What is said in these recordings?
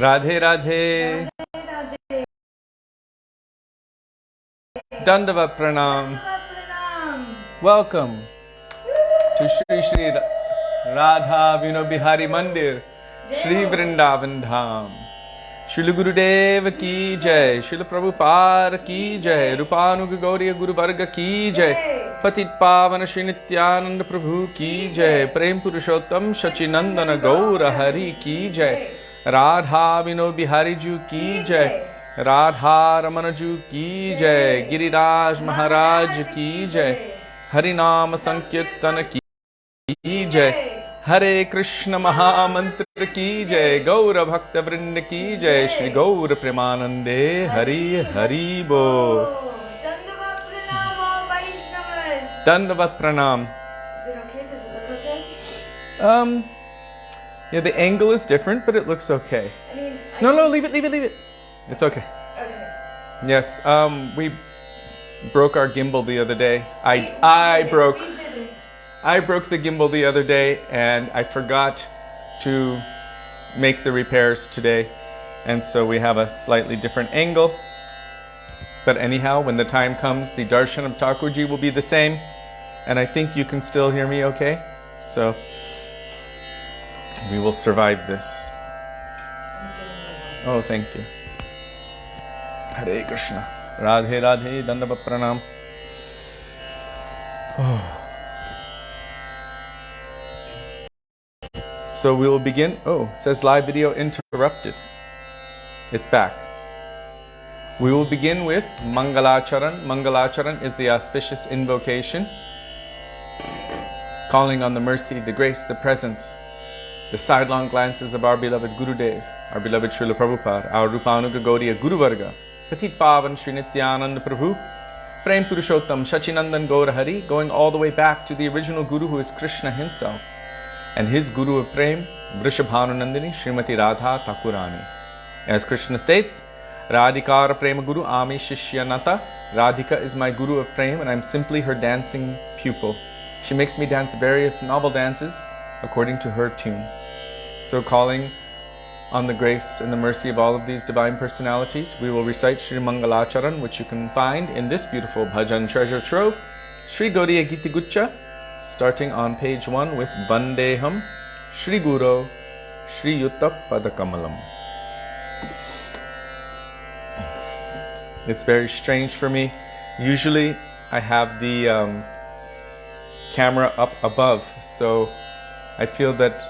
Radhe Radhe, Dandavat Pranam. Welcome to Shri Shri Radha Vino Bihari Mandir, Shri Vrindavana Dham. Srila Gurudev ki jai, Srila Prabhupada ki jai, Rupa Gaudiya Guru Varga ki jai, Patit Pavana Shri Nityananda Prabhu ki jai, Prem Purushottam Shachinandana Gaura Hari ki jai, Radha Vino Bihari Ju ki jai, Radha Ramana Ju ki jai, Giriraj Maharaj ki jai, Harinam Sankirtana ki jai, Hare Krishna Maha Mantra ki jai, Gaura Bhakta Vrinda ki jai, Shri Gaura Premanande Hari Hari Bo. Dandavat Pranam. Is it okay? Does it look okay? Yeah, the angle is different, but it looks okay. I mean, No, leave it. It's okay. Okay. Yes, we broke our gimbal the other day. I broke the gimbal the other day, and I forgot to make the repairs today, and so we have a slightly different angle. But anyhow, when the time comes, the darshan of Thakurji will be the same, and I think you can still hear me okay. So we will survive this. Oh, thank you. Hare Krishna. Radhe Radhe, Dandavat Pranam. So we will begin. Oh, it says live video interrupted. It's back. We will begin with Mangalacharan. Mangalacharan is the auspicious invocation, calling on the mercy, the grace, the presence, the sidelong glances of our beloved Gurudev, our beloved Srila Prabhupada, our Rupanuga Gaudiya Guru Varga, Patit Pavan Shri Nityananda Prabhu, Prem Purushottam Shachinandan Gaura Hari, going all the way back to the original Guru who is Krishna himself, and his Guru of Prem, Vrishabhanunandini Srimati Radha Thakurani. As Krishna states, Radhikara Prema Guru Ami Shishya Nata. Radhika is my Guru of Prem, and I'm simply her dancing pupil. She makes me dance various novel dances according to her tune. So calling on the grace and the mercy of all of these divine personalities, we will recite Shri Mangalacharan, which you can find in this beautiful bhajan treasure trove, Shri Gaudiya Gita Gucha, starting on page 1 with Vandeham, Shri Guru, Shri Yutta Padakamalam. It's very strange for me. Usually I have the camera up above, so I feel that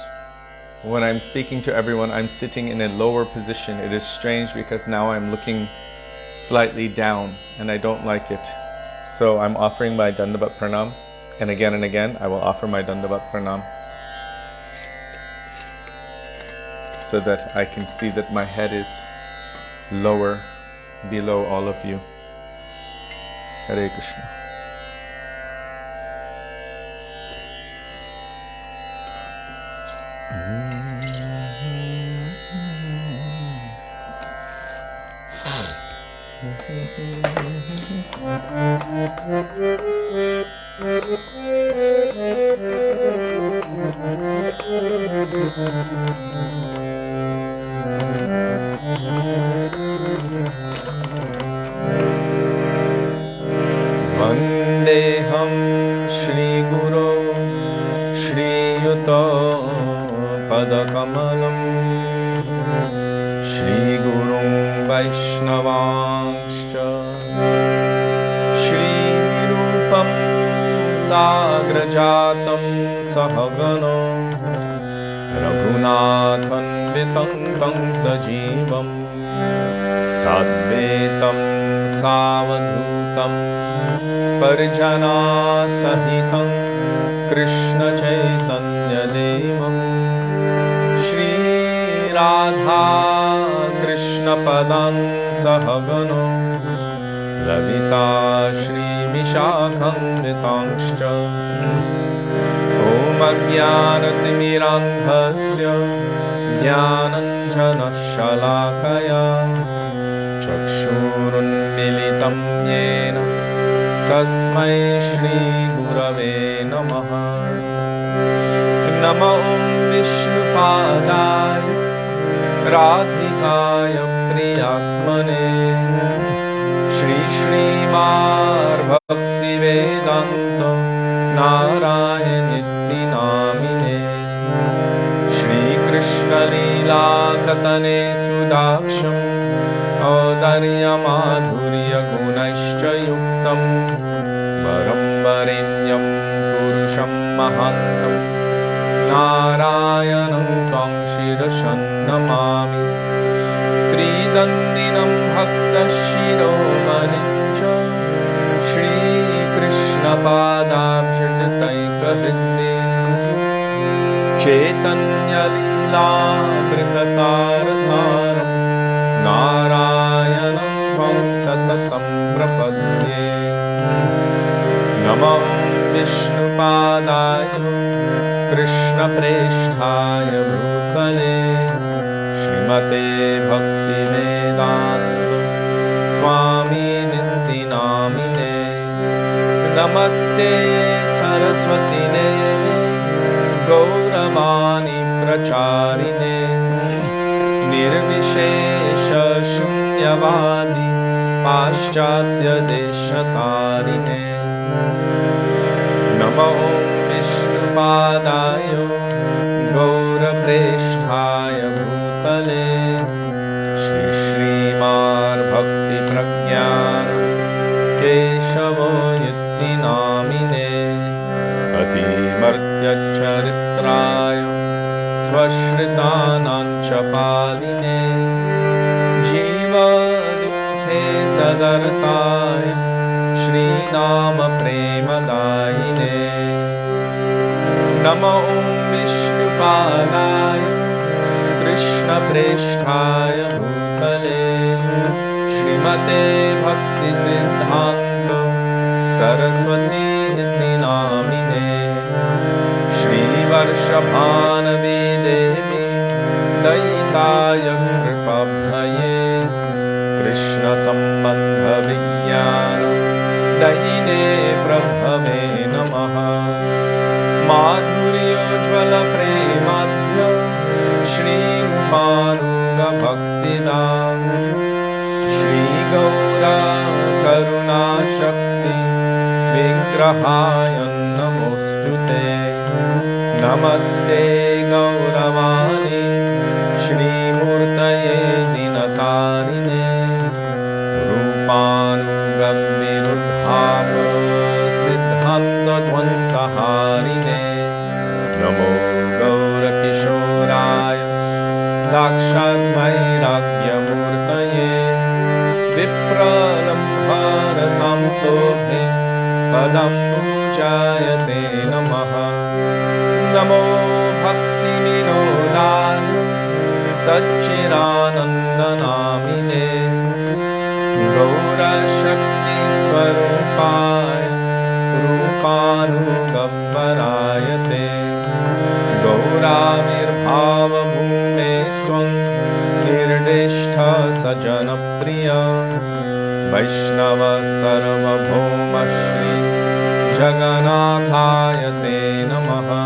when I'm speaking to everyone, I'm sitting in a lower position. It is strange because now I'm looking slightly down, and I don't like it. So I'm offering my Dandavat Pranam, and again I will offer my Dandavat Pranam, so that I can see that my head is lower below all of you. Hare Krishna. Vandeham Shri Guru Shri Yutta Padakamalam Shri Guru Vaishnavanscha Shri Rupam Sagrajatam Sahagano Raghunathan Vitantam Sajivam Sadvetam Savadhutam Parjana Sahitam Krishna Chaitanya Devam Shri Radha Krishna Padam Sahagano Lavita Shri Vishakham Vitangscha Om Ajnanatimirandhasya Dhyananjana Shalakaya Chakshurunmilitam Yena Tasmai Shri Gurave Namaha Namo Vishnu Padaya Radhikaya Priyatmane Shri Shrimar Bhakti Vedanta Narayanitti Namine Shri Krishna Lila Katane Sudaksham Audarya Madhurya Gunaishcha Yuktam Varam Varenyam Purusham Mahantam Narayanam Tvam Shirashan Namami Tridandinam Bhakta Shiromanincha Shri Krishna Padabhyajataika Hridde Chaitanya Lila Vrita Sarasaram Narayanam Tvam Satatam Prapadye Namo Vishnu Padaya Krishna Presthaya Bhutale Srimate Bhakti Vedanta Swami Niti Namine Namaste Saraswati Deve Gauravani Pracharine Nirvishesha Shunyavadi Paschatya Deshatarine Namo Vishnu Padaya Gaura Presthaya Bhutale Shri Shrimar Bhakti Pragyana Keshavo Yitti Namine Ati Martya Charitraya Swashritanancha Paline Jiva Dukhe Sadartaya Shri Nama Premadayine Namo Vishnu Padaya Krishna Presthaya Bhutale Srimate Bhakti Siddhanta Saraswati Iti Namine Shri Varshabhanavi Devi Daitaya Kripabhaye Krishna Sambandha Vijnana Dahine Prabhave Namaha Madhuryojvala Premadhya Shri Rupanuga Bhaktidam Shri Gaura Karuna Shakti Vigrahaya Namostute Namaste Gauravani Shri Murtaye Dinatarine Rupanuga Viruddhapa Siddhanta Dvantaharine Namo Gaura Kishoraya Sakshat Vairagya Murtaye Vipralambhara Sampobhe Padam Pujayate Namaha Namo Bhakti Vinodaya Satchiranandanamine Gaura Shakti Swarupaya Rupanugabbarayate Gauravirbhava Bhumestvam Nirdishtha Sajanapriya Vaishnava Sarvabhauma Shri Jaganathayate Namaha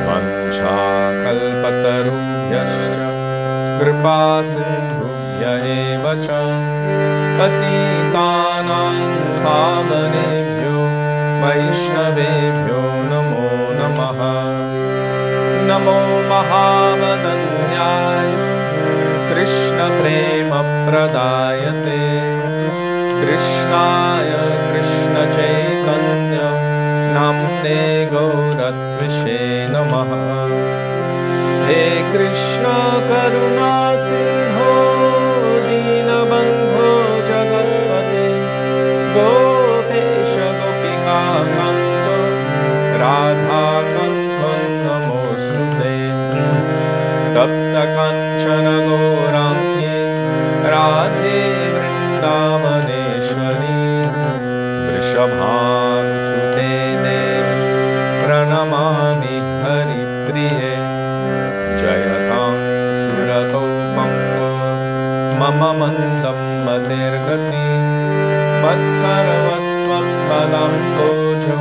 Vancha Kalpatarubhyascha Kripa Sindhubhya eva cha Patitanam Pavanebhyo Vaishnavebhyo Namo Namaha Namo Mahavadanyaya Krishna Prema Pradayate Krishnaya Krishna Chaitanya Namne Gauratvishe Namaha He Krishna Karuna Sindho Dinabandho Jagatpate Gopesha Gopika Kanto Radha Kanto Namostute Tapta Kanchana Gauranye Radhe Vrindavaneshwari Vrishabhanusute Devi Pranamami Hari Priye Jayatam Suratopamgo Mama Mandam Madirgati Vatsarvasvam Padam Tojo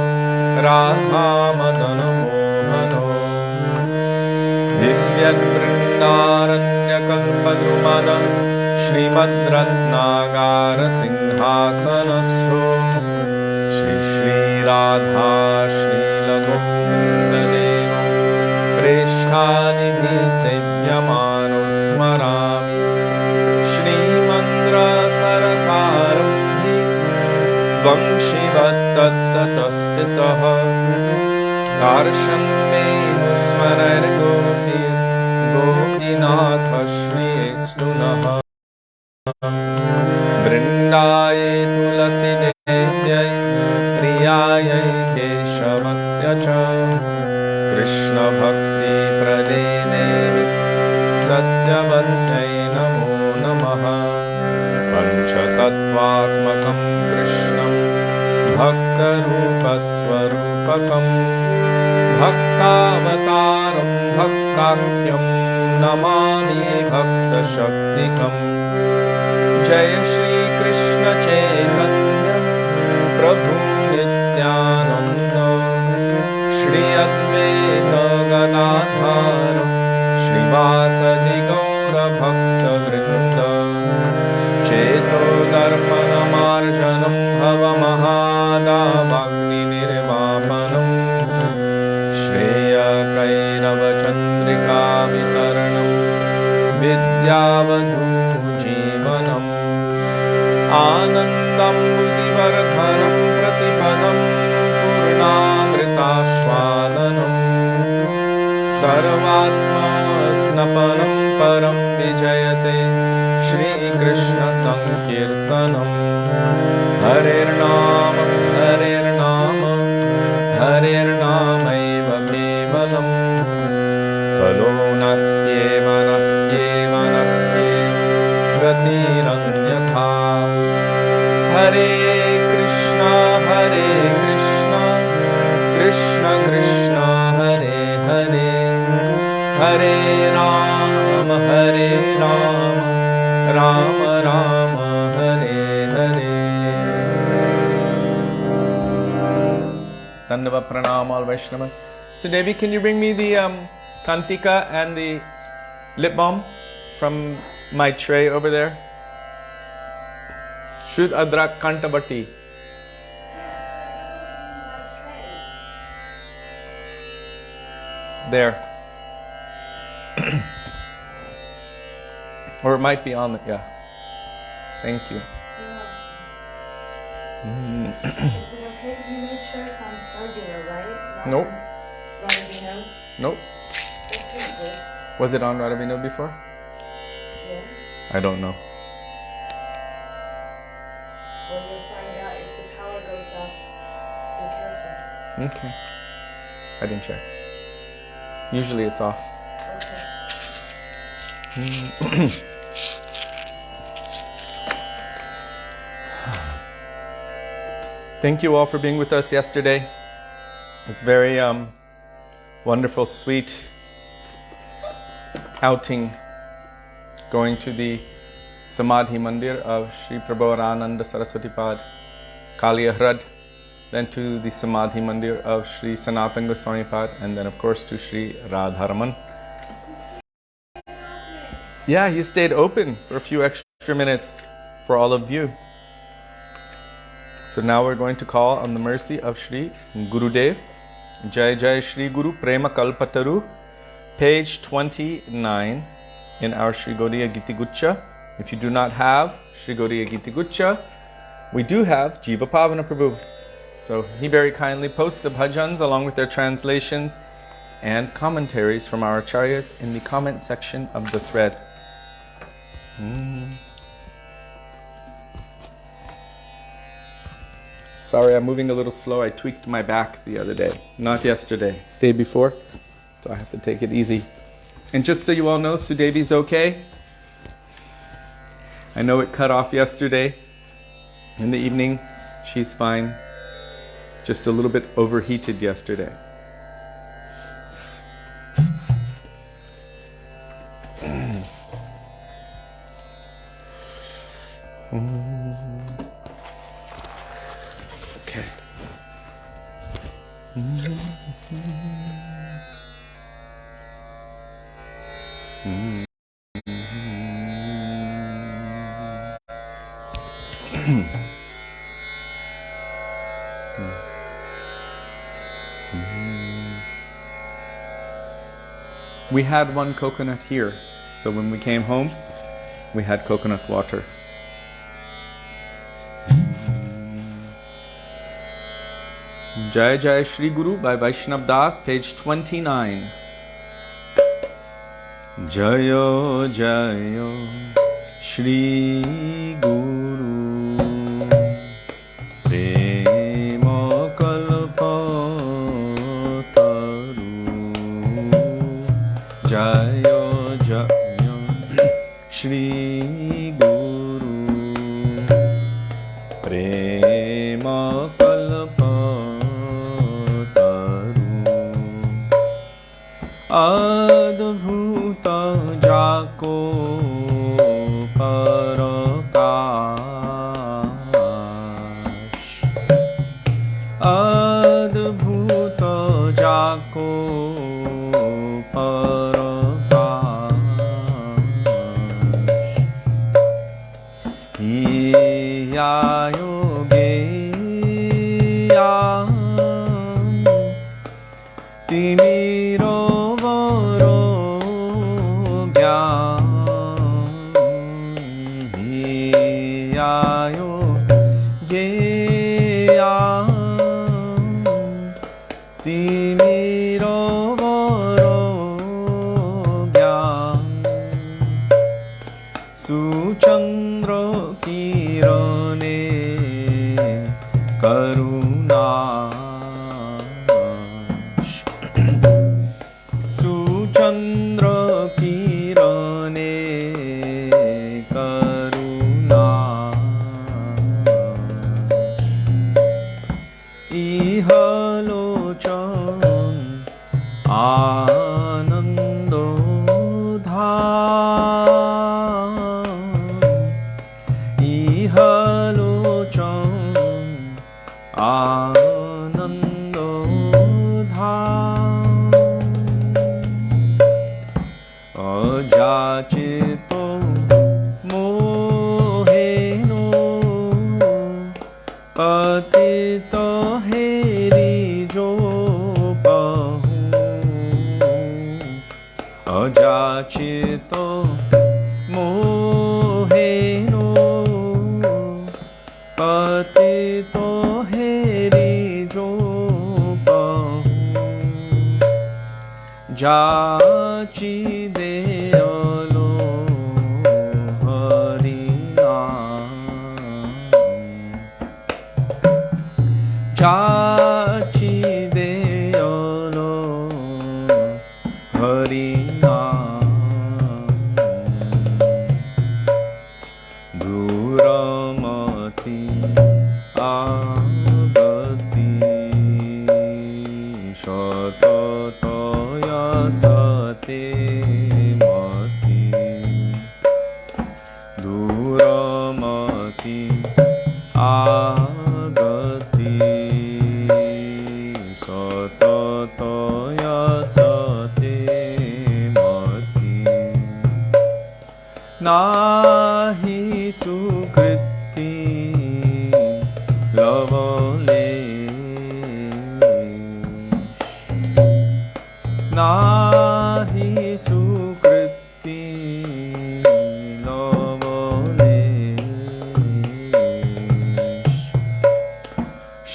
Radha Madana Mohano Divyad Vrindaranya Madratnagara Singhasanasto Shri Shri Radha Srila Govinda Deva Preshthanidhi Sevyamano Smarami Shri Mandra Sarasarambhi Vangshivattattatastitaha Darshan me Nusmarar Gopir Gopinath Shri Estunaha Vrindaye Tulasi Devyai Priyaye Keshavasya Cha Krishna Bhakti Pradene Satyavantay Namo Namaha Panchatattvatmakam Krishnam Bhakta Rupa Swarupakam Bhaktavataram Bhaktakyam Namami Bhakta Shaktikam Jaya Shri Krishna Chaitanya Prabhu Nityananda Shri Advaita Gadadhara Shri Vasadi Gaura Bhakta Vrinda Cheto Darpana Marjanam Bhava Mahadavagni Nirvapanam Shreya Kairava Chandrika Vitaranam Vidyavadhu Jivanam Anandam Buddhivardhanam Pratipadam Purnamritashvadanam Sarvatma Snapanam Param Vijayate Shri Krishna Sankirtanam Harer Nama Harer Nama Harer Namaiva Kevalam Kalo Nastyeva Nastyeva Nastyeva Gatiranyatha Hare Krishna Krishna Krishna Hare Hare Hare Rama Rama Rama Hare Hare. Dandava Pranam all Vaishnava. Sudevi, can you bring me the kantika and the lip balm from my tray over there? Shud Adrak Kantabati. There. Or it might be on the, yeah. Thank you. Is it okay? You made sure it's on cellular, right? Nope. Radhavino? Nope. That's so good. Was it on Radhavino before? Yes. I don't know. Well, you'll find out if the power goes off. Be careful. Okay. I didn't check. Usually it's off. Okay. Thank you all for being with us yesterday. It's very wonderful, sweet outing going to the Samadhi Mandir of Sri Prabhupada Saraswati Pad, Kaliyahrad, then to the Samadhi Mandir of Sri Sanatan Goswami Pad, and then of course to Sri Radharaman. Yeah, he stayed open for a few extra minutes for all of you. So now we're going to call on the mercy of Shri Gurudev. Jai Jai Shri Guru Prema Kalpataru, page 29 in our Shri Gaudiya Gita-guchcha. If you do not have Shri Gaudiya Gita-guchcha, we do have Jiva Pavana Prabhu. So he very kindly posts the bhajans along with their translations and commentaries from our acharyas in the comment section of the thread. Sorry, I'm moving a little slow. I tweaked my back the other day. Not yesterday, day before. So I have to take it easy. And just so you all know, Sudevi's okay. I know it cut off yesterday in the evening. She's fine. Just a little bit overheated yesterday. Okay. We had one coconut here, so when we came home, we had coconut water. Jai Jai Shri Guru by Vaishnav Das, page 29. Jayo Jayo Shri Guru Prema Kalpataru Jayo Jayo Shri Guru Prema Adbhuta Jako Parakash Adbhuta Jako Parakash Iya Yogeya Timiro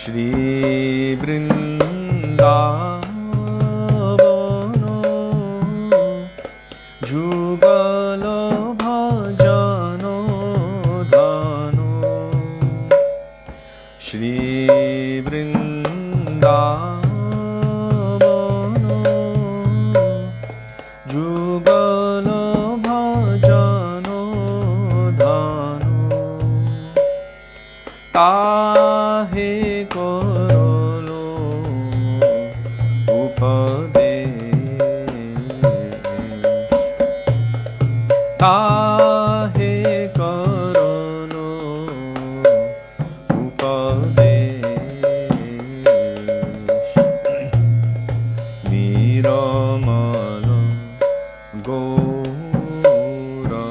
Shri Vrindavana Jugala Bhajano Dhano Shri Vrindavana Jugala Bhajano Dhano Tahe Korolo Upadesh Tahe Korolo Upadesh Niramala Gora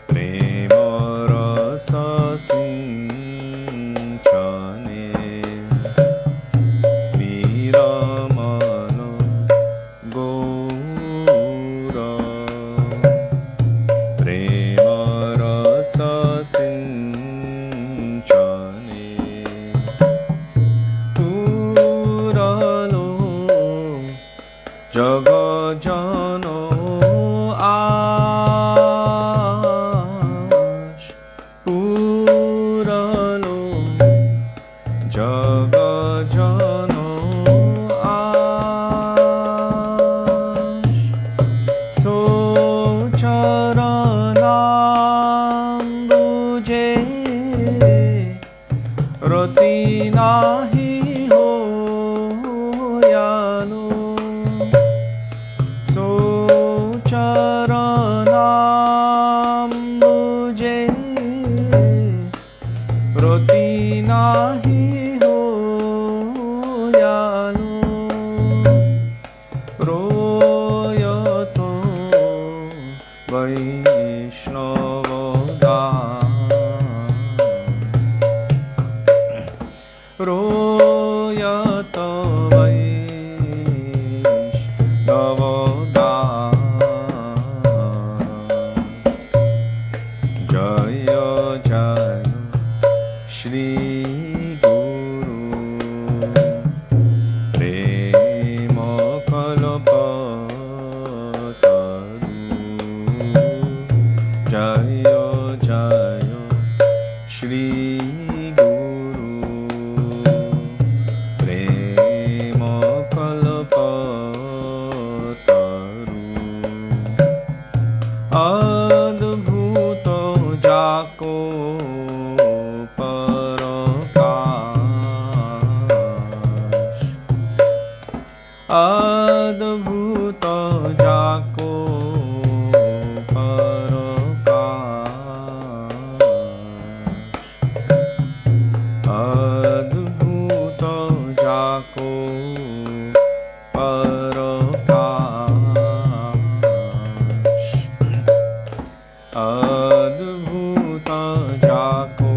Prema Rasa Sinchane Niramala Gora Jagajano Ash Puralo Jagajano Ash So Charanam Buje Rati Nahi Ho Yano So Charanam Buje Rati Nahi Ho Yano Royato Vaishnava Das Royata Vaishnava Das Jaya Jaya Shri Guru Prema Kalapataru Jaya Jaya Shri Guru Prema Kalapataru Adbhuta Jako Parakash Adbhuta Jako Parakash Adbhuta Jako Parakash Adbhuta Jako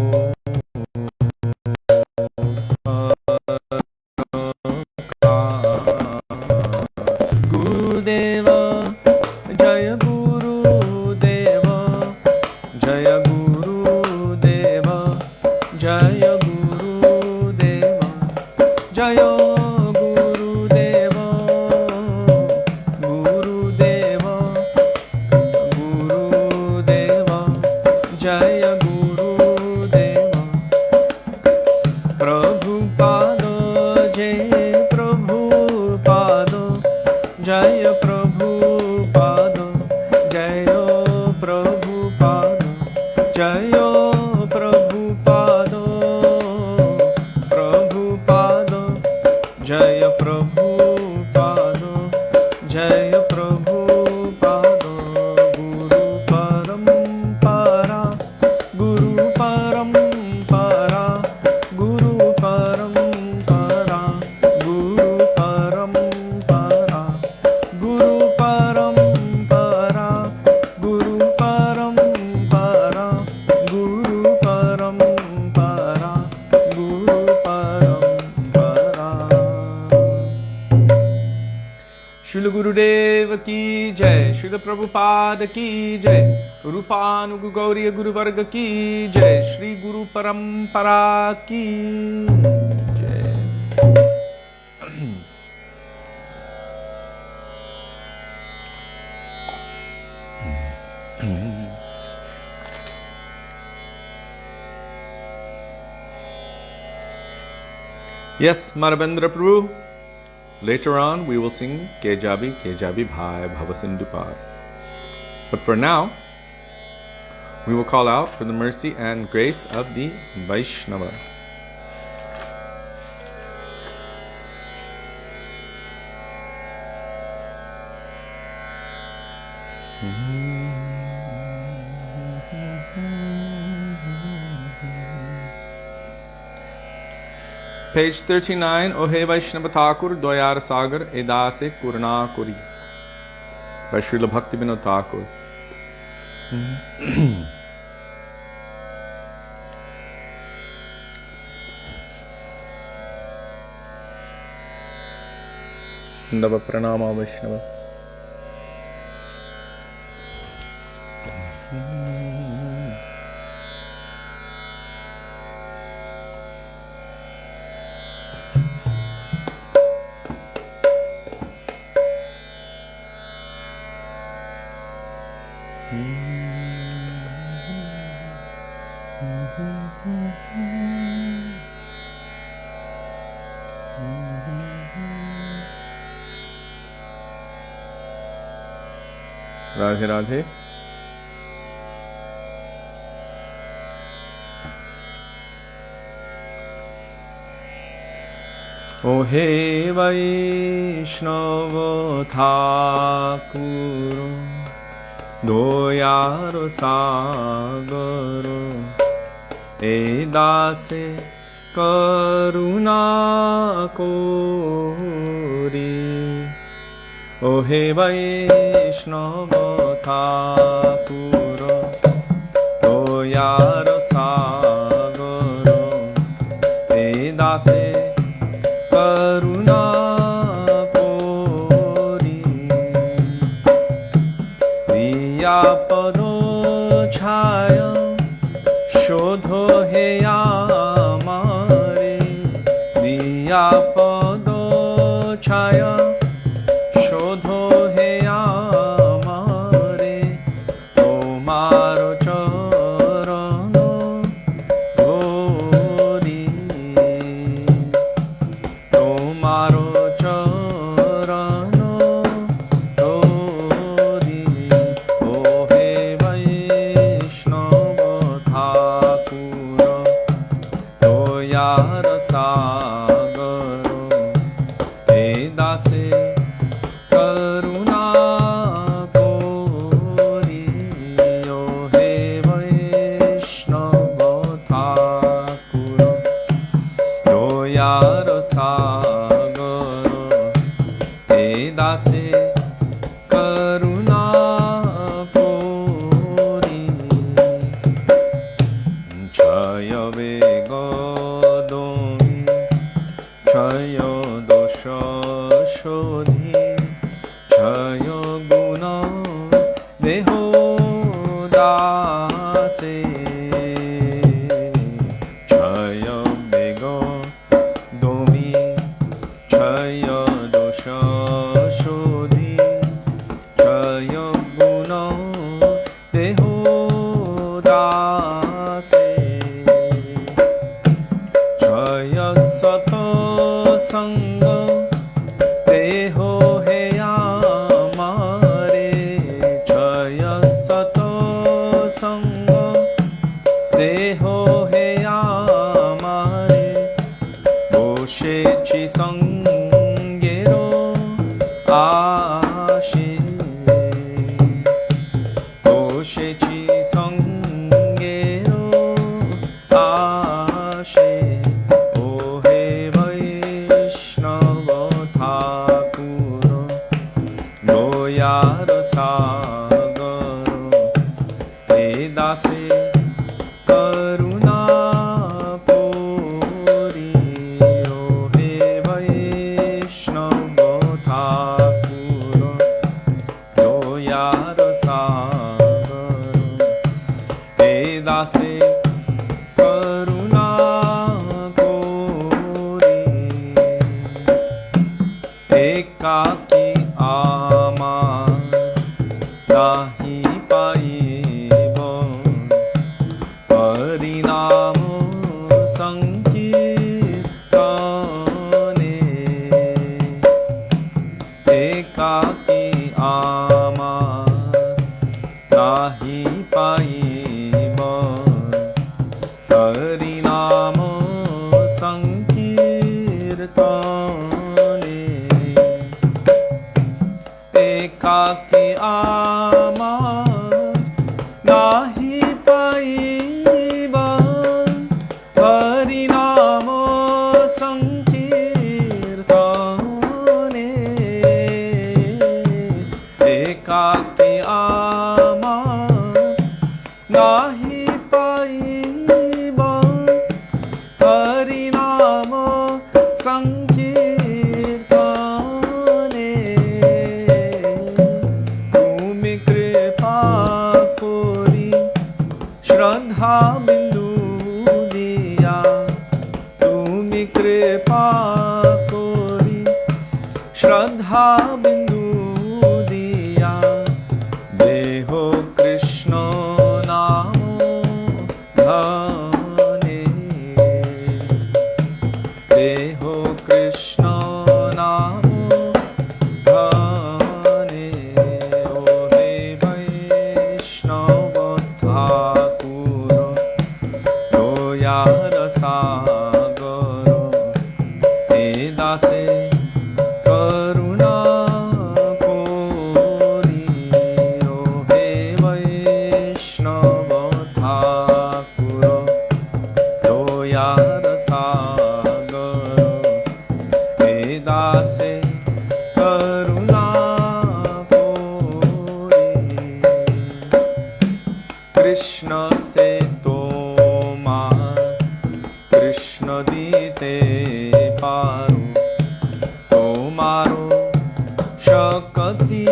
Gurudeva Jaya Gurudeva Jaya Gurudeva Jaya Gurudeva Jaya Gurudeva Gurudeva Gurudeva Jaya Gurudeva Prabhupada Jai Prabhupada Jaya Prabhupada Jaya Prabhupada Jaya Prabhupada Prabhupada Jaya Prabhupada Jaya Prabhupada Guru Parampara Guru Parampara Guru Parampara Guru Parampara Guru Parampara Guru Parampara Guru Parampara Guru Parampara Srila Gurudev ki jai, Srila Prabhupada ki jai, Rupanuga Gaudiya Guru Varga ki jai, Shri Guru Parampara ki jai. Yes, Madhavendra Prabhu. Later on, we will sing Kejabi Bhai Bhavasindupar. But for now, we will call out for the mercy and grace of the Vaishnavas. Page 39, Ohe Vaishnava Thakur, Doyar Sagar, Edase Kurna Kuri. By Srila Bhaktivinoda Thakur. Vandava Pranama Vaishnava. Radhe Radhe. O He Vaishnava Thakura Doyaro Sagaro Edase Karuna Kori O He Vaishnava Thakura Doyaro Sagaro Edase Karuna Kori Diyapado Chaya Shodho Heya Mare Diyapado Chaya Shodho Heya Mare Tomaro Charano Gori Tomaro Charano Gori O He Vaishnava Thakura Doyara Sagaro He Dase Karuna Kori O He Vaishnava Thakura Doyara Sagaro He Dase Karuna Kori Chaya Vegadomi Chaya Dosha Shodhi Chaya Guna Deho Dase Chaya Vegadomi Chaya Dosha Shodhi Chaya Guna Deho Dase Chaya Sata Sangha Deho Heya Mare Chaya Sata Sangha Deho Heya Mare Boshechi Sangero Ashe Boshechi Sangero Ashe O He Vaishnava Thakura Doyara Sagaro He Dase Karuna Kori O He Vaishnava Thakura Doyara Sagaro He Dase Karuna Kori Ekaki Amar Nahi Paiva Parinamo Sankirtane Ekaki Amar Nahi Paiva Parinamo Sankirtane Ekaki Amar Nahi Paiva Parinamo Sankirtane Ekaki Amar Nahi Paiva Parinamo Sankirtane Tumi Kripa Kori Shraddha Bindu Diya Tumi Kripa Kori Shraddha Bindu Diya Deho Krishna শক্তি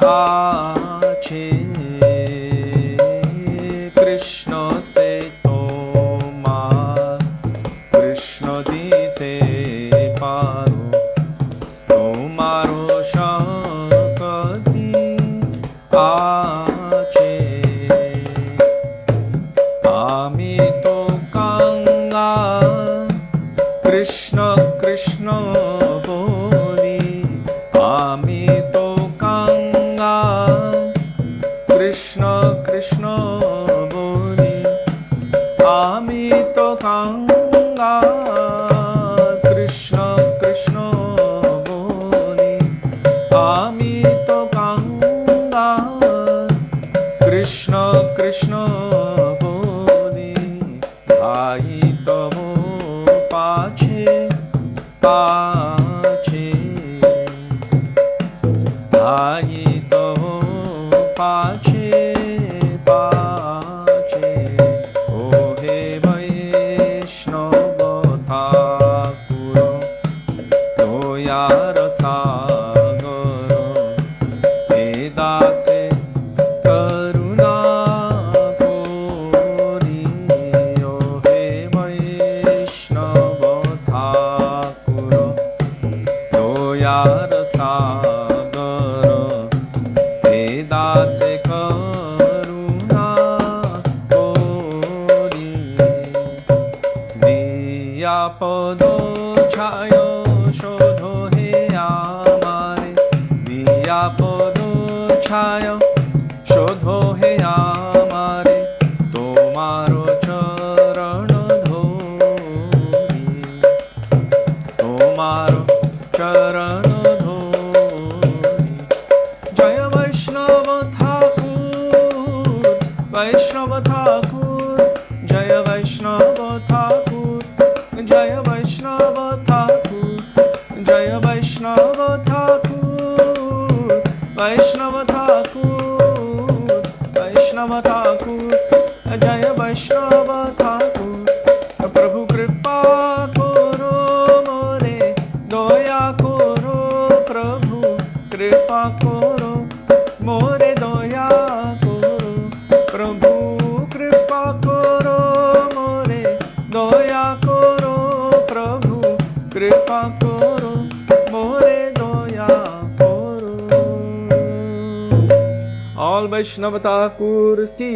আছে কৃষ্ণ সে তোমার কৃষ্ণ দিতে পারো তোমারও শক্তি আছে আমি তো কাঙ্গাল কৃষ্ণ কৃষ্ণ বলি আমি তো কাঙ্গাল কৃষ্ণ কৃষ্ণ বলি আমি তো কাঙ্গাল কৃষ্ণ কৃষ্ণ বলি আমি তো কাঙ্গাল কৃষ্ণ কৃষ্ণ বলি ভাই তব পাছে পাছে ভাই তব পাছে পাছে ও হে বৈষ্ণব ঠাকুর দয়ার সাগর হে দাসে করুণা করি ও হে বৈষ্ণব ঠাকুর দয়ার সাগর হে দাসে করুণা করি দিয়া পদ ছায় শোধ হে আমারে দিয়া পদ ছায় শোধ হে আমারে তোমার চরণ ধরি তোমার চরণ ধরি জয় বৈষ্ণব ঠাকুর বৈষ্ণব ঠাকুর জয় বৈষ্ণব ঠাকুর জয় বৈষ্ণব ঠাকুর জয় বৈষ্ণব ঠাকুর বৈষ্ণব ঠাকুর বৈষ্ণব ঠাকুর জয় বৈষ্ণব ঠাকুর প্রভু কৃপা করো মোরে দয়া করো প্রভু কৃপা করো মোরে দয়া করো প্রভু কৃপা করো মোরে দয়া করো প্রভু কৃপা করো মোরে দয়া করো All Vaishnava Thakur ki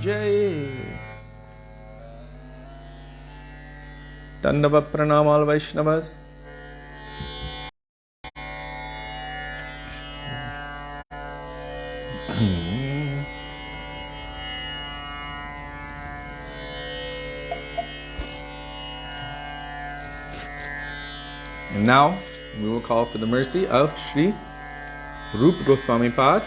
Jai. Dandavat Pranam all Vaishnavas. And now we will call for the mercy of Shri Rupa Goswami Pad.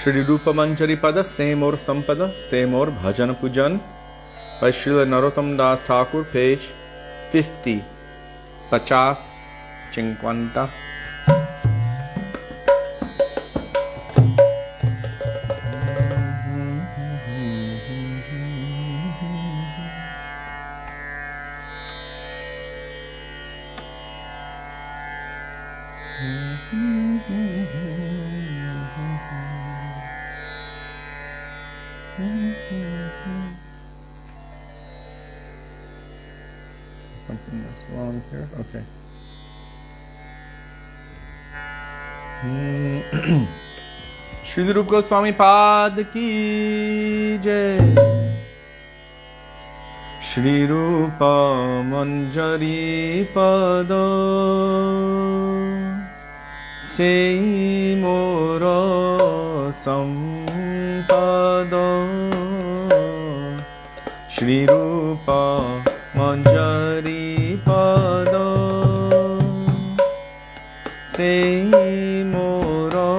Shri Rupa Manjari Pada, same or Sampada, same or Bhajan Pujan, by Srila Narottam Das Thakur, page 50, 50, 50. Srila Rupa Goswami Pad ki jai. Shri Rupa Manjari Pada Sei Mora Sampada. Shri Rupa Manjari Pada Sei Mora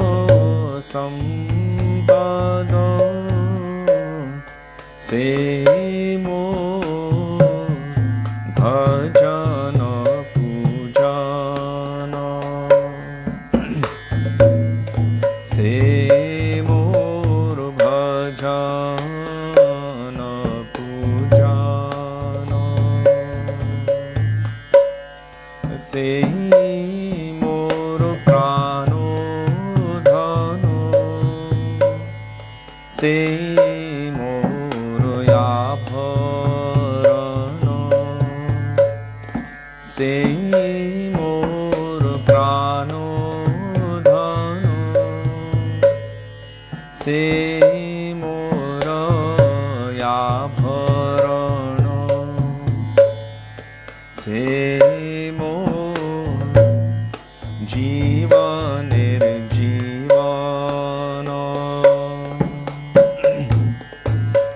Sampada. Sei Mor Bhajana Pujana. Sei Mor Bhajana Pujana. Sei Mor Prano Dhano. Sei Mor Yabharana. Sei Mor Prano Dhano. Sei Mor Yabharana. Sei Mor Jivanir Jivana.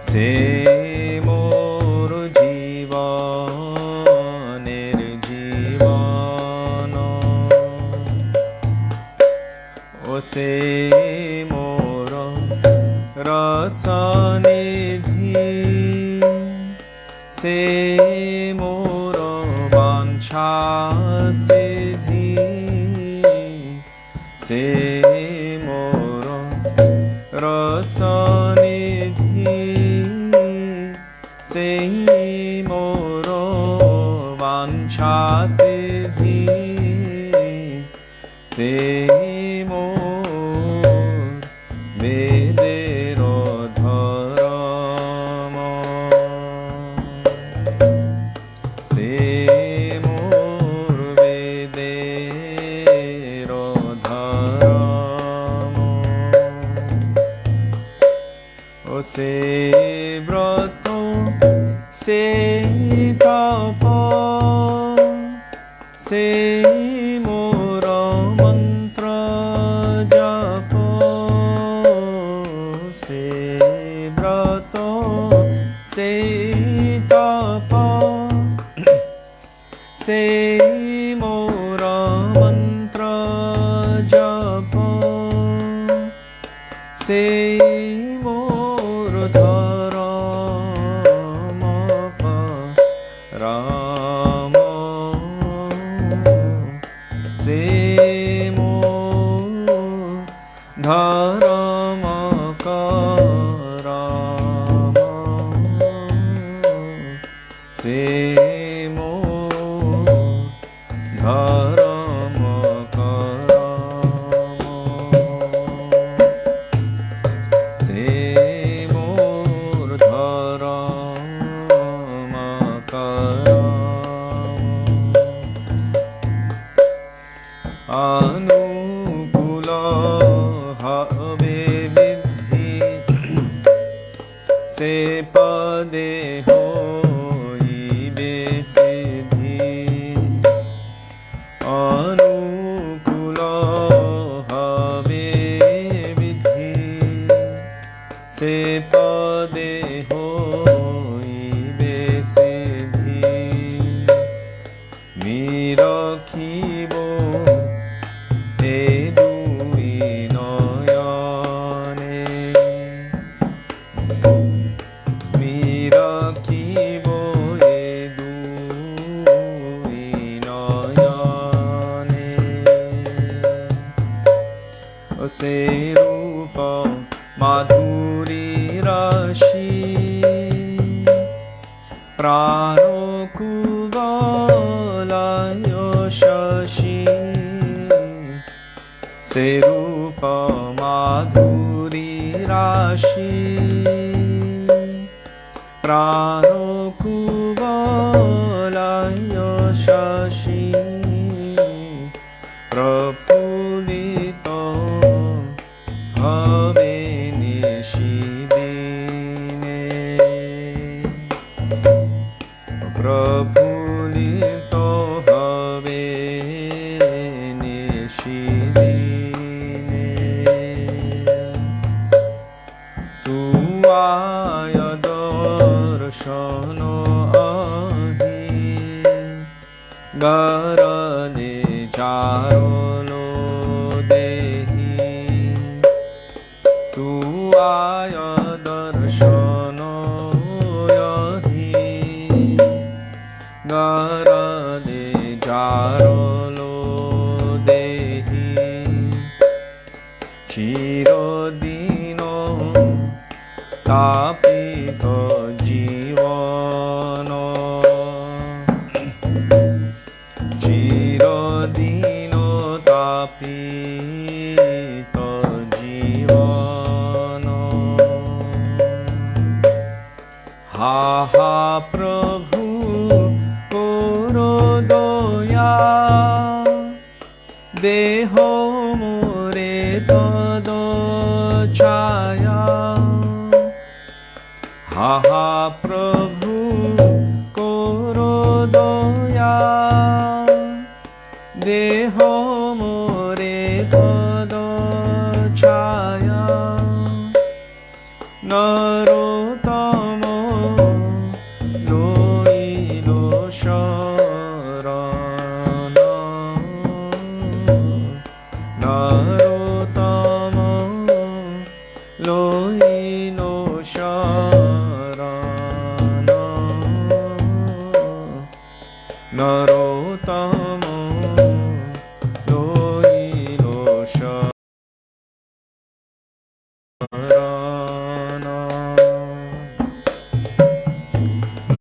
Sei Mor Jivanir Jivana. O sei Mor Rasanidhi. Sei Mor Vancha Siddhi. Sei Mor Rasanidhi. Sei Mor Vancha Siddhi. Sei Mor Vedero Dharma. Sei Mor Vedero Dharma. O sei Vrato, sei Tapa, sei Mor Mantra Japa. Sei Vrato, sei Tapa, sei Mor Mantra Japa. Sei Mor Dharma Rama. Sei Mor Dharma Karama. Sei Mor Dharma Karama. Sei Mor Dharma Karama. Anukula have vidhi. Se pade hoibe siddhi. Anukula have vidhi. Se pade hoibe siddhi. Mirakhibo e dui noyane. Mirakhibo e dui noyane. O sei Rupa Madhuri Rashi. Prano Kuvalayo Shashi. Sei Rupa Madhuri Rashi. Prano Kuvalayo Shashi. Prapulito চিরদিনো তাপিত জীবন চিরদিনো তাপিত জীবন হা হা প্রভু করো দয়া দেহ মোরে পদ ছায়া হা হা প্রভু করো দয়া দেহ মোরে পদ ছায়া নরোত্তম লইল শরণ নরোত্তম লইল শরণ নরোত্তম লইল শরণ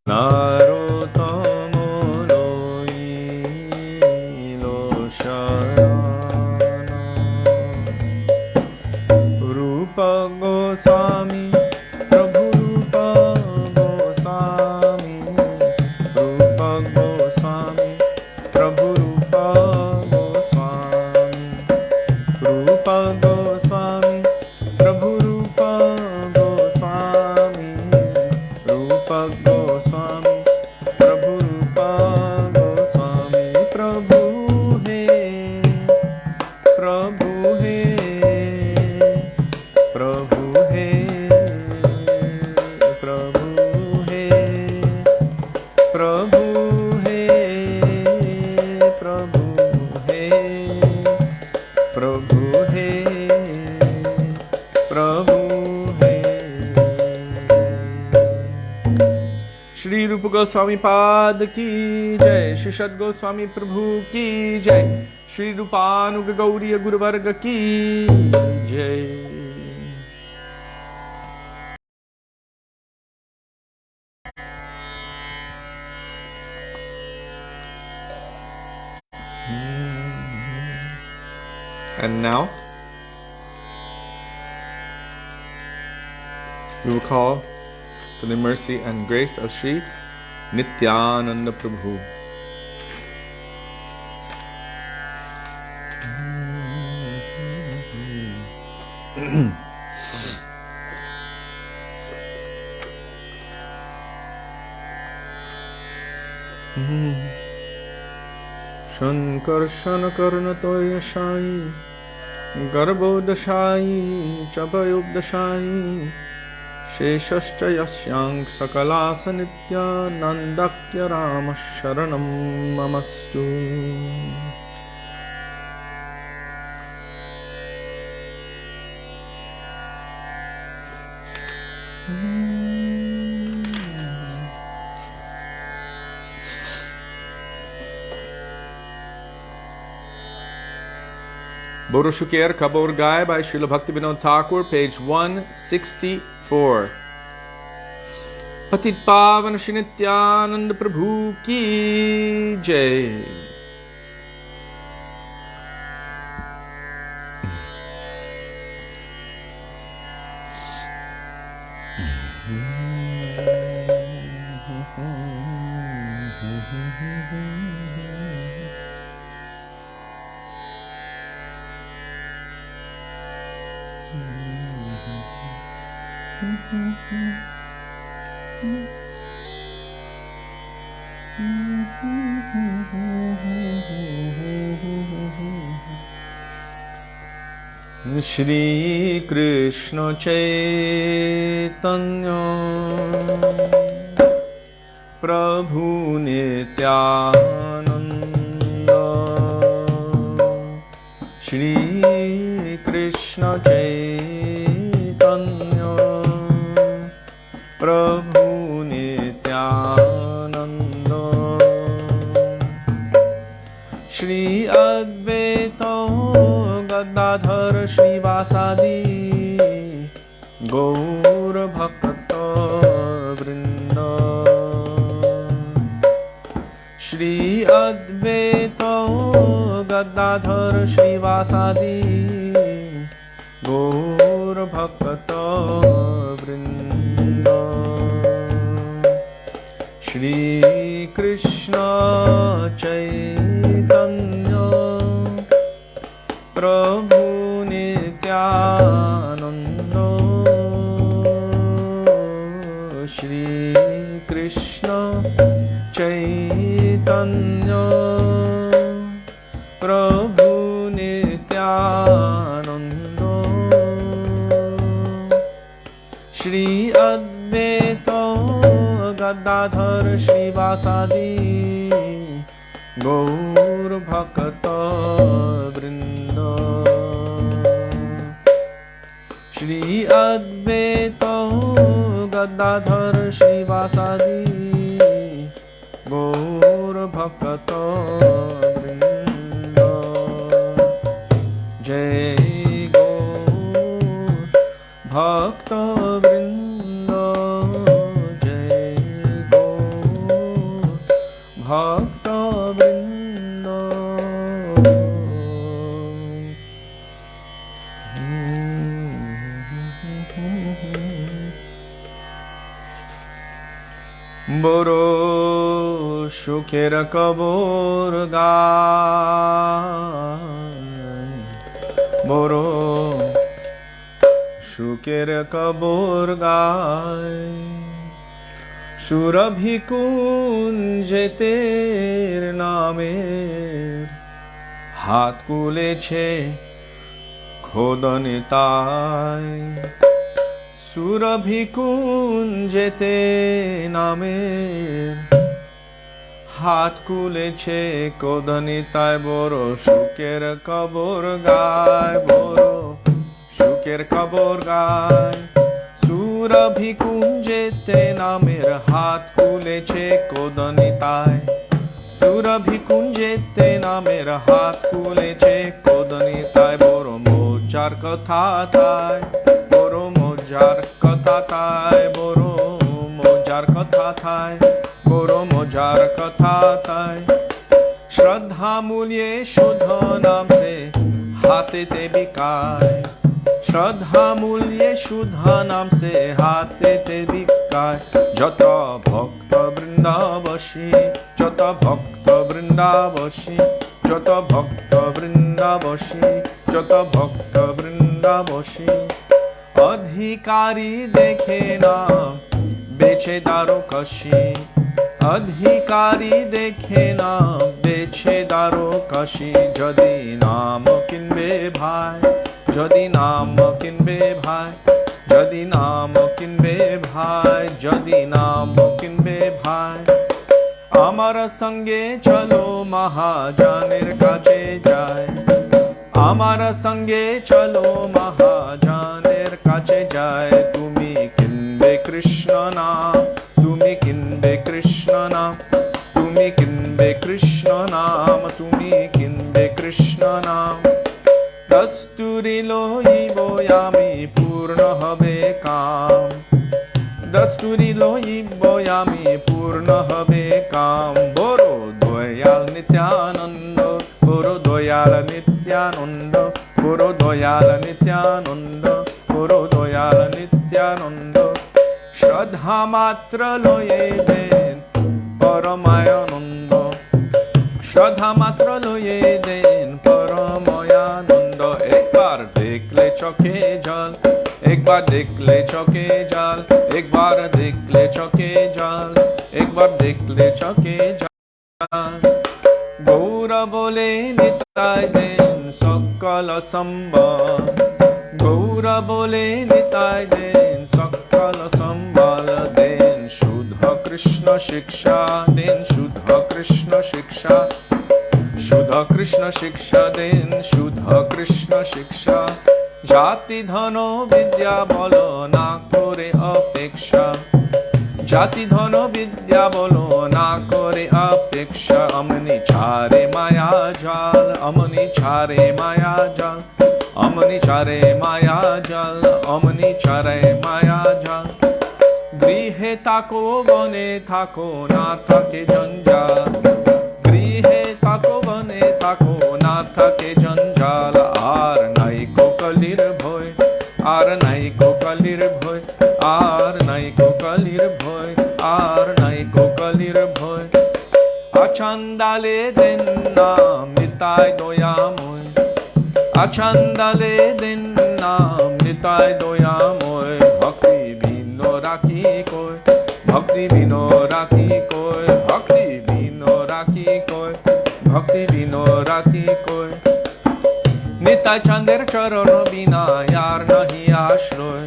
নরোত্তম লইল শরণ রূপ গোস্বামী প্রভু রূপ গোস্বামী রূপ গোস্বামী প্রভু রূপ গোস্বামী রূপ গোস্বামী প্রভু রূপ গোস্বামী রূপ গোস্বামী প্রভু রূপ গোস্বামী প্রভু হে প্রভু হে প্রভু হে প্রভু হে প্রভু হে প্রভু হে প্রভু হে প্রভু হে श्री रूप गोस्वामी पाद की जय श्री सद गोस्वामी प्रभु की जय श्री रूपानुग गौड़ीय गुरुवर्ग की जय And now we will call for the mercy and grace of Sri Nityananda Prabhu. Shankarshan karnatoya shai garbhodashai chapayobdashai sheshascha yasyang sakalasa nitya nandakya rama sharanam mamastu. Boroshuker Kabor Gai by Srila Bhaktivinoda Thakur, page 164. Patit Pavan Shri Nityananda Prabhu ki jai. Shri Krishna Caitanya Prabhu Nityananda Shri Krishna Caitanya Prabhu Nityananda Shri Advaita Gadadhar Srivasadi Gaur Bhakta Vrinda Shri Advaita Gadadhar Srivasadi Gaur Bhakta Vrinda Shri Krishna Chaitanya Prabhu Nityananda Shri Krishna Chaitanya Prabhu Nityananda Shri Advaita Gadadhar Srivasadi Gaur Bhakta Vrinda Shri Advaita Gadadhar Srivasadi Gaur Bhakta Vrinda Jai Gaur Bhakta Vrinda Jai Gaur Bhakta Vrinda Boro সুখের কবর গায় বড় সুখের কবর গায় সুরভি কুঞ্জেতের নামের হাত কুলেছে খোদনে তাই সুরভি কুঞ্জেতে নামের হাত কুলেছে কোদনি তাই বড় সুখের কবর গায় বড় সুখের কবর গায় সুরভি কুঞ্জেতে নামের হাত কুলেছে কোদনি তাই সুরভি কুঞ্জেতে নামের হাত কুলেছে কোদনি তাই বড় মজার কথা তাই বড় মজার কথা তাই বড় মজার কথা তাই বড় মজার কথা তাই শ্রদ্ধা মূল্যে শুদ্ধ নাম সে হাতেতে বিকায় শ্রদ্ধা মূল্যে শুদ্ধ নাম সে হাতেতে বিকায় যত ভক্ত বৃন্দাবসী যত ভক্ত বৃন্দাবসী যত ভক্ত বৃন্দাবসী যত ভক্ত বৃন্দাবসী অধিকারী দেখে না বেছে দারো কশি অধিকারী দেখে না বেছে দারো কশি যদি নাম কিনবে ভাই যদি নাম কিনবে ভাই যদি নাম কিনবে ভাই যদি নাম কিনবে ভাই আমার সঙ্গে চলো মহাজনের কাছে যায় আমার সঙ্গে চলো মহাজনের কাছে যায় তুমি কিনবে কৃষ্ণ নাম তুমি কিনবে কৃষ্ণ নাম তুমি কিনবে কৃষ্ণ নাম তুমি কিনবে কৃষ্ণ নাম দস্তুরি লইব আমি পূর্ণ হবে কাম দস্তুরি লইব আমি পূর্ণ হবে কাম বড় দয়াল নিত্যানন্দ বড় দয়াল নিত্যানন্দ বড় দয়াল নিত্যানন্দ বড় দয়াল নিত্যানন্দ শ্রদ্ধা মাত্র লয়ে দেন পরমানন্দ শ্রদ্ধা মাত্র লয়ে দেন পরমানন্দ একবার দেখলে চোখে জল একবার দেখলে চোখে জল একবার দেখলে চোখে জল একবার দেখলে চোখে জল গৌর বলে নিতাই দেন সকল সম্বল গৌর বলে নিতাই দেন সকল সম্বল দেন শুদ্ধ কৃষ্ণ শিক্ষা দেন শুদ্ধ কৃষ্ণ শিক্ষা শুদ্ধ কৃষ্ণ শিক্ষা দেন শুদ্ধ কৃষ্ণ শিক্ষা জাতি ধন বিদ্যা বলো না করে অপেক্ষা জাতি ধন বিদ্যা বলো না করে অপেক্ষা অমনি ছাড়ে মায়া জাল অমনি ছাড়ে মায়া জাল অমনি চারে মায়া জল, অমনি চারে মায়া জল। গৃহে থাকো বনে থাকো না থাকে জঞ্জাল, গৃহে থাকো বনে থাকো না থাকে জঞ্জাল। আর নাই কোকলির ভয়, আর নাই কোকলির ভয়, আর নাই কোকলির ভয়, আর নাই কোকলির ভয়। আছন্দালে দিন নাম নিতাই দয়াময়, আছন্দালে দিন নাম নিতাই দয়াময়। ভক্তি বিন রাখি কই, ভক্তি বিন রাখি কই, ভক্তি বিন রাখি কই, ভক্তি বিন রাখি কই। নিতাই চাঁদের চরণ বিনা আর নাহি আশ্রয়,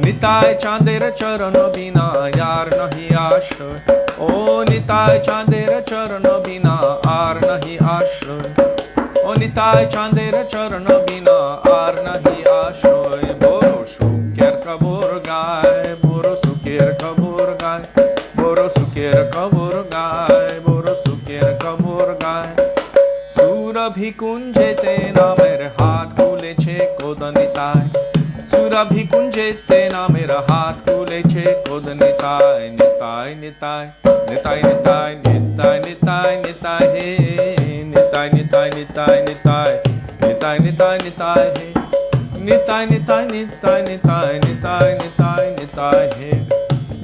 নিতাই চাঁদের চরণ বিনা আর নাহি আশ্রয়। ও নিতাই চাঁদের চরণ বিনা আর নাহি আশ্রয়, ও নিতাই চাঁদের চরণ বিনা আর নাহি আশ্রয়। বড় সুখের খবর গায়, বড় সুখের খবর গায়, বড় সুখের খবর গায়, বড় সুখের খবর গায়। সুরভি কুঞ্জেতে নামের হাত খুলেছে কোদ নিতাই, সুরভি কুঞ্জেতে নামের হাত খুলেছে কোদ নিতাই। নিতাই নিতাই নিতাই নিতাই নিতাই নিতাই নিতাই হে, নিতাই নিতাই নিতাই নিতাই নিতাই নিতাই নিতাই হে, নিতাই নিতাই নিতাই নিতাই নিতাই নিতাই নিতাই হে,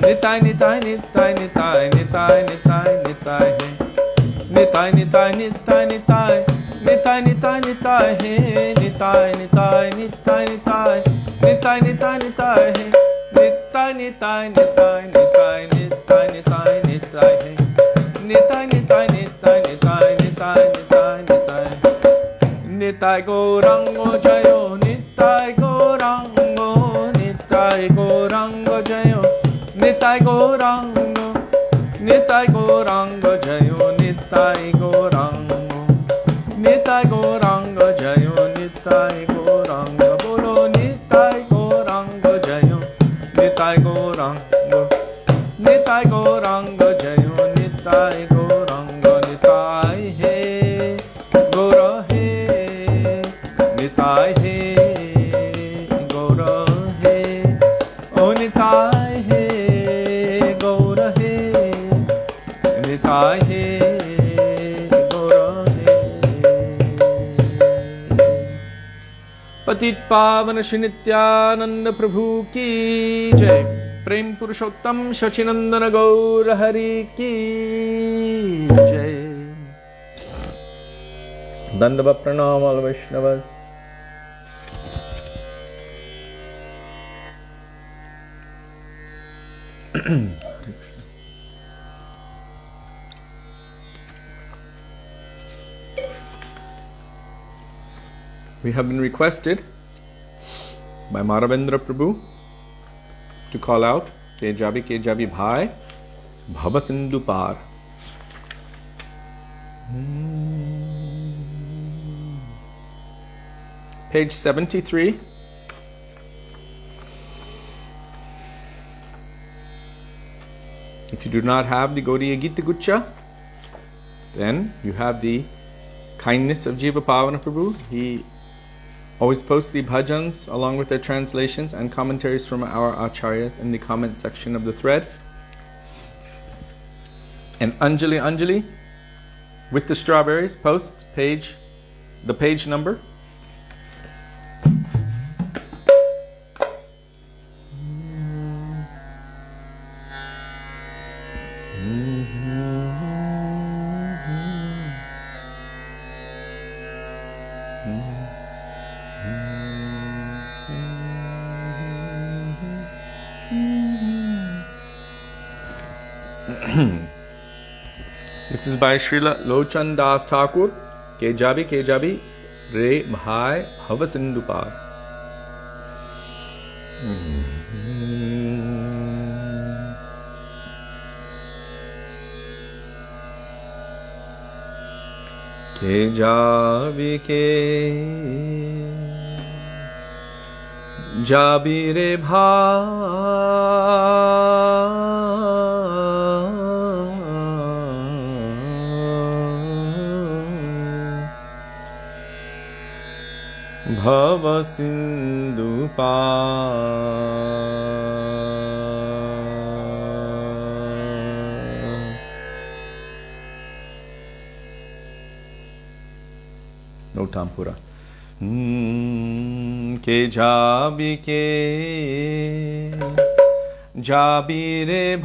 নিতাই নিতাই নিতাই নিতাই নিতাই নিতাই নিতাই হে, নিতাই নিতাই নিতাই নিতাই নিতাই নিতাই নিতাই হে, নিতাই নিতাই নিতাই নিতাই নিতাই নিতাই নিতাই হে, নিতাই নিতাই নিতাই নিতাই নিতাই নিতাই নিতাই হে, নিতাই নিতাই নিতাই নিতাই নিতাই নিতাই নিতাই। নিতাই গৌরাঙ্গ জয়, নিতাই গৌরাঙ্গ, নিতাই গৌরাঙ্গ জয়, নিতাই গৌরাঙ্গ, নিতাই গৌরাঙ্গ জয়, নিতাই গৌরাঙ্গ, নিতাই গৌরাঙ্গ জয়, নিতাই গৌরাঙ্গ। বলো নিতাই গৌরাঙ্গ জয়, নিতাই গৌরাঙ্গ, নিতাই গৌরাঙ্গ জয়, নিতাই গৌরাঙ্গ। নিতাই হে গৌর হে, নিতাই হে গৌর হে, ও নিতাই হে গৌর হে, নিতাই হে গৌর হে। पतित पावन श्री नित्यानंद प्रभु की जय। प्रेम पुरुषोत्तम शचिनंदन गौर हरि की जय। दंडवत प्रणाम all Vaishnavas. We have been requested by Maravendra Prabhu to call out Ke Jabi Bhai Bhava Sindhu Par. Page 73. If you do not have the Gaudiya Gita Gucha, then you have the kindness of Jiva Pavana Prabhu. He always post the bhajans along with their translations and commentaries from our acharyas in the comment section of the thread. And Anjali with the strawberries posts the page number. This is by Srila Lochan Das Thakur. Ke jabi re bhai bhava sindhu par. Ke jabi re bhai Bhava Sindhu No Tampura. Ke jabi re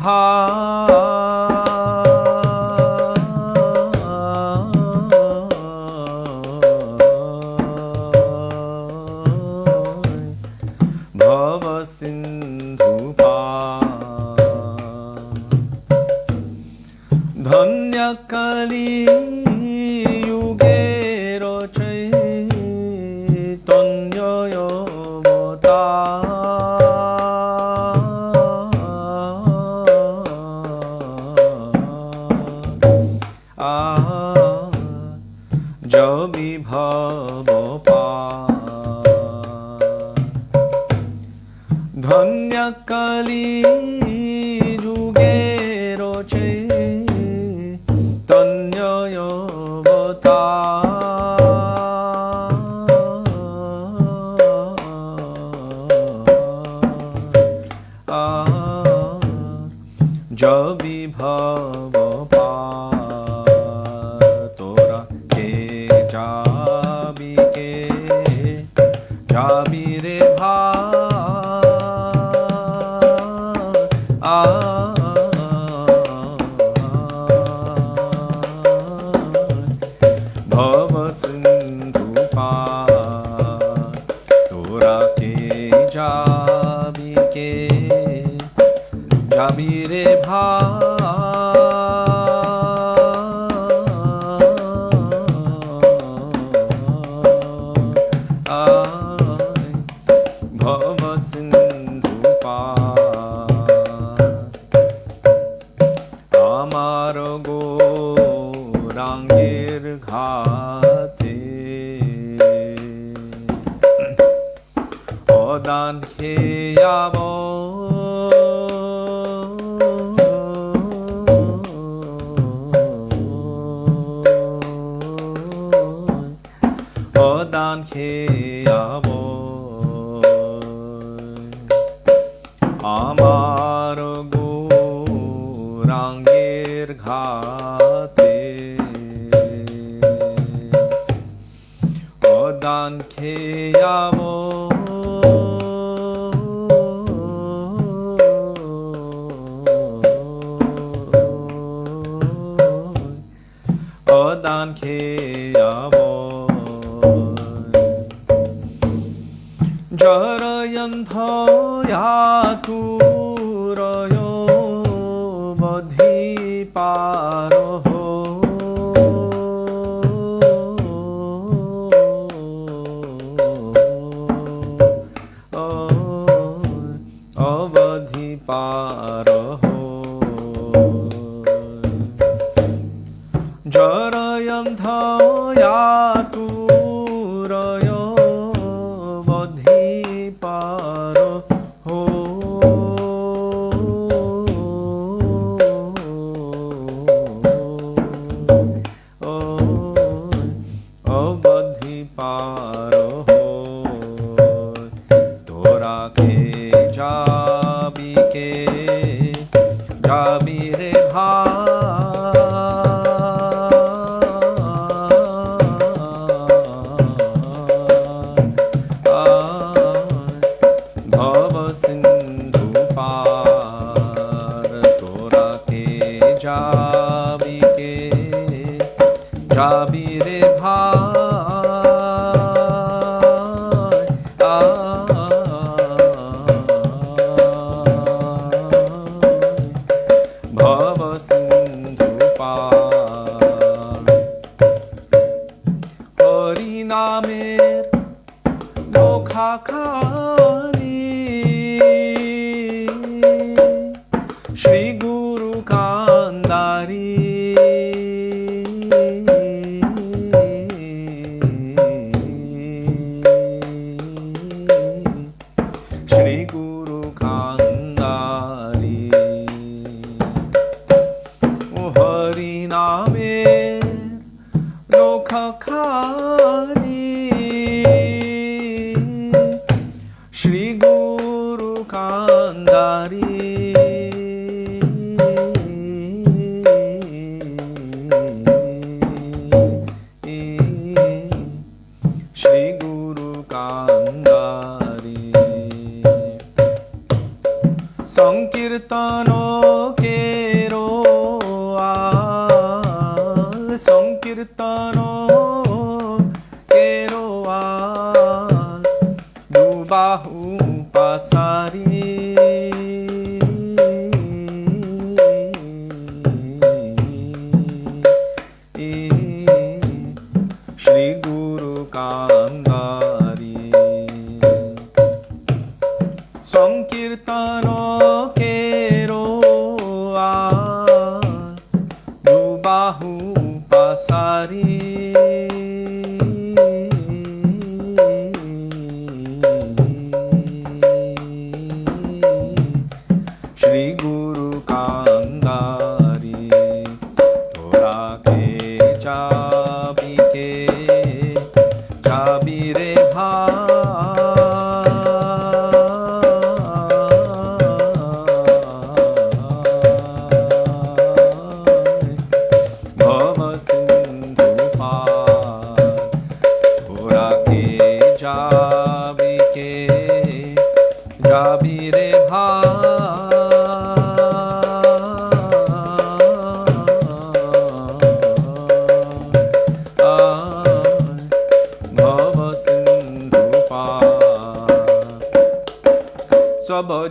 Bhava Sindhu Dhanya Kali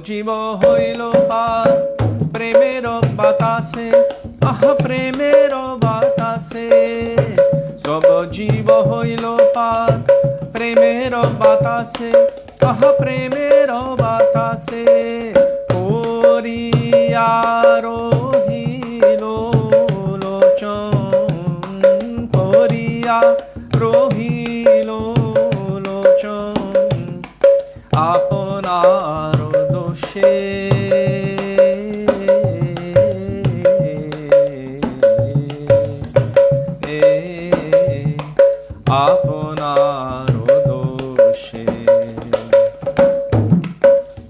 জীব হইল পার প্রেমের বাতাসে, আহা প্রেমের বাতাসে। সব জীব হইল পার প্রেমের বাতাসে, আহা প্রেমের বাতাসে। করিয়া রহিল লোচন, করিয়া রহিল লোচন আপনার দোষে। আপনার দোষে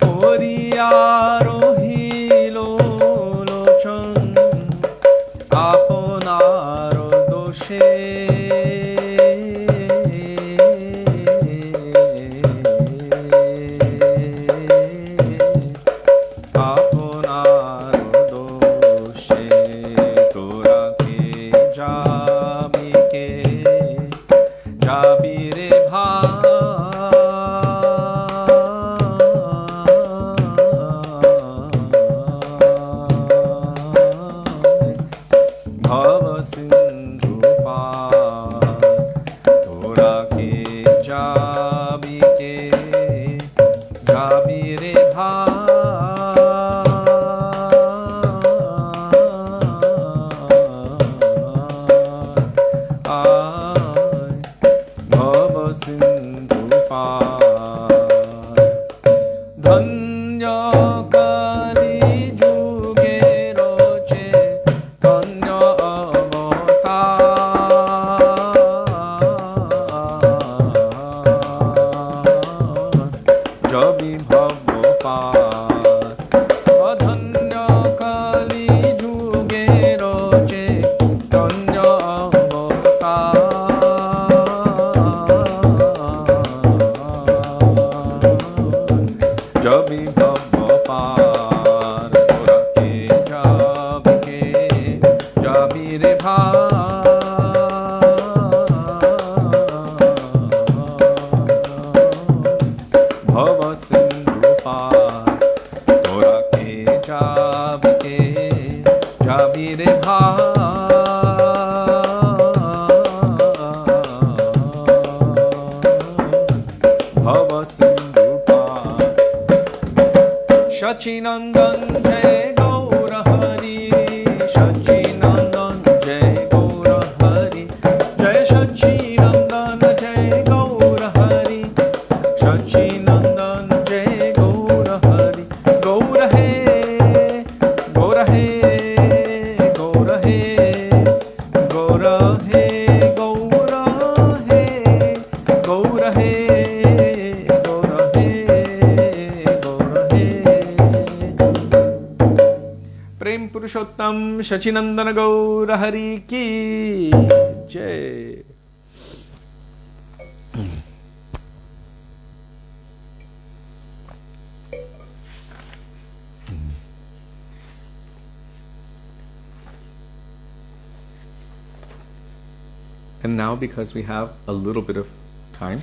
করিয়া রহিল লোচন, আপনার দোষে। আপনার দোষে তোরা কে যাবি, কে যাবি রে ভাই। ভব সিন্ধু পার তোরা কে যাবি, কে যাবি রে ভাই। ভব সিন্ধু পার ধন্য কলি যুগে রচে ধন্য অবতার। যবি ভব পার অধন্য কলি যুগে রচে ধন্য অবতার। যবি ভব পার তোরা কে যাবি, কে যাবি রে ভাই। ভব সিন্ধু পার তোরা কে যাবি, কে যাবি রে ভাই। ভব সিন্ধু পার সচিনন্দন জয় গৌর হরি, সচিনন্দন জয় গৌর হরি, জয় সচিনন্দন জয় গৌর হরি, সচিনন্দন জয় গৌর হরি। গৌর হে গৌর হে গৌর হে গৌর হে গৌর হে গৌর হে গৌর হে গৌর হে। Purushottam Shachinandana Gaura Hari Ki Jai. And now, because we have a little bit of time,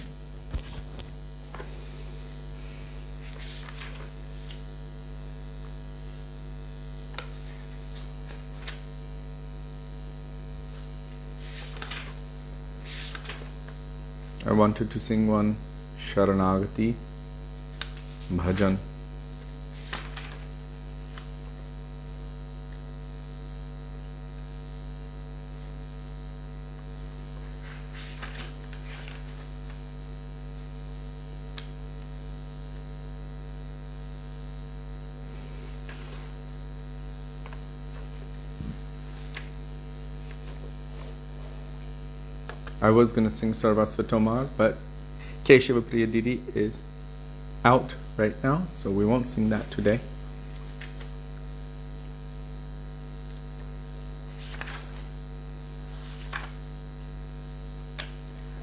I wanted to sing one Sharanagati bhajan. I was going to sing Sarvasvatomar, but Keshava Priya Didi is out right now, so we won't sing that today.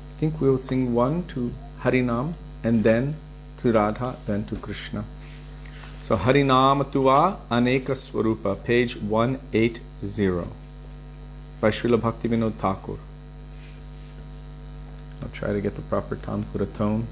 I think we'll sing one to Harinam, and then to Radha, then to Krishna. So Harinam Tuva Aneka Swarupa, page 180, by Srila Bhaktivinoda Thakur. I'll try to get the proper Tanpura tone.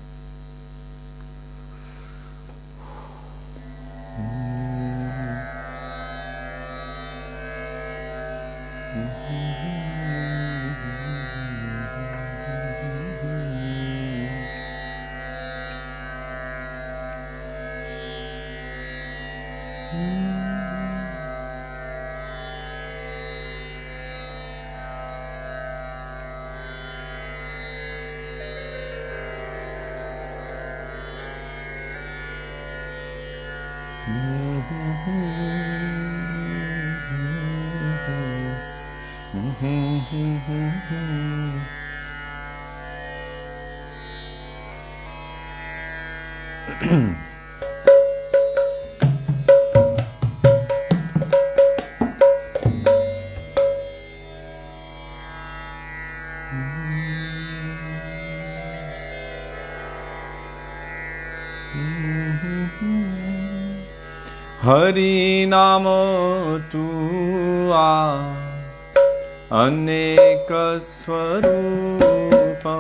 Hari Namo Tua Aneka Swarupa,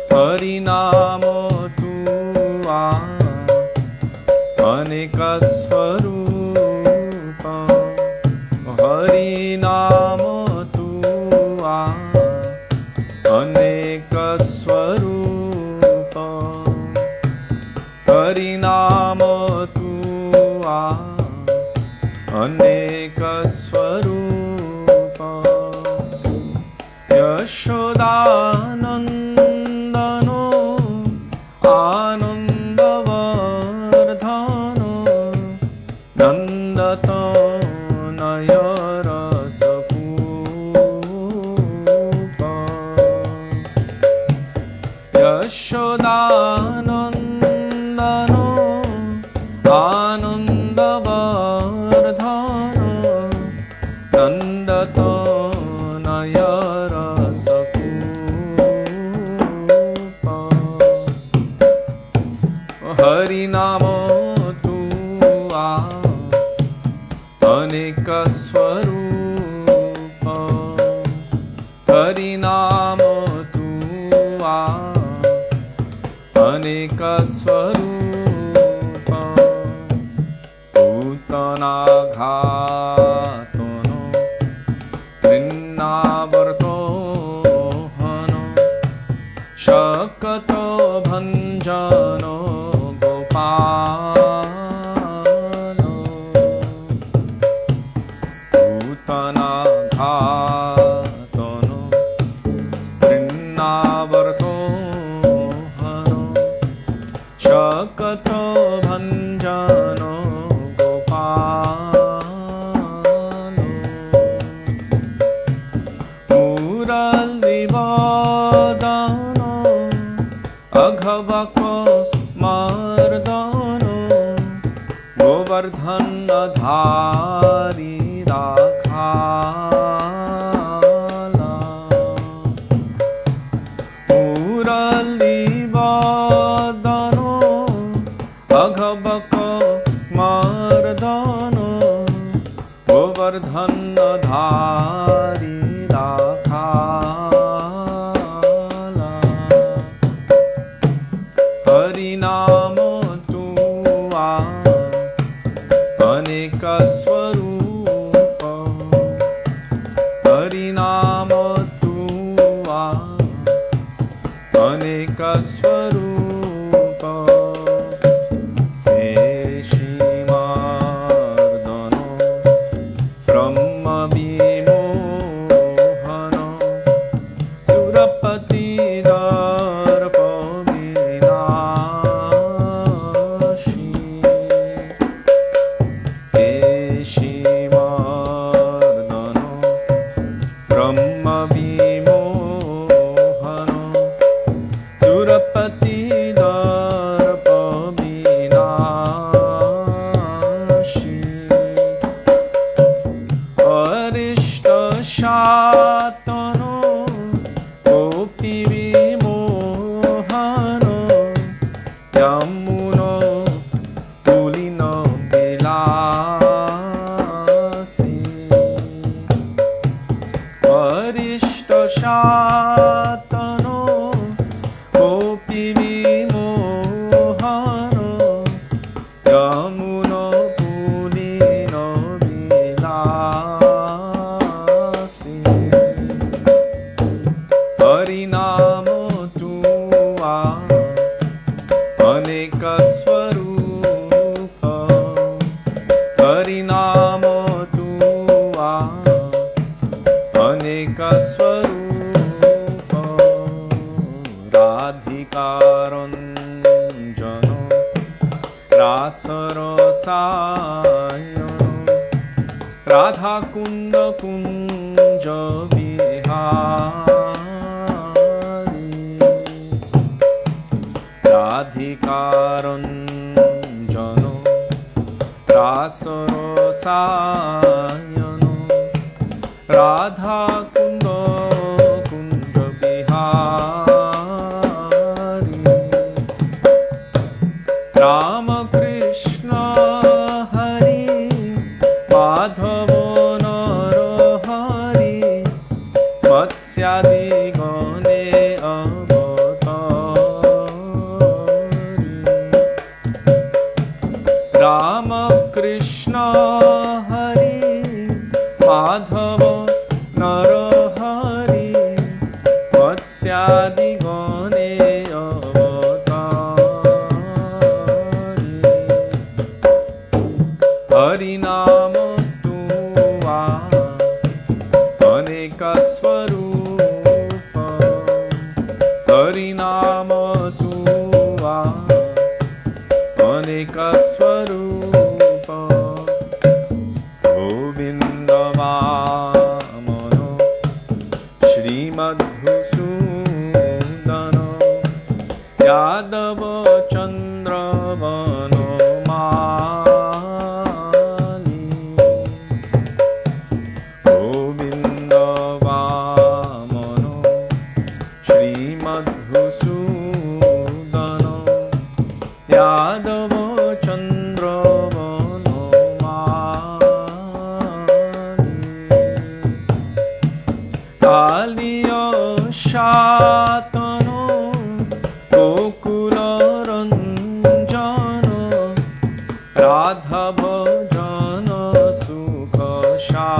Hari Namo Tua Aneka Swarupa, Hari Namo Tua Aneka Swarupa, Hari Namo Tua Aneka Swarupa, Yashodanandano Anandavardhano Nandato Nayarasapupa, Yashodanandano Anandavardhano Nandato Nayarasapupa, Hari Namo Tua Aneka Swarupa, Hari Namo Tua Aneka Swarupa, Utanaghatono Vrinnavartohano Shakato Bhanjano Gopalo, Utanaghatono Vrinnavartohano Shakato Bhanjano Gopalo, Muralivadano Aghavako Mardano Govardhana Dhara भगवक मर्दन गोवर्धन धारी राखाला हरिनाम तुआ अनेक स्वरूप हरिनाम तुआ अनेक स्वरूप हे श्रीमर्दन ब्रह्म विमोहन सुरपति दर्प विनाशी हे श्रीमर्दन ब्रह्म विमोहन सुरपति दर्प विनाशी अरिष्ट शातन गोपी विमोहन यमुन तुलिन विलासी अरिष्ट शातन गोपी विमोहन यमुन तुलिन विलासी हरिनाम तुआ अनेक स्वरूप हरिनाम तुआ अनेक स्वरूप राधिकारंजन रासरसायन राधा कुंद कुंज विहारी राधिकारंजन रासरसायन राधा कुंद कुंज विहारी राम कृष्ण हरि माधव नर हरि मत्स्यादि गणे अवतारी राम कृष्ण हरि माधव नर हरि मत्स्यादि गणे अवतारी हरिनाम तुआ अनेक स्वरूप हरिनाम तुआ अनेक स्वरूप गोविंद वामन श्रीमधुसूदन यादव चंद्रवन माली गोविंद वामन श्रीमधुसूदन यादव चंद्रवन कालिय शातन गोकुल रंजन राधा भजन सुख शाली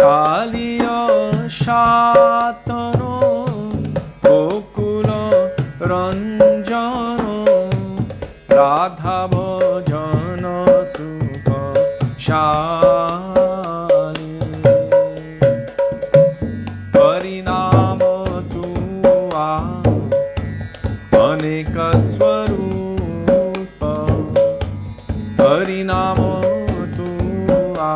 कालिय शातन गोकुल रंजन राधा भजन सुख शाली हरिनाम तुआ अनेक स्वरूप हरिनाम तुआ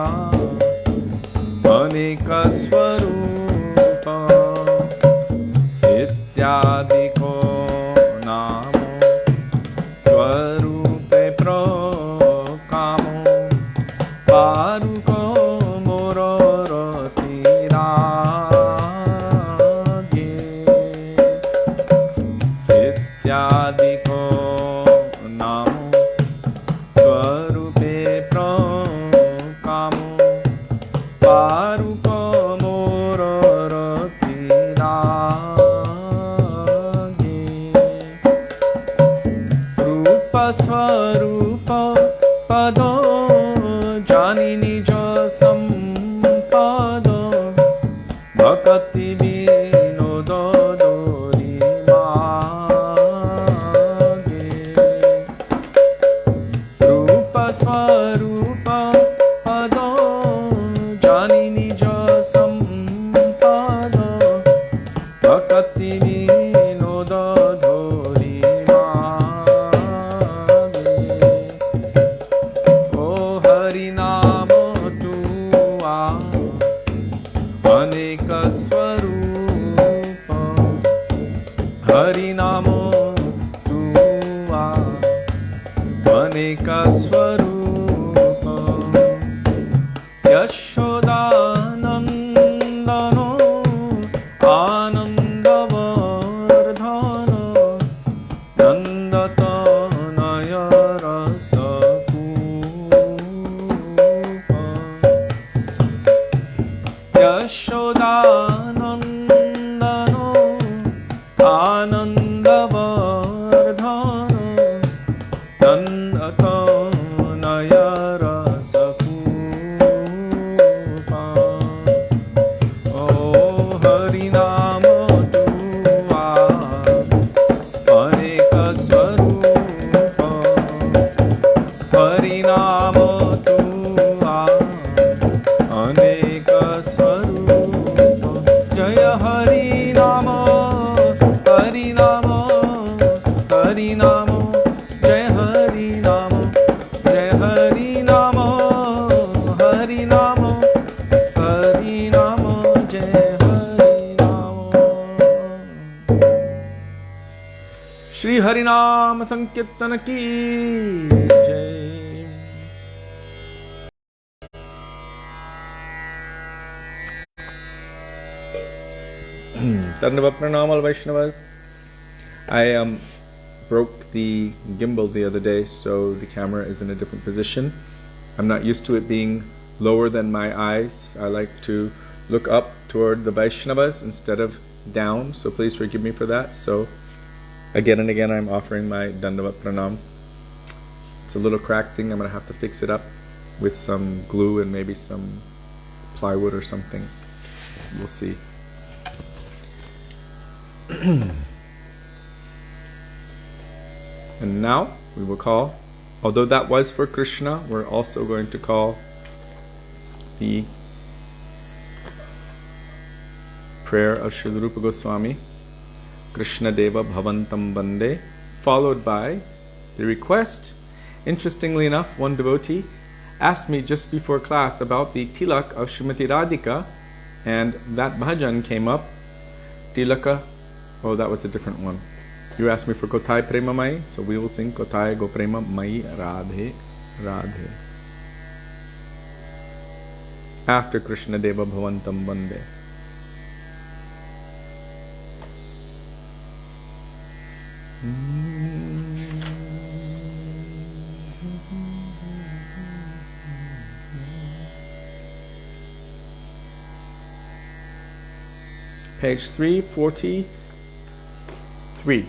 अनेक स्वरूप इत्यादिको नाम स्वरूपे प्रकामो पारुको मोर रतिरागे Harinamo Tua Anika Swarupa Yashodanandano Anandavardhana Nandatanaya Rasakupa Yashodanandano Anandavardhana Nandatanaya Rasakupa Oh Harinama Tua Anika Swarupa Harinama Tua Anika Swarupa Jaya Harinama Harinama Harinama Jaya Harinama Jaya Harinama Harinama Harinama Jaya Harinama Shri Harinama Sankirtana ki Jai Dandava Pranam all Vaishnavas. I broke the gimbal the other day, so the camera is in a different position. I'm not used to it being lower than my eyes. I like to look up toward the Vaishnavas instead of down, so please forgive me for that. So again and again I'm offering my Dandava Pranam. It's a little cracked thing. I'm going to have to fix it up with some glue and maybe some plywood or something. We'll see. And now we will call, although that was for Krishna, we're also going to call the prayer of Srila Rupa Goswami, Krishna Deva Bhavantam Bande, followed by the request. Interestingly enough, one devotee asked me just before class about the tilak of Srimati Radhika, and that bhajan came up. Tilaka, oh, that was a different one. You asked me for Kotai Prema Mai, so we will sing Kotai Go Prema Mai Radhe Radhe after Krishna Deva Bhavantam Bande. Page 343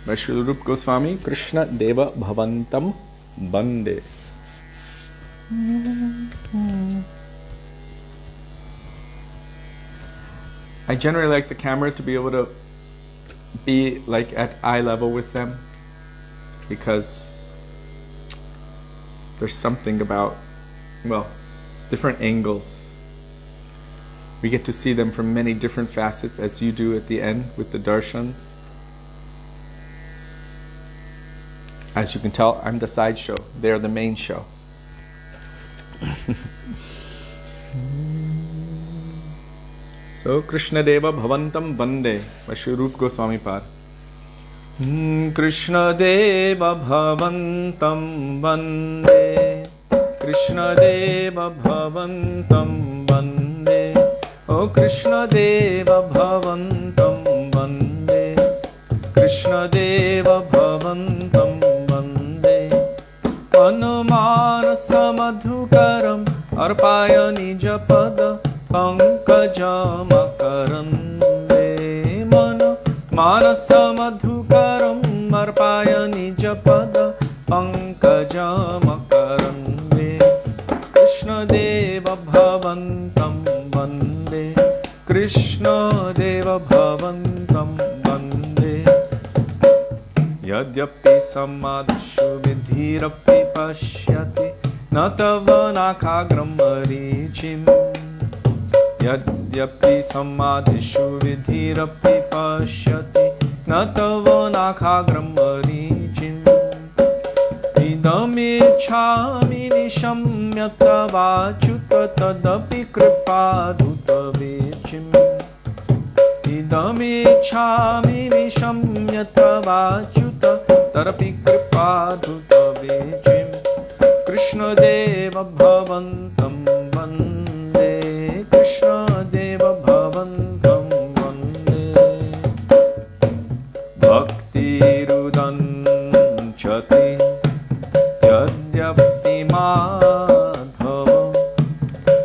by Srila Rupa Goswami, Krishna Deva Bhavantam Bande. I generally like the camera to be able to be like at eye level with them, because there's something about, well, different angles. We get to see them from many different facets, as you do at the end with the darshans. As you can tell, I'm the sideshow. They're the main show. So, Krishna Deva Bhavantam Bande by Sri Rupa Goswami Pad. Krishna Deva Bhavantam Bande, Krishna Deva Bhavantam Bande, O Krishna Deva Bhavantam Bande, Krishna Deva Bhavantam Bande, Anumana Samadhukaram Arpaya Nija Pada Pankajamakarande, Mana Manasa Madhukaram Arpaya Nija Pada Pankajamakarande, Krishna Deva Bhavantam Bande, Krishna Deva Bhavantam Bande, Yadyapi Samadhishu Vidhirapi Pashyati Natava Nakhagram Marichim, Yadyapi Samadhishu Vidhirapi Pashyati Natava Nakhagram Marichim, Idamichami Nishamyata Vachuta Tadapi Kripaduta Vichim, idamichhami nishamya tavachyuta tarapi kripadhuta vechim Krishna Deva Bhavantam Vande Krishna Deva Bhavantam Vande Bhakti Rudan Chati Yadyapi Madhava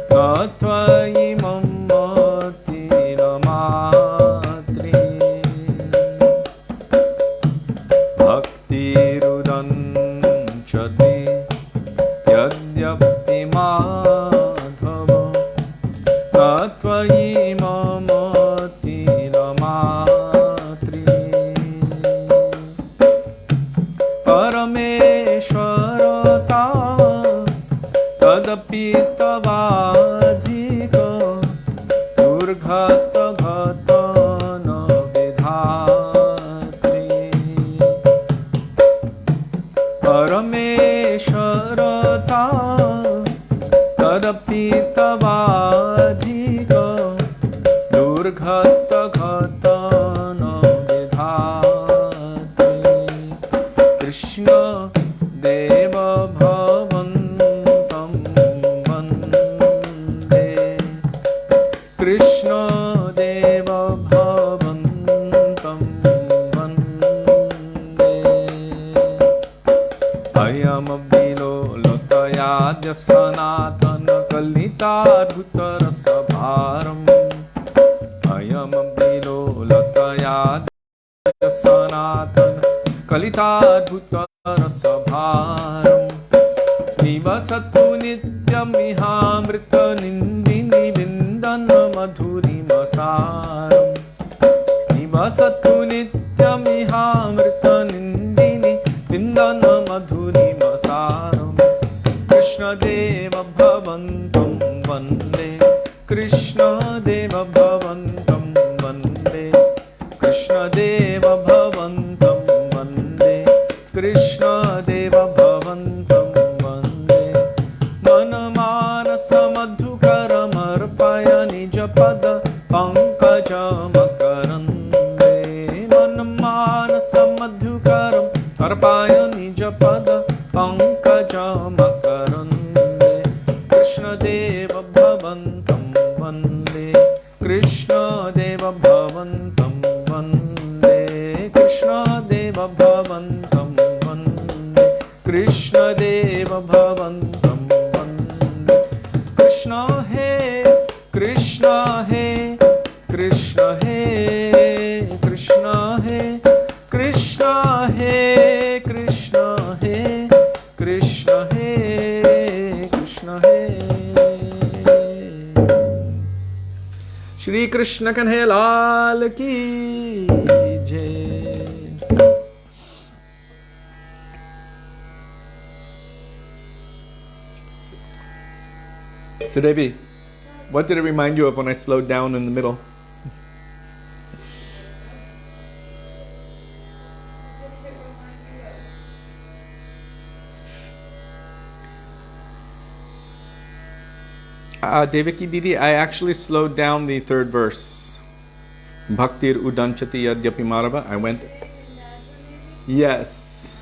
Tatvai Mamati Ramatri Bhakti Rudan Chati Yadyapi Madhava Tatvai Mamati Ramatri Parameshwarata Tadapi Tavadhika Durghata Ghatana Vidhatri Parameshwarata Tadapi Tavadhika Durghata Ghatana Vidhatri Krishna Deva Bhavantam Vande Krishna Deva Bhavantam Vande Ayam Abhilo Lotayadya Sanatana Kalitargutara Sabharam Ayam Abhilo Lotayadya Sanatana Kalitargutara Sabharam Nivasatu Nityam Ihamrita Nindini Vindana Madhuri Masaram Nivasatu Nityam Ihamrita Nindini Vindana Madhuri Masaram Krishna Deva Bhavantam Vande Krishna Deva Bhavantam Vande Krishna Deva Bhavantam Vande Krishna Deva Bhavantam Vande Manamana Samadhukara Marpaya Nijapada Pankajamakarande Manamana Samadhukaram Arpaya Nijapada Pankajamakarande Krishna Deva Bhavantam Vande Krishna Deva Bhavantam Vande Krishna Deva Bhavantam Vande Krishna Deva Bhavantam Vande Krishna He Krishna He Krishna He Krishna He Krishna He Krishna He Krishna He Krishna He Shri Krishna Kanhaiya Lal Ki Jai. Sudevi, what did it remind you of when I slowed down in the middle? Devaki Didi, I actually slowed down the third verse. Bhaktir udanchati yadyapi marava. I went. Yes.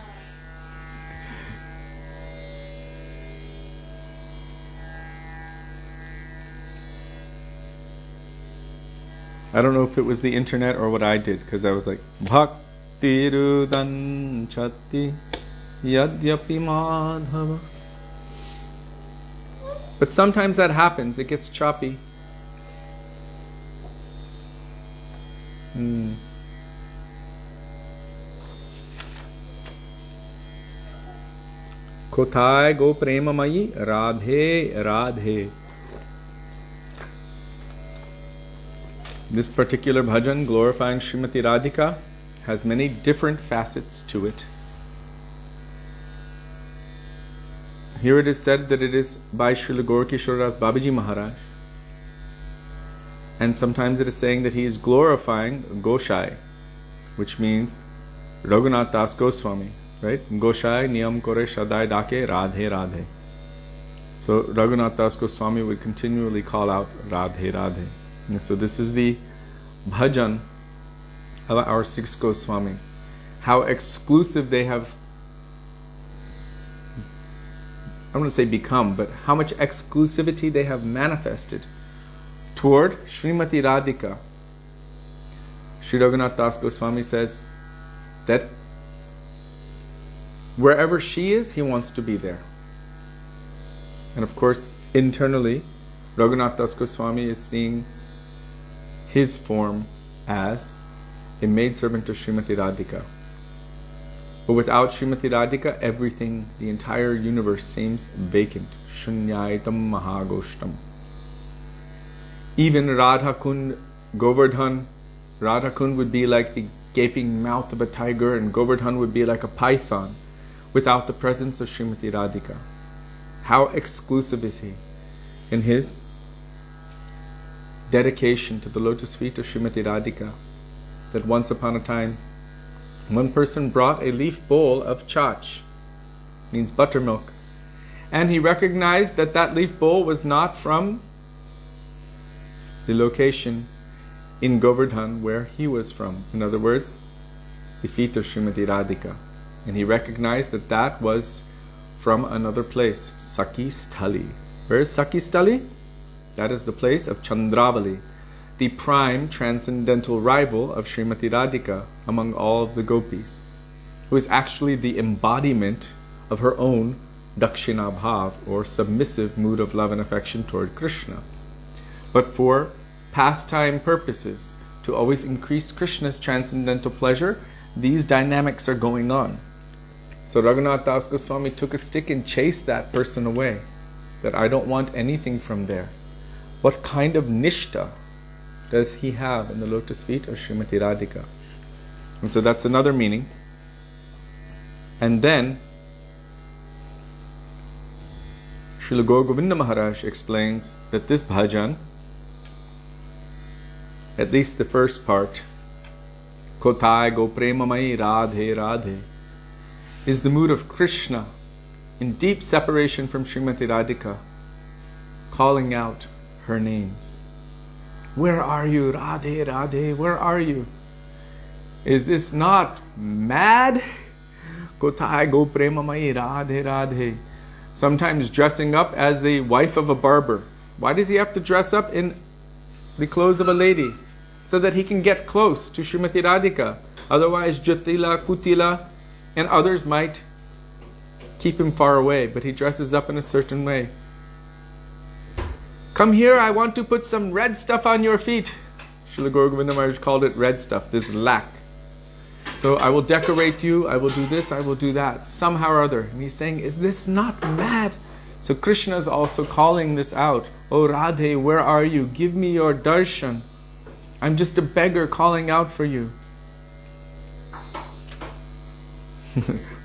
I don't know if it was the internet or what I did, because I was like, Bhaktir udanchati yadyapi madhava. But sometimes that happens, it gets choppy. Kothai go prema mayi radhe radhe. This particular bhajan glorifying Srimati Radhika has many different facets to it. Here it is said that it is by Srila Gaur Kishore Das Babaji Maharaj. And sometimes it is saying that he is glorifying Goshai, which means Raghunath Das Goswami, right? Goshai niyam kore shadai dake radhe radhe. So Raghunath Das Goswami would continually call out radhe radhe. And so this is the bhajan of our 6 Goswamis, how exclusive they have, I don't want to say become, but how much exclusivity they have manifested toward Srimati Radhika. Sri Raghunath Das Goswami says that wherever she is, he wants to be there. And of course, internally, Raghunath Das Goswami is seeing his form as a maidservant of Srimati Radhika. But without Srimati Radhika, everything, the entire universe seems vacant. Shunyaitam Mahagoshtam. Even Radha Kund, Govardhan, Radha Kund would be like the gaping mouth of a tiger, and Govardhan would be like a python without the presence of Srimati Radhika. How exclusive is he in his dedication to the lotus feet of Srimati Radhika, that once upon a time, one person brought a leaf bowl of chach, means buttermilk, and he recognized that that leaf bowl was not from the location in Govardhan where he was from. In other words, the feet of Srimati Radhika. And he recognized that that was from another place, Saki Sthali. Where is Saki Sthali? That is the place of Chandravali, the prime transcendental rival of Srimati Radhika among all of the gopis, who is actually the embodiment of her own Dakshina Bhav, or submissive mood of love and affection toward Krishna. But for pastime purposes, to always increase Krishna's transcendental pleasure, these dynamics are going on. So Raghunath Das Goswami took a stick and chased that person away, that I don't want anything from there. What kind of nishta does he have in the lotus feet of Srimati Radhika? And so that's another meaning. And then Srila Gaur Govinda Maharaj explains that this bhajan, at least the first part, Kotai go premamai radhe radhe, is the mood of Krishna in deep separation from Srimati Radhika, calling out her names. Where are you, Radhe, Radhe? Where are you? Is this not mad? Kotai go premamai Radhe, Radhe. Sometimes dressing up as the wife of a barber. Why does he have to dress up in the clothes of a lady? So that he can get close to Srimati Radhika. Otherwise, Jatila, Kutila, and others might keep him far away, but he dresses up in a certain way. Come here, I want to put some red stuff on your feet. Srila Gaur Govinda Maharaj called it red stuff, this lac. So I will decorate you, I will do this, I will do that, somehow or other. And he's saying, is this not mad? So Krishna is also calling this out. Oh Radhe, where are you? Give me your darshan. I'm just a beggar calling out for you.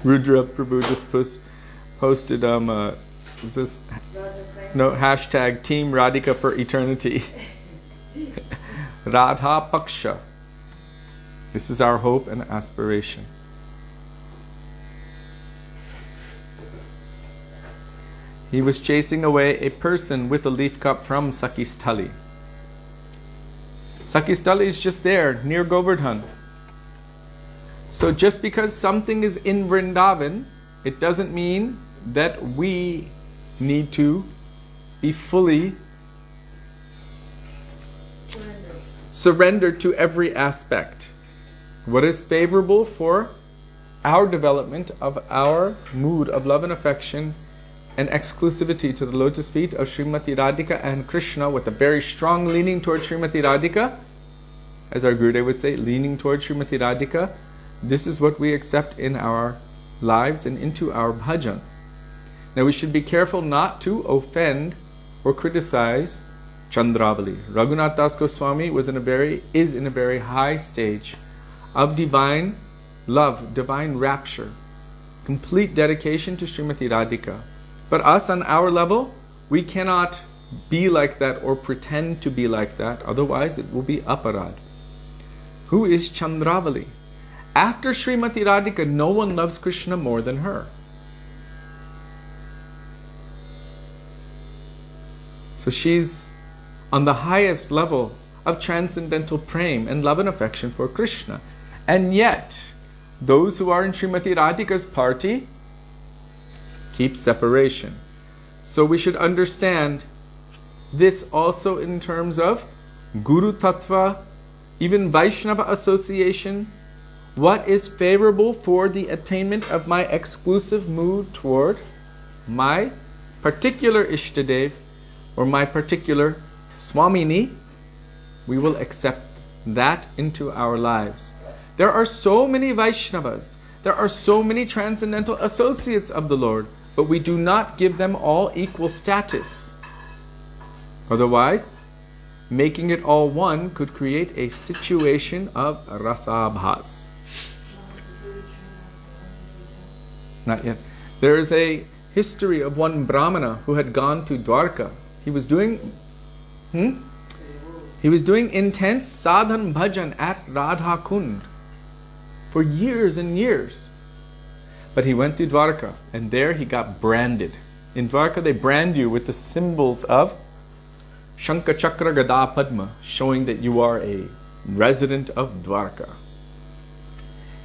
Rudra Prabhu just posted is this hashtag Team Radhika for Eternity. Radha Paksha. This is our hope and aspiration. He was chasing away a person with a leaf cup from Sakistali. Sakistali is just there, near Govardhan. So just because something is in Vrindavan, it doesn't mean that we need to be fully surrendered to every aspect. What is favorable for our development of our mood of love and affection and exclusivity to the lotus feet of Srimati Radhika and Krishna, with a very strong leaning towards Srimati Radhika, as our Gurudev would say, leaning towards Srimati Radhika, this is what we accept in our lives and into our bhajan. Now we should be careful not to offend or criticize Chandravali. Raghunath Das Goswami is in a very high stage of divine love, divine rapture, complete dedication to Srimati Radhika. But us on our level, we cannot be like that or pretend to be like that, otherwise it will be aparad. Who is Chandravali? After Srimati Radhika, no one loves Krishna more than her. So she's on the highest level of transcendental prema and love and affection for Krishna. And yet, those who are in Srimati Radhika's party keep separation. So we should understand this also in terms of Guru Tattva, even Vaishnava association. What is favorable for the attainment of my exclusive mood toward my particular Ishtadev or my particular Swamini, we will accept that into our lives. There are so many Vaishnavas, there are so many transcendental associates of the Lord, but we do not give them all equal status. Otherwise, making it all one could create a situation of rasabhas. Not yet. There is a history of one Brahmana who had gone to Dwarka. He was doing intense sadhan bhajan at Radha Kund for years and years. But he went to Dwarka, and there he got branded. In Dwarka they brand you with the symbols of Shankha Chakra Gada Padma, showing that you are a resident of Dwarka.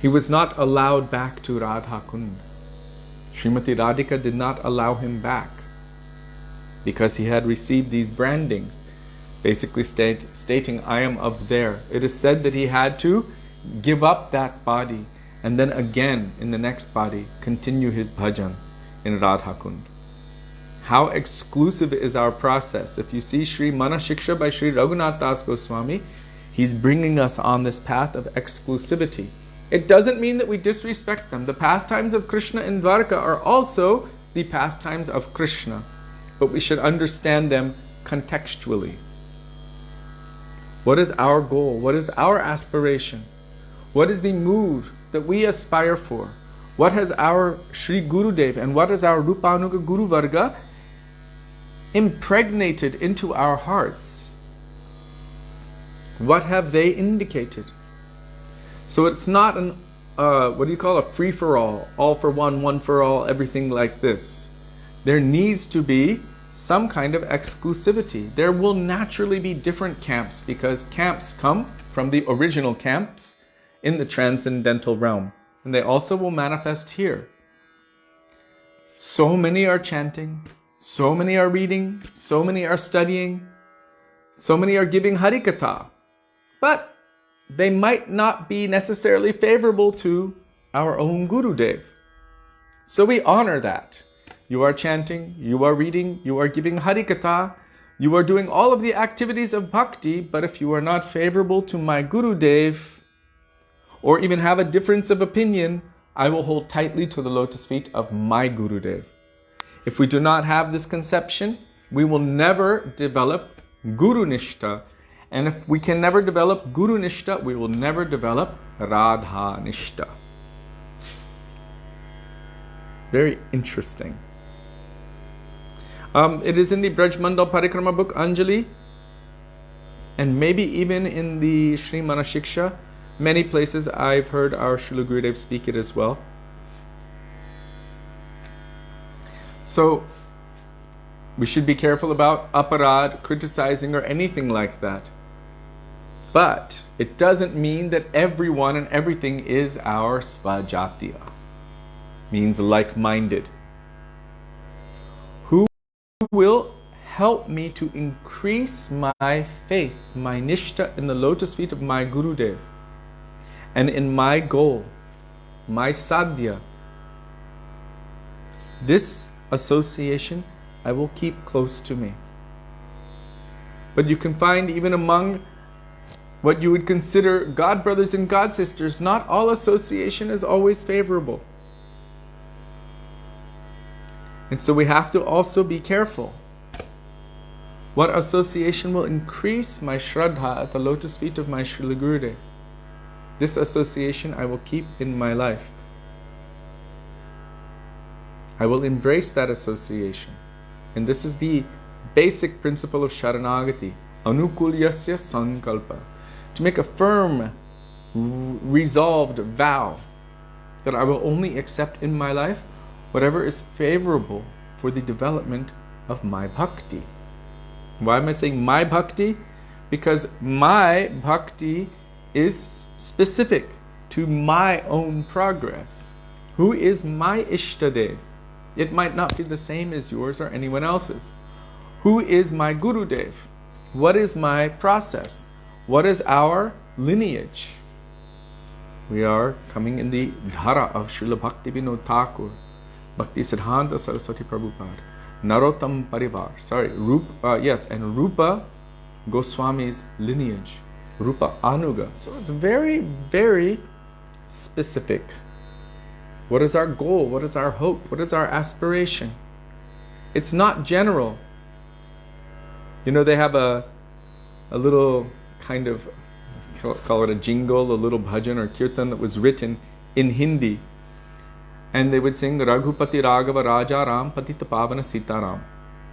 He was not allowed back to Radha Kund. Srimati Radhika did not allow him back because he had received these brandings, basically stating, I am of there. It is said that he had to give up that body and then again in the next body continue his bhajan in Radha Kund. How exclusive is our process. If you see Sri Mana Shiksha by Sri Raghunath Das Goswami, he's bringing us on this path of exclusivity. It doesn't mean that we disrespect them. The pastimes of Krishna in Dwarka are also the pastimes of Krishna, but we should understand them contextually. What is our goal? What is our aspiration? What is the mood that we aspire for? What has our Sri Gurudev and what is our Rupanuga Guru Varga impregnated into our hearts? What have they indicated? So it's not an, a free-for-all, all for one for all, everything like this. There needs to be some kind of exclusivity. There will naturally be different camps because camps come from the original camps in the transcendental realm. And they also will manifest here. So many are chanting, so many are reading, so many are studying, so many are giving Harikatha. But they might not be necessarily favorable to our own Gurudev. So we honor that. You are chanting, you are reading, you are giving Harikatha, you are doing all of the activities of bhakti, but if you are not favorable to my Gurudev, or even have a difference of opinion, I will hold tightly to the lotus feet of my Gurudev. If we do not have this conception, we will never develop Guru Nishta. And if we can never develop Guru Nishta, we will never develop Radha Nishta. Very interesting. It is in the Braj Mandal Parikrama book, Anjali, and maybe even in the Sri Mana Shiksha. Many places I've heard our Srila Gurudev speak it as well. So, we should be careful about aparad, criticizing, or anything like that. But it doesn't mean that everyone and everything is our svajatiya. Means like-minded. Who will help me to increase my faith, my nishta in the lotus feet of my Gurudev, and in my goal, my sadhya. This association I will keep close to me. But you can find even among what you would consider God brothers and God sisters, not all association is always favorable. And so we have to also be careful. What association will increase my shraddha at the lotus feet of my Srila Gurudev? This association I will keep in my life. I will embrace that association. And this is the basic principle of Sharanagati. Anukulyasya sankalpa. To make a firm, resolved vow that I will only accept in my life whatever is favorable for the development of my bhakti. Why am I saying my bhakti? because my bhakti is specific to my own progress. Who is my Ishtadev? It might not be the same as yours or anyone else's. Who is my Gurudev? What is my process? What is our lineage? We are coming in the dhara of Srila Bhakti Vinod Thakur, Bhakti Siddhanta Saraswati Prabhupada, Narottam Parivar, and Rupa Goswami's lineage, Rupa Anuga. So it's very, very specific. What is our goal? What is our hope? What is our aspiration? It's not general. You know, they have a little kind of, call it a jingle, a little bhajan or kirtan that was written in Hindi. And they would sing Raghupati Raghava Raja Ram Patita Pavana Sita Ram.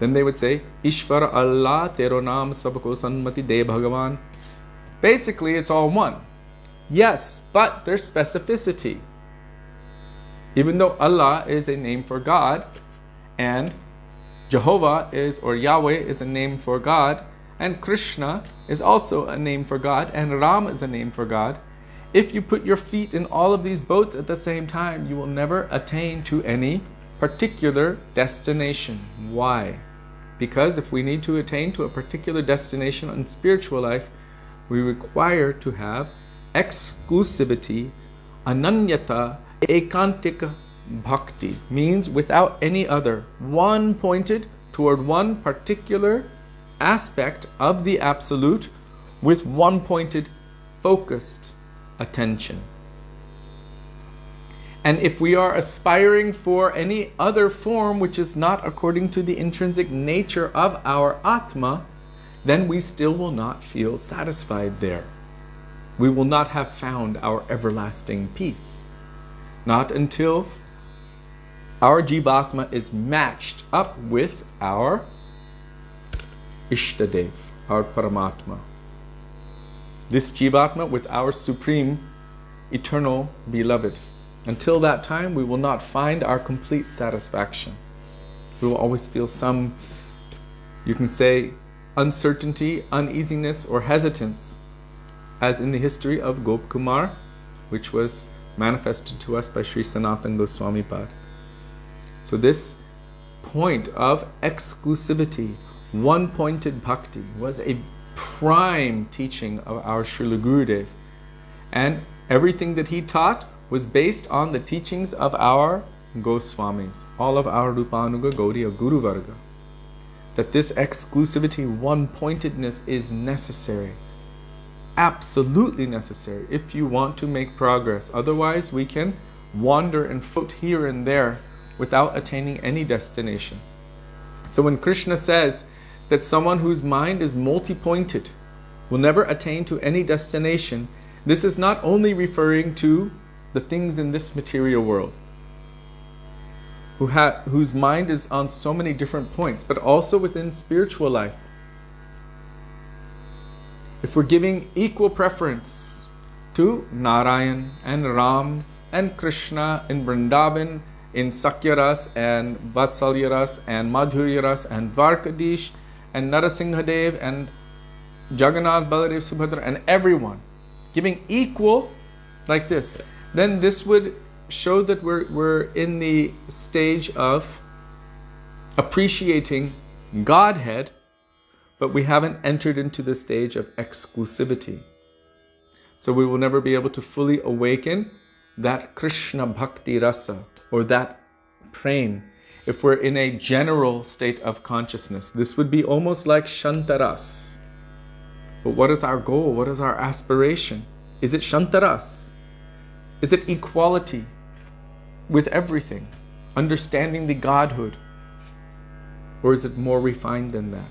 Then they would say Ishvara Allah Tero Naam Sabko Sanmati De Bhagavan. Basically, it's all one. Yes, but there's specificity. Even though Allah is a name for God, and Jehovah or Yahweh is a name for God, and Krishna is also a name for God, and Ram is a name for God, if you put your feet in all of these boats at the same time, you will never attain to any particular destination. Why? Because if we need to attain to a particular destination in spiritual life, we require to have exclusivity, ananyata, ekantika bhakti, means without any other, one pointed toward one particular aspect of the Absolute with one pointed, focused attention. And if we are aspiring for any other form which is not according to the intrinsic nature of our Atma, then we still will not feel satisfied there. We will not have found our everlasting peace. Not until our Jivatma is matched up with our Ishtadev, our Paramatma. This Jivatma with our Supreme, Eternal Beloved. Until that time, we will not find our complete satisfaction. We will always feel some, you can say, uncertainty, uneasiness, or hesitance, as in the history of Gop Kumar, which was manifested to us by Sri Sanatan Goswami Pad. So this point of exclusivity, one-pointed bhakti, was a prime teaching of our Srila Gurudev. And everything that he taught was based on the teachings of our Goswamis, all of our Rupanuga Gaudiya Guru Varga. That this exclusivity, one-pointedness is necessary. Absolutely necessary if you want to make progress. Otherwise, we can wander and float here and there without attaining any destination. So when Krishna says that someone whose mind is multi-pointed will never attain to any destination, this is not only referring to the things in this material world, whose mind is on so many different points, but also within spiritual life. If we're giving equal preference to Narayan and Ram and Krishna in Vrindavan, in Sakyaras and Vatsalyaras and Madhuryaras and Dwarkadish and Narasimhadev and Jagannath, Baladev, Subhadra, and everyone, giving equal like this, then this would show that we're in the stage of appreciating Godhead, but we haven't entered into the stage of exclusivity. So we will never be able to fully awaken that Krishna Bhakti Rasa, or that prem, if we're in a general state of consciousness. This would be almost like Shantaras. But what is our goal? What is our aspiration? Is it Shantaras? Is it equality with everything? Understanding the Godhood? Or is it more refined than that?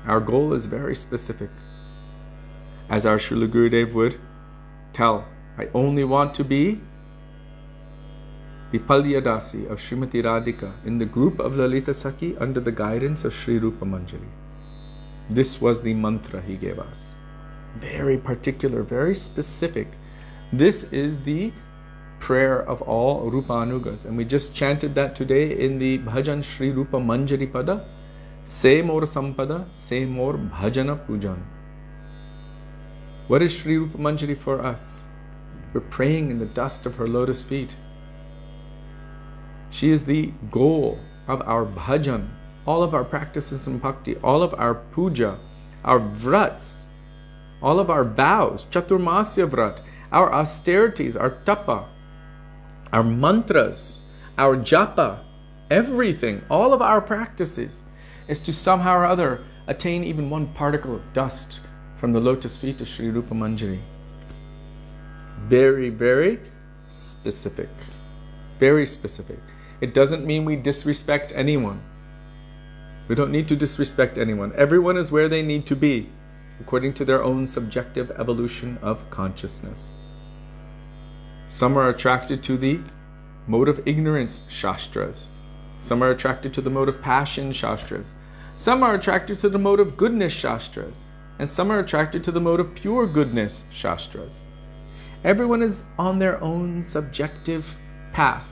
Our goal is very specific. As our Srila Gurudev would tell, I only want to be the Palyadasi of Srimati Radhika in the group of Lalita Sakhi under the guidance of Sri Rupa Manjari. This was the mantra he gave us. Very particular, very specific. This is the prayer of all Rupanugas. And we just chanted that today in the Bhajan Sri Rupa Manjari Pada. Se more sampada, se more bhajana pujan. What is Sri Rupa Manjari for us? We're praying in the dust of her lotus feet. She is the goal of our bhajan, all of our practices in bhakti, all of our puja, our vrats, all of our vows, chaturmasya vrat, our austerities, our tapa, our mantras, our japa, everything, all of our practices is to somehow or other attain even one particle of dust from the lotus feet of Sri Rupa Manjari. Very, very specific. Very specific. It doesn't mean we disrespect anyone. We don't need to disrespect anyone. Everyone is where they need to be, according to their own subjective evolution of consciousness. Some are attracted to the mode of ignorance, shastras. Some are attracted to the mode of passion, shastras. Some are attracted to the mode of goodness, shastras. And some are attracted to the mode of pure goodness, shastras. Everyone is on their own subjective path,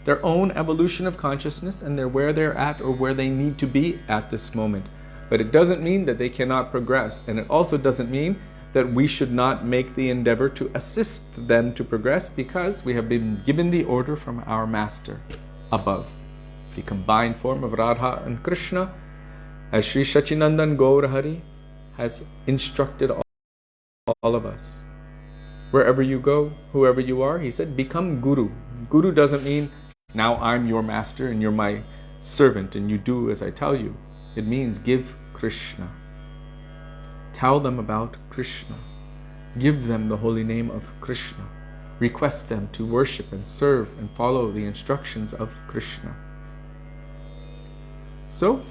their own evolution of consciousness, and they're where they're at or where they need to be at this moment. But it doesn't mean that they cannot progress, and it also doesn't mean that we should not make the endeavor to assist them to progress, because we have been given the order from our master above. The combined form of Radha and Krishna, as Sri Sachinandan Gaurahari has instructed all of us. Wherever you go, whoever you are, he said, become Guru. Guru doesn't mean, now I'm your master and you're my servant and you do as I tell you. It means give Krishna. Tell them about Krishna. Give them the holy name of Krishna. Request them to worship and serve and follow the instructions of Krishna. So,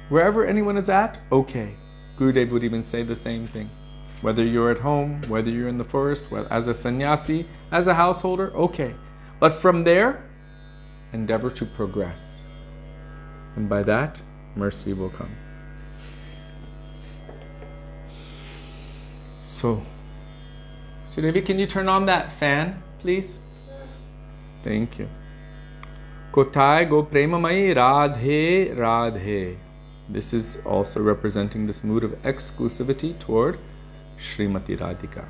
wherever anyone is at, okay. Gurudev would even say the same thing. Whether you're at home, whether you're in the forest, as a sannyasi, as a householder, okay. But from there, endeavor to progress. And by that, mercy will come. So, Sudevi, can you turn on that fan, please? Thank you. Kotai go premamai radhe radhe. This is also representing this mood of exclusivity toward Srimati Radhika.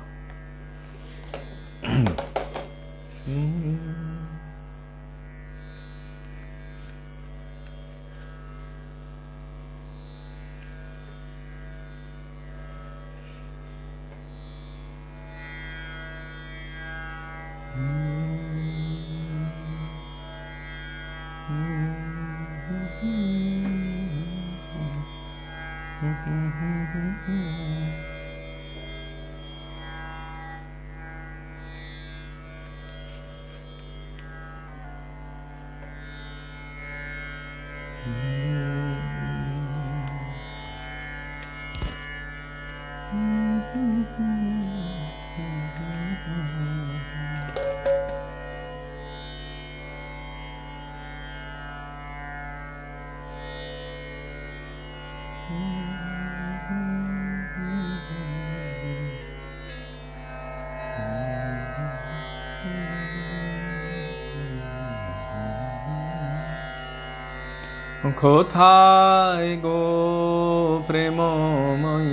Kothai go premamai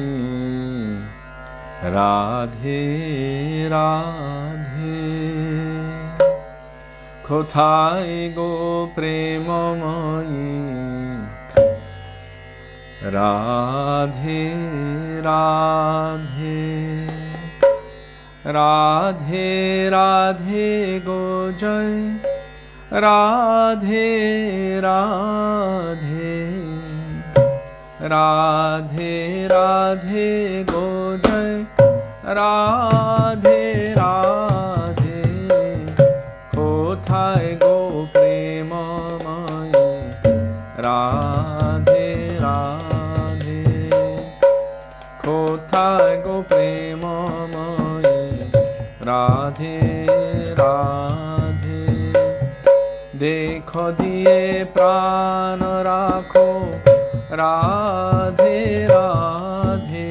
radhe radhe. Kothai go premamai radhe radhe. Radhe radhe go jai Radhe Radhe. Radhe Radhe go jai Radhe Radhe. Kothai go premamai Radhe Radhe. Kothai go premamai Radhe Radhe. देखो दिए प्राण राखो राधे राधे.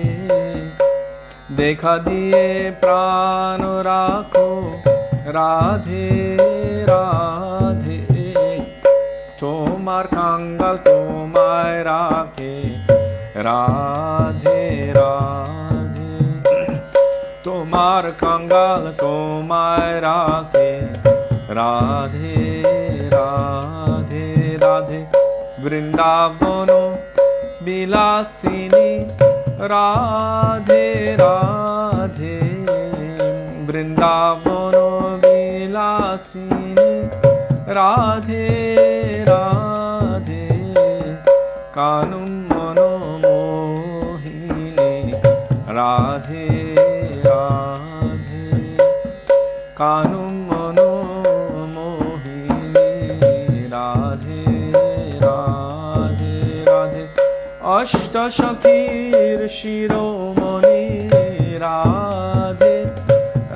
देखा दिए प्राण राखो राधे राधे. তোমার কাঙ্গাল তোমায় রাধে রাধে তোমার কাঙ্গাল তোমায় রাখে রাধে রাধে রাধে বৃন্দাবন বিলাসিনী রাধে রাধে বৃন্দাবন বিলাসিনী রাধে রাধে কানুন মনোমোহিনী রাধে রাধে কানুন মনোমোহিনী রাধে রাধে রাধে অষ্ট সখীর শিরোমণি রাধে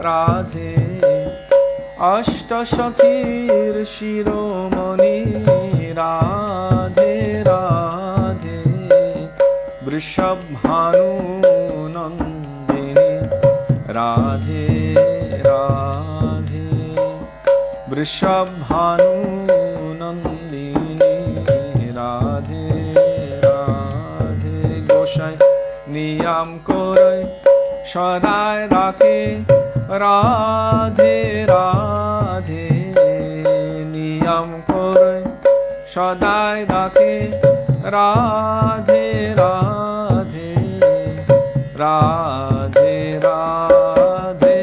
রাধে অষ্ট সখীর শিরোমণি রাধে রাধে বৃষভানু নন্দিনী রাধে রাধে বৃষভানু নন্দিনী রাধে রাধে গোসাই নিয়ম করে সদায় রাখে রাধে রাধে নিয়ম করে সদায় রাখে রাধে রাধে রাধে রাধে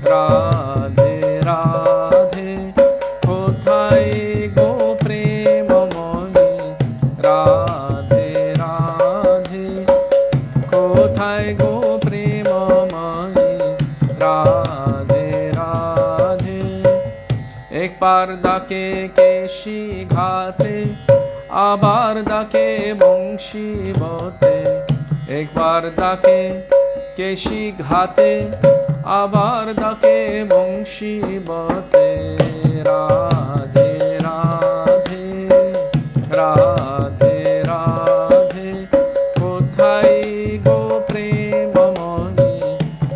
রাধে রাধে কোথায় গো প্রেম মনি রাধে রাধে কোথায় গো প্রেম মনি রাধে রাধে একবার ডাকে কেশি ঘাতে আবার ডাকে বংশী বতে একবার ডাকে কেশি ঘাতে আবার ডাকে বংশী বতে রাধে রাধে রাধে রাধে কোথায় গো প্রেম মনি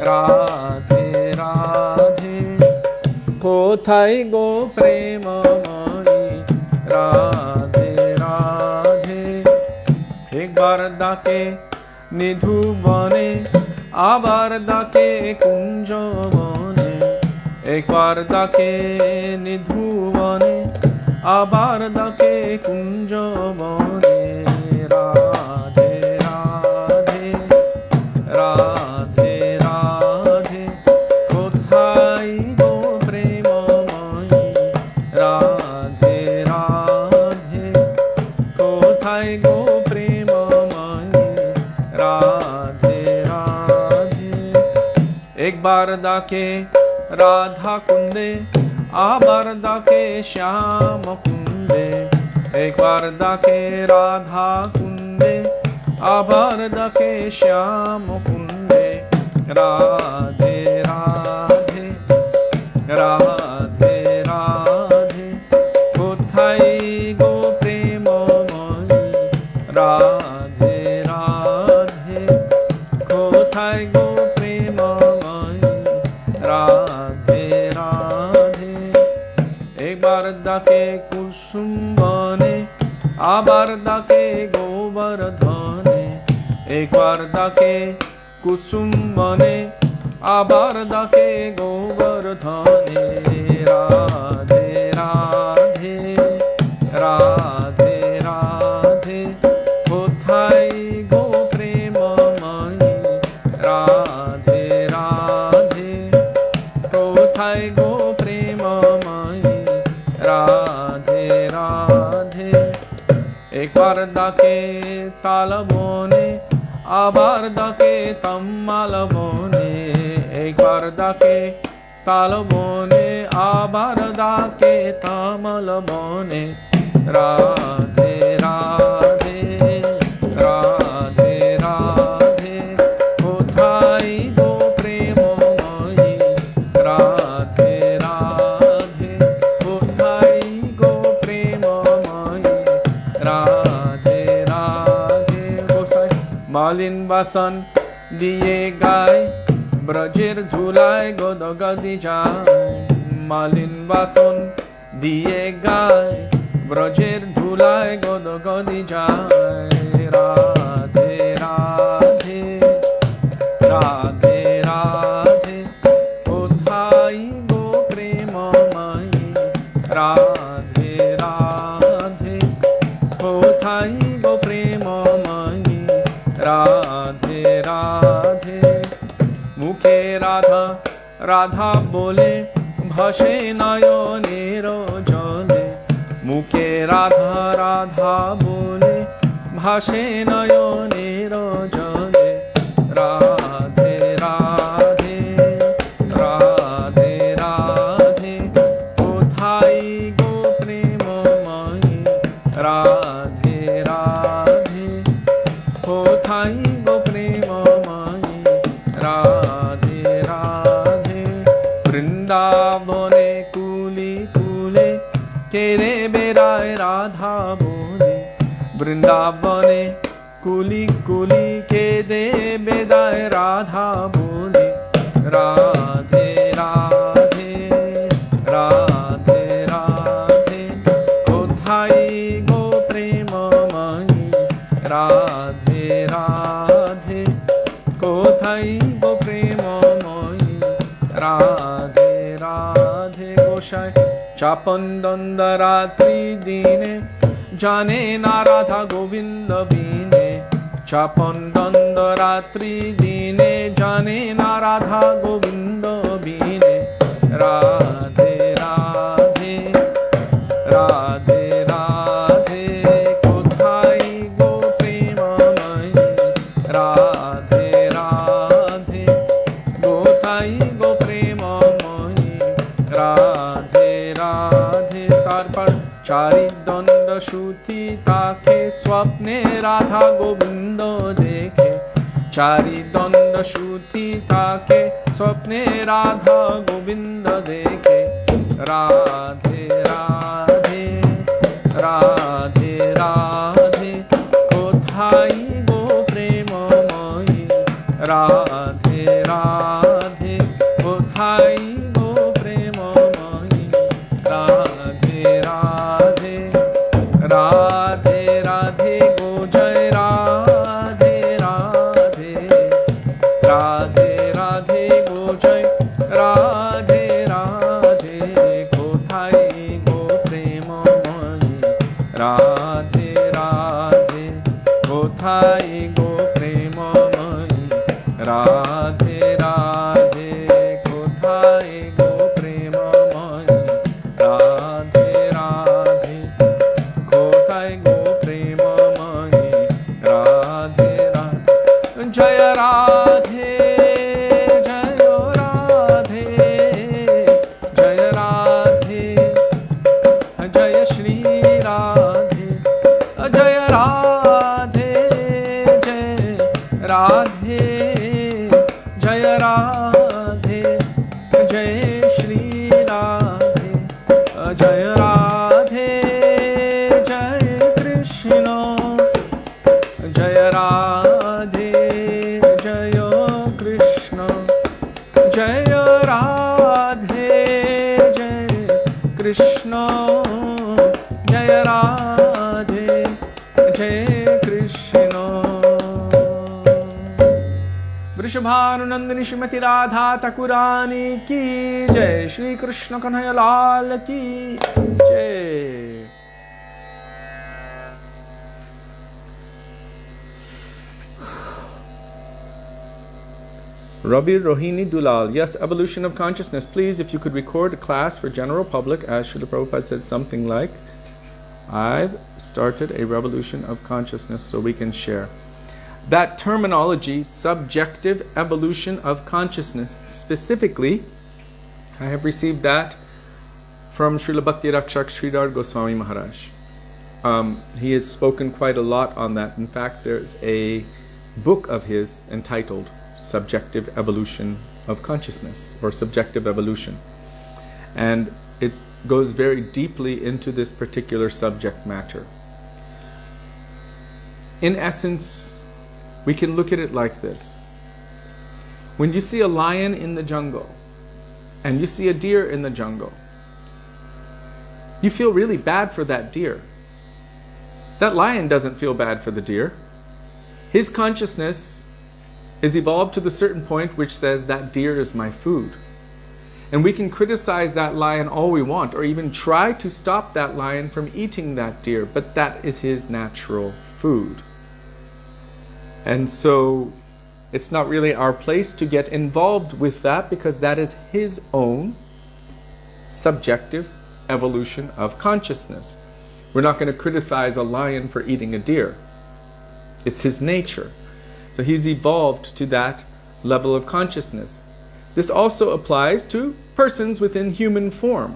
রাধে রাধে কোথায় গো প্রেম মনি রাধে রাধে একবার ডাকে নিধু বনে আবার ডাকে কুঞ্জ বনে একবার ডাকে নিধু বনে আবার ডাকে কুঞ্জ বনে রাধে রাধে রাধে রাধে কোথায় গো প্রেমময়ী রাধে রাধে কোথায় গো প্রেমময়ী রাধে রাধে একবার ডাকে রাধা কুন্দে আবার ডাকে শ্যাম কুন্দে একবার ডাকে রাধা কুন্দে আবার ডাকে শ্যাম কুন্দে রাধে রাধে রাধে রাধে কোথায় গো প্রেমময়ী রাধে রাধে কোথায় গো প্রেমময়ী রাধে রাধে একবার ডাকে কুসুম বনে আবার ডাকে গোবর্ধনে একবার ডাকে কুসুম বনে আবার ডাকে গোবর্ধনে রাধে রাধে রাধে রাধে কোথায় গো প্রেমময়ী রাধে রাধে কোথায় গো প্রেমময়ী রাধে রাধে একবার ডাকে তাল বনে আবার ডাকে তম্মাল বনে একবার ডাকে তাল বনে আবার ডাকে তামল বনে রাধে রাধে রাধে রাধে কোথায় গো প্রেমময়ী রাধে রাধে কোথায় গো প্রেমময়ী রাধে রাধে গোসাই মালিন বাসন দিয়ে গায় ব্রজের ধুলায় গদগদি যায় মালিন বাসন দিয়ে গায় ব্রজের ধুলায় গদগদি যায় রাধে রাধা বলে ভাসে নয়নের জলে মুখে রাধা রাধা বলে ভাসে নয়নের জলে রাধে রাধে রাধে রাধে কোথায় গো প্রেমময়ী রাধে রাধে কোথায় গো প্রেমময়ী রাধে রাধে বৃন্দাবনে কুলি কুলে কেরে বেড়ায় রাধা বলে বৃন্দাবনে কুলি কুলি কেঁদে বেড়ায় রাধা বলে রাধে রাধে রাধে রাধে কোথায় গো প্রেমময়ী রাধে রাধে কোথায় গো প্রেমময়ী রাধে রাধে গোসাই চাপন দ্বন্দ্ব রাত্রি দিনে জানে না রাধা গোবিন্দ বিনে চাপন দ্বন্দ্ব রাত্রি দিনে জানে না রাধা গোবিন্দ বিনে রাধে রাধে রাধে রাধে কোথায় গো প্রেমময়ী রাধে রাধে কোথায় গো প্রেমময়ী রাধে রাধে তারপর চারি দ্বন্দ্ব শ্রুতি তাকে স্বপ্নে রাধা গোবিন্দ দেখে চারি দ্বন্দ্ব শ্রুতি তাকে স্বপ্নে রাধা গোবিন্দ দেখে রাধে রাধে রাধে রাধে কোথায় গো প্রেমময়ী রাধে রাধে কোথায় গো প্রেমময়ী রাধে রাধে রাধে রাধে গো জয় রাধে রাধে রাধে রাধে গো জয় রাধে রাধে কোথায় গো প্রেমময়ী রাধে রাধে কোথায় গো প্রেমময়ী রাধে রাধে কোথায় গো প্রেমময়ী রাধে রাধে কোথায় গো প্রেমময়ী রাধে রাধে জয় রাধে জয় রাধে জয় রাধে জয় শ্রী রাধে জয় রাধে জয় রাধে জয় রাধে জয় শ্রী রাধে জয় রাধে জয় কৃষ্ণ জয় রাধে জয় কৃষ্ণ জয় রাধে জয় কৃষ্ণ জয় রাধে জয় কৃষ্ণ वृषभानुनंदिनी श्रीमती राधा ठाकुरानी की जय श्री कृष्ण कन्हैया लाल की जय Rabi Rohini Dulal, yes, evolution of consciousness. Please, if you could record a class for general public, as Srila Prabhupada said something like, I've started a revolution of consciousness so we can share. That terminology, subjective evolution of consciousness, specifically, I have received that from Srila Bhakti Rakshak Sridhar Goswami Maharaj. He has spoken quite a lot on that. In fact, there's a book of his entitled Subjective Evolution of Consciousness, or Subjective Evolution. And it goes very deeply into this particular subject matter. In essence, we can look at it like this. When you see a lion in the jungle, and you see a deer in the jungle, you feel really bad for that deer. That lion doesn't feel bad for the deer. His consciousness is evolved to the certain point which says that deer is my food. And we can criticize that lion all we want, or even try to stop that lion from eating that deer, but that is his natural food. And so It's not really our place to get involved with that, because that is his own subjective evolution of consciousness. We're not going to criticize a lion for eating a deer. It's his nature. So he's evolved to that level of consciousness. This also applies to persons within human form.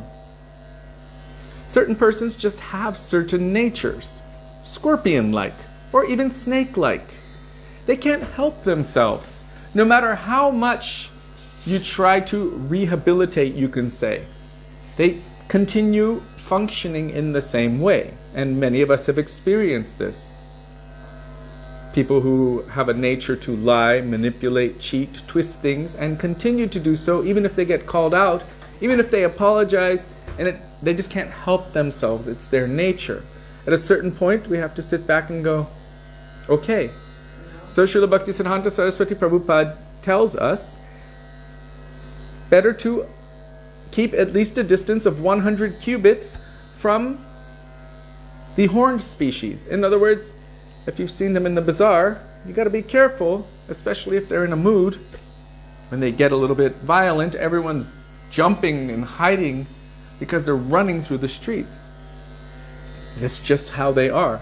Certain persons just have certain natures, scorpion-like or even snake-like. They can't help themselves. No matter how much you try to rehabilitate, you can say, they continue functioning in the same way. And many of us have experienced this. People who have a nature to lie, manipulate, cheat, twist things, and continue to do so even if they get called out, even if they apologize, and they just can't help themselves. It's their nature. At a certain point, we have to sit back and go, okay. So Srila Bhaktisiddhanta Saraswati Prabhupada tells us, better to keep at least a distance of 100 cubits from the horned species. In other words, if you've seen them in the bazaar, you got to be careful, especially if they're in a mood. When they get a little bit violent, everyone's jumping and hiding because they're running through the streets. It's just how they are.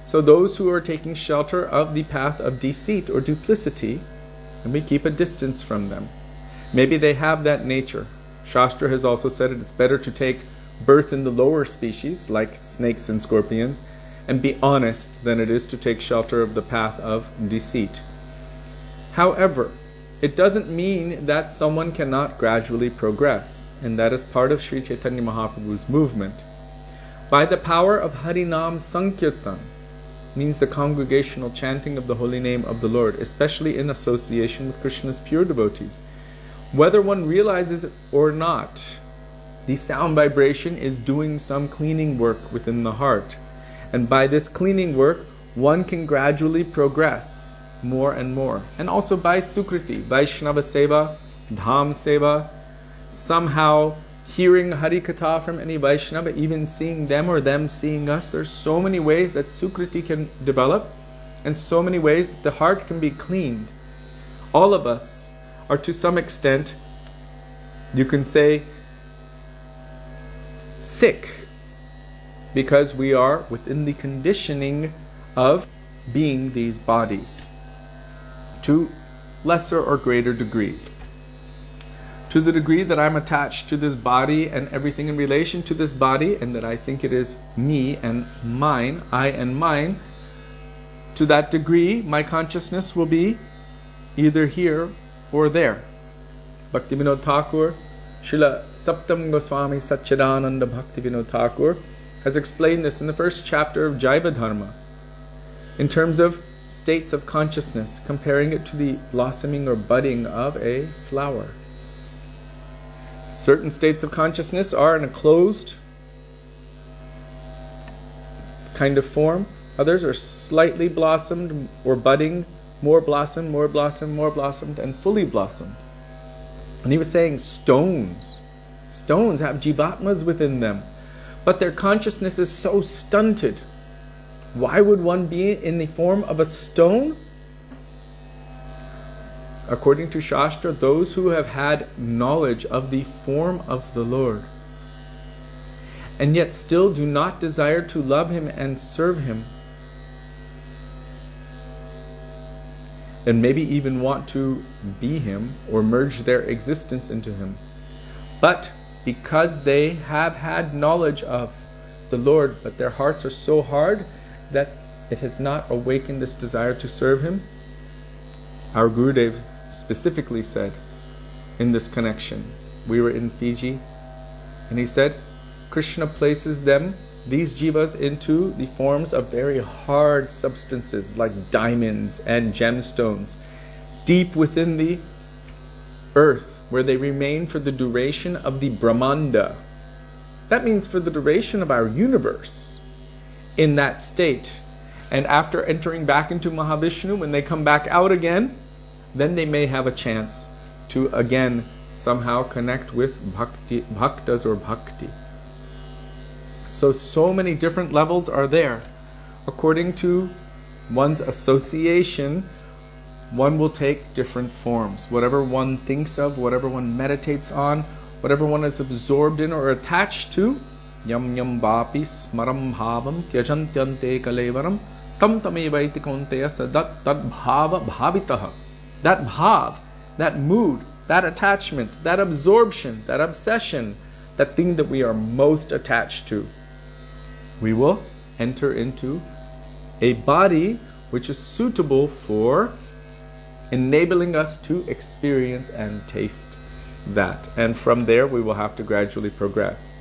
So those who are taking shelter of the path of deceit or duplicity, and we keep a distance from them. Maybe they have that nature. Shastra has also said it's better to take birth in the lower species, like snakes and scorpions, and be honest than it is to take shelter of the path of deceit. However, it doesn't mean that someone cannot gradually progress, and that is part of Sri Caitanya Mahaprabhu's movement. By the power of Harinam Sankirtan, means the congregational chanting of the holy name of the Lord, especially in association with Krishna's pure devotees. Whether one realizes it or not, the sound vibration is doing some cleaning work within the heart. And by this cleaning work, one can gradually progress more and more. And also by Sukriti, Vaishnava Seva, Dham Seva, somehow hearing Harikatha from any Vaishnava, even seeing them or them seeing us. There's so many ways that Sukriti can develop, and so many ways that the heart can be cleaned. All of us are to some extent, you can say, sick, because we are within the conditioning of being these bodies to lesser or greater degrees. To the degree that I'm attached to this body and everything in relation to this body, and that I think it is me and mine, I and mine, to that degree my consciousness will be either here or there. Bhaktivinoda Thakur, Srila Sanatan Goswami Satchidananda Bhaktivinoda Thakur has explained this in the first chapter of Jaiva Dharma in terms of states of consciousness, comparing it to the blossoming or budding of a flower. Certain states of consciousness are in a closed kind of form. Others are slightly blossomed or budding, more blossomed, more blossomed, more blossomed, and fully blossomed. And he was saying stones have jivatmas within them, but their consciousness is so stunted. Why would one be in the form of a stone? According to Shastra, those who have had knowledge of the form of the Lord and yet still do not desire to love Him and serve Him, and maybe even want to be Him or merge their existence into Him, but because they have had knowledge of the Lord, but their hearts are so hard that it has not awakened this desire to serve Him, our Gurudev specifically said in this connection. We were in Fiji, and he said, Krishna places them, these jivas, into the forms of very hard substances like diamonds and gemstones, deep within the earth, where they remain for the duration of the Brahmanda. That means for the duration of our universe, in that state. And after entering back into Mahavishnu, when they come back out again, then they may have a chance to again somehow connect with bhakti, bhaktas or bhakti. So many different levels are there, according to one's association one will take different forms. Whatever one thinks of, whatever one meditates on, whatever one is absorbed in or attached to, yam yam vapi smaram bhavam tyajantyante kalevaram tam tamevaiti kaunteya sadat tad bhava bhavitaha. That bhav, that mood, that attachment, that absorption, that obsession, that thing that we are most attached to, we will enter into a body which is suitable for enabling us to experience and taste that. And from there we will have to gradually progress.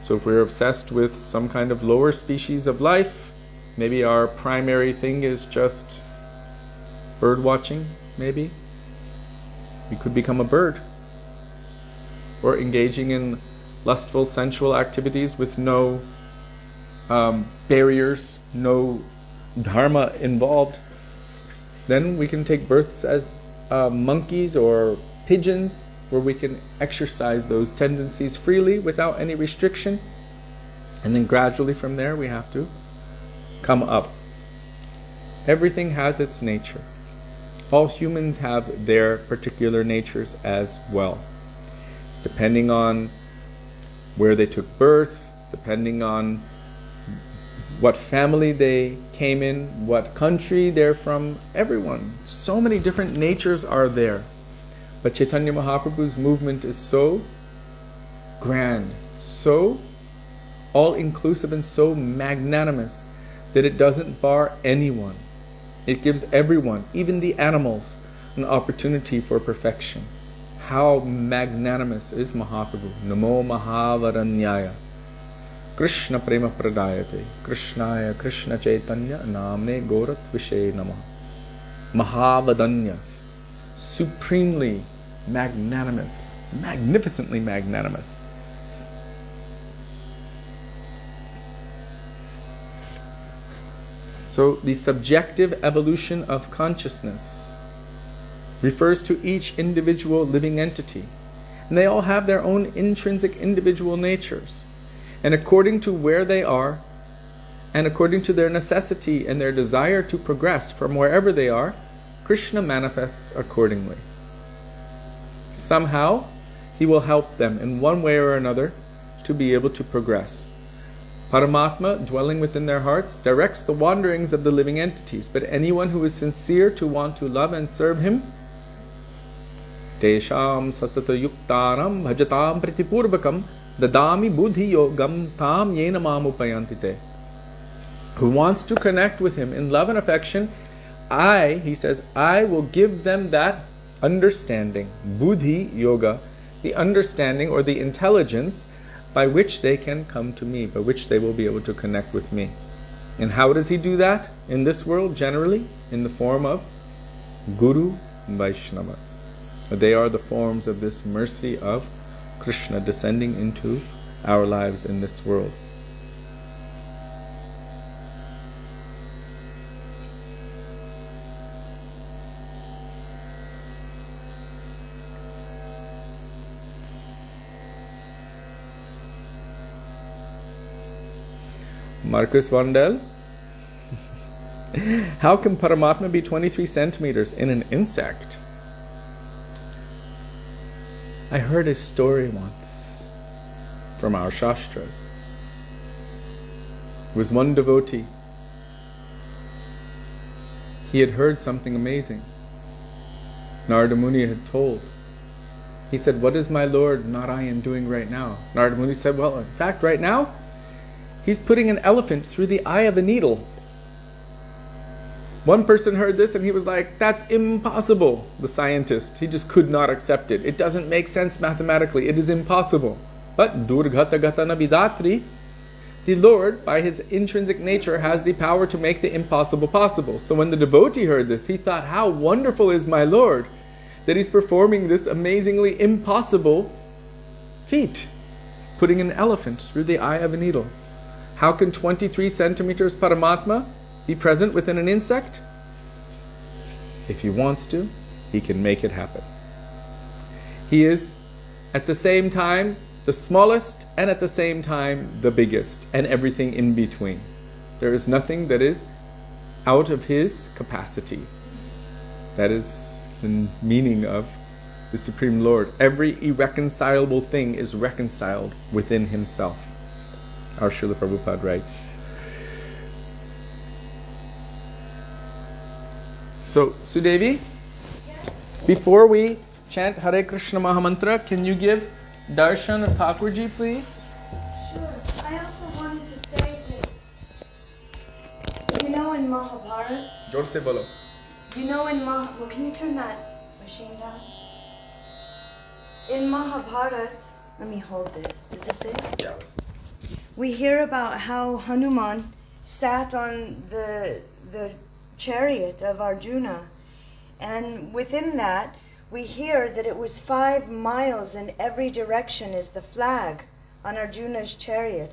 So if we're obsessed with some kind of lower species of life, maybe our primary thing is just bird watching, maybe. We could become a bird. Or engaging in lustful, sensual activities with no barriers, no dharma involved. Then we can take births as monkeys or pigeons, where we can exercise those tendencies freely without any restriction. And then gradually from there we have to come up. Everything has its nature. All humans have their particular natures as well, depending on where they took birth, depending on what family they came in, what country they're from, everyone. So many different natures are there. But Chaitanya Mahaprabhu's movement is so grand, so all-inclusive and so magnanimous that it doesn't bar anyone. It gives everyone, even the animals, an opportunity for perfection. How magnanimous is Mahaprabhu. Namo Mahavaranyaya Krishna Prema Pradayate Krishnaya Krishna Chaitanya Namne Gorat Vishe Namah. Mahavadanya, supremely magnanimous, magnificently magnanimous. So the subjective evolution of consciousness refers to each individual living entity. And they all have their own intrinsic individual natures. And according to where they are, and according to their necessity and their desire to progress from wherever they are, Krishna manifests accordingly. Somehow, he will help them in one way or another to be able to progress. Paramatma, dwelling within their hearts, directs the wanderings of the living entities, but anyone who is sincere to want to love and serve him, Tesham satata yuktaram bhajatam pritipurvakam dadami buddhi yogam tam yena mamupayantite. Who wants to connect with him in love and affection, he says, I will give them that understanding, buddhi yoga, the understanding or the intelligence by which they can come to me, by which they will be able to connect with me. And how does he do that in this world generally? In the form of Guru Vaishnavas. They are the forms of this mercy of Krishna descending into our lives in this world. Marcus Vandel, how can Paramatma be 23 centimeters in an insect? I heard a story once from our Shastras. It was one devotee. He had heard something amazing. Narada Muni had told. He said, what is my Lord Narayan doing right now? Narada Muni said, well, in fact, right now, he's putting an elephant through the eye of a needle. One person heard this and he was like, that's impossible. The scientist, he just could not accept it. It doesn't make sense mathematically. It is impossible. But Durghata Gatana Vidatri, the Lord, by his intrinsic nature, has the power to make the impossible possible. So when the devotee heard this, he thought, how wonderful is my Lord that he's performing this amazingly impossible feat, putting an elephant through the eye of a needle. How can 23 centimeters Paramatma be present within an insect? If he wants to, he can make it happen. He is at the same time the smallest and at the same time the biggest, and everything in between. There is nothing that is out of his capacity. That is the meaning of the Supreme Lord. Every irreconcilable thing is reconciled within himself. Our Srila Prabhupada writes. So, Sudevi, before we chant Hare Krishna Maha Mantra, can you give darshan of Thakurji, please? Sure. I also wanted to say that, you know, in Mahabharata, Jor se bolo. you know, well, can you turn that machine down? In Mahabharata, let me hold this. Is this it? Yeah. We hear about how Hanuman sat on the chariot of Arjuna, and within that we hear that it was 5 miles in every direction is the flag on Arjuna's chariot.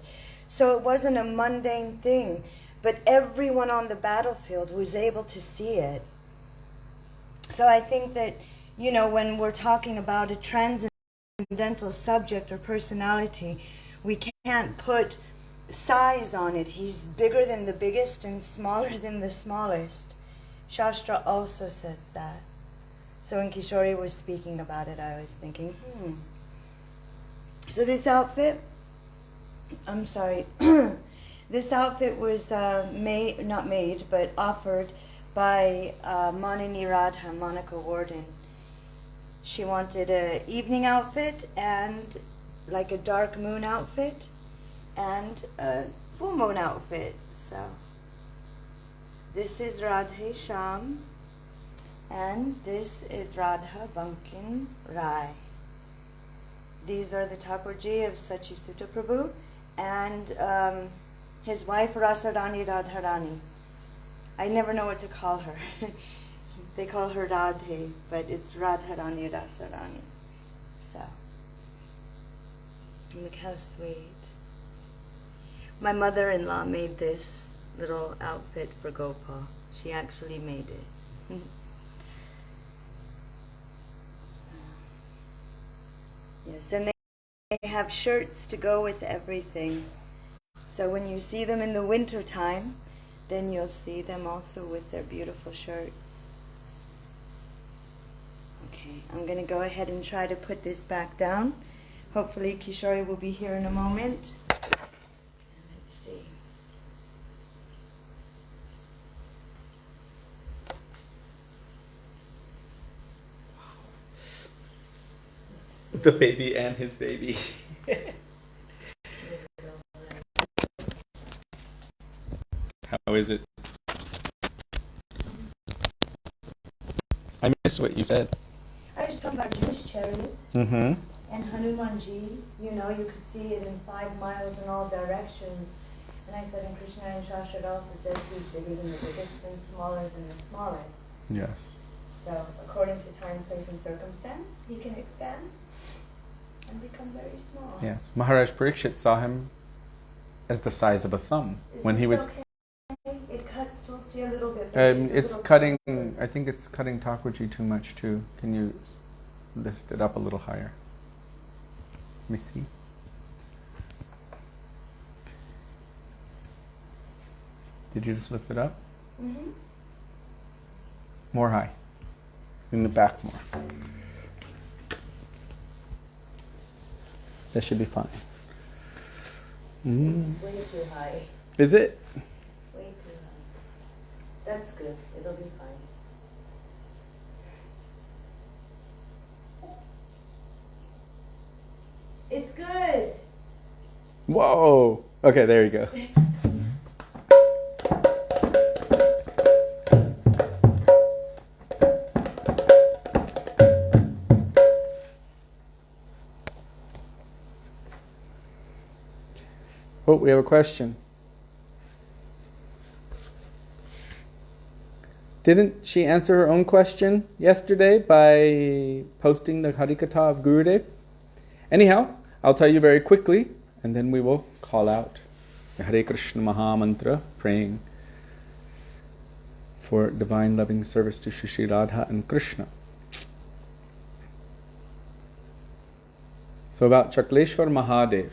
So it wasn't a mundane thing, but everyone on the battlefield was able to see it. So I think that, you know, when we're talking about a transcendental subject or personality, we can't put size on it. He's bigger than the biggest and smaller than the smallest. Shastra also says that. So when Kishori was speaking about it, I was thinking, So this outfit, I'm sorry, this outfit was not made, but offered by Manini Radha, Monica Warden. She wanted an evening outfit and like a dark moon outfit and a full moon outfit. So this is Radhe Sham and this is Radha Bankin Rai. These are the Thakurji of Sachisuta Prabhu and his wife Rasarani Radharani. I never know what to call her. They call her Radhe, but it's Radharani Rasarani. So, look how sweet. My mother-in-law made this little outfit for Gopal. She actually made it. Yes, and they have shirts to go with everything. So when you see them in the winter time, then you'll see them also with their beautiful shirts. Okay, I'm going to go ahead and try to put this back down. Hopefully Kishori will be here in a moment. Let's see. The baby and his baby. How is it? I missed what you said. I was talking about Jewish chariot Mm-hmm. and Hanumanji. You know, you could see it in 5 miles in all directions. And I said, and Krishna and Shastra also says he's bigger than the biggest and smaller than the smallest. Yes. So according to time, place, and circumstance, he can expand and become very small. Yes. Maharaj Parikshit saw him as the size of a thumb when he was. Okay? It cuts Tulsi a little bit. But It's cutting. I think it's cutting Thakurji too much too. Can you lift it up a little higher? Let me see. Did you just lift it up? Mm-hmm. More high. In the back more. That should be fine. It's way too high. Is it? Way too high. That's good. It'll be fine. It's good. Whoa! Okay, there you go. Oh, we have a question. Didn't she answer her own question yesterday by posting the Harikatha of Gurudev? Anyhow, I'll tell you very quickly, and then we will call out the Hare Krishna Maha Mantra, praying for divine loving service to Shri Radha and Krishna. So about Chakleshwar Mahadev.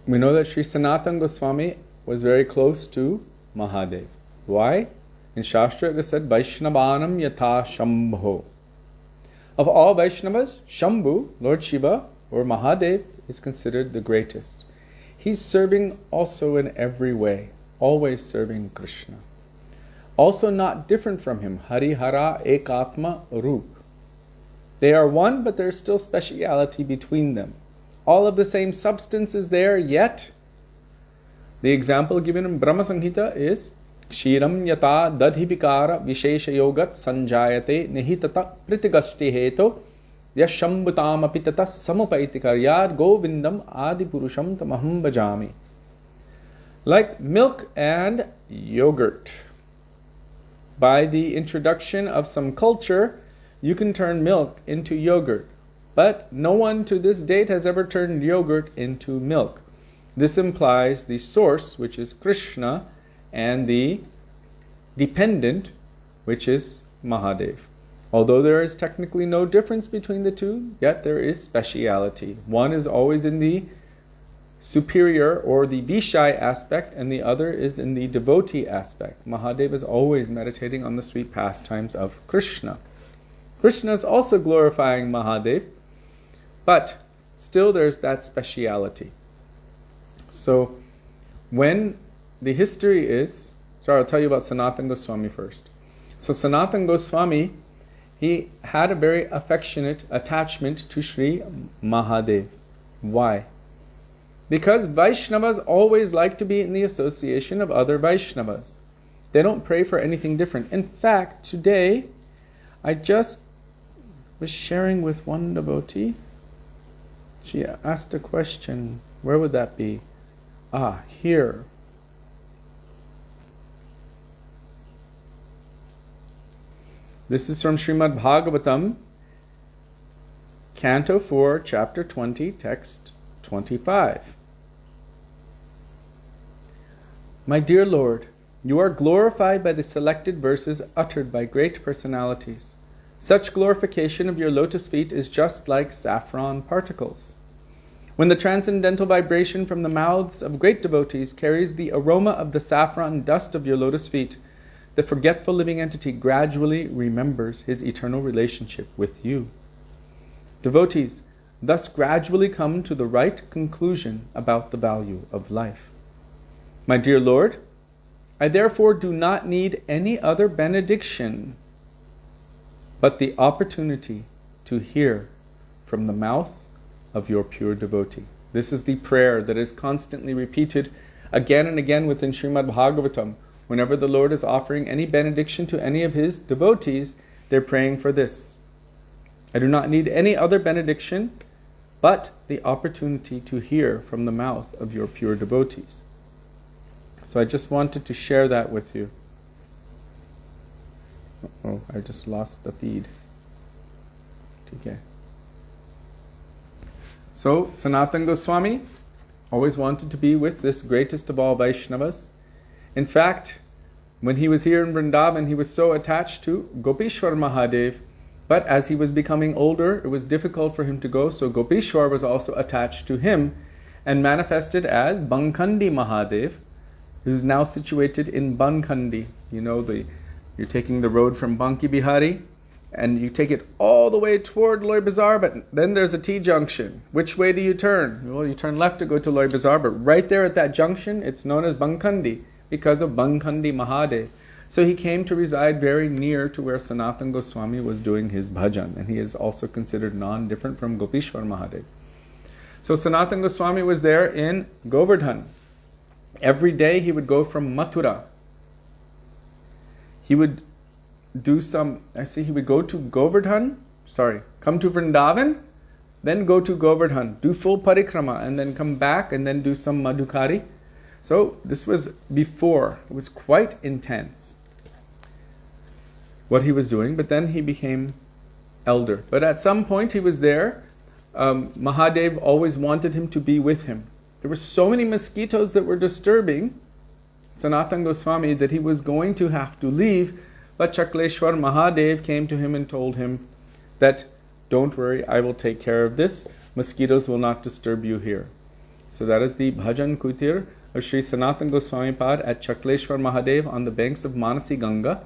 We know that Sri Sanatan Goswami was very close to Mahadev. Why? In Shastra it is said, Vaishnavanam yatha Shambho. Of all Vaishnavas, Shambhu, Lord Shiva, or Mahadev, is considered the greatest. He's serving also in every way, always serving Krishna. Also not different from him, Hari Hara Ekatma Rup. They are one, but there's still speciality between them. All of the same substance is there, yet the example given in Brahma Samhita is Kshiram yata dadhivikara vishesha yogat sanjayate nihitata pritigashti heto yashambhutam apitata samupaitikar govindam adi purusham tamaham bhajami. Like milk and yogurt. By the introduction of some culture, you can turn milk into yogurt. But no one to this date has ever turned yogurt into milk. This implies the source, which is Krishna, and the dependent, which is Mahadev. Although there is technically no difference between the two, yet there is speciality. One is always in the superior or the Vishai aspect, and the other is in the devotee aspect. Mahadev is always meditating on the sweet pastimes of Krishna. Krishna is also glorifying Mahadev, but still there's that speciality. So when the history is, I'll tell you about Sanatan Goswami first. So Sanatan Goswami, he had a very affectionate attachment to Sri Mahadev. Why? Because Vaishnavas always like to be in the association of other Vaishnavas. They don't pray for anything different. In fact, today, I just was sharing with one devotee. She asked a question. Where would that be? Here. This is from Srimad Bhagavatam, Canto 4, Chapter 20, Text 25. My dear Lord, you are glorified by the selected verses uttered by great personalities. Such glorification of your lotus feet is just like saffron particles. When the transcendental vibration from the mouths of great devotees carries the aroma of the saffron dust of your lotus feet, the forgetful living entity gradually remembers his eternal relationship with you. Devotees thus gradually come to the right conclusion about the value of life. My dear Lord, I therefore do not need any other benediction but the opportunity to hear from the mouth of your pure devotee. This is the prayer that is constantly repeated again and again within Srimad Bhagavatam. Whenever the Lord is offering any benediction to any of his devotees, they're praying for this. I do not need any other benediction but the opportunity to hear from the mouth of your pure devotees. So I just wanted to share that with you. Oh, I just lost the feed. Okay. So, Sanatan Goswami always wanted to be with this greatest of all Vaishnavas. In fact, when he was here in Vrindavan, he was so attached to Gopishwar Mahadev, but as he was becoming older, it was difficult for him to go, so Gopishwar was also attached to him and manifested as Bankhandi Mahadev, who's now situated in Bankhandi. You know, you're taking the road from Banki Bihari, and you take it all the way toward Loy Bazaar, but then there's a T-junction. Which way do you turn? Well, you turn left to go to Loy Bazaar, but right there at that junction, it's known as Bankhandi, because of Bankhandi Mahadev. So he came to reside very near to where Sanatan Goswami was doing his bhajan, and he is also considered non-different from Gopishwar Mahadev. So Sanatan Goswami was there in Govardhan. Every day he would go from Mathura. He would do he would go to Govardhan, come to Vrindavan, then go to Govardhan, do full parikrama, and then come back and then do some madhukari. So this was before. It was quite intense what he was doing, but then he became elder. But at some point he was there. Mahadev always wanted him to be with him. There were so many mosquitoes that were disturbing Sanatan Goswami that he was going to have to leave, but Chakleshwar Mahadev came to him and told him that, don't worry, I will take care of this. Mosquitoes will not disturb you here. So that is the Bhajan Kutir of Sri Sanatan Goswami Pad at Chakleshwar Mahadev on the banks of Manasi Ganga.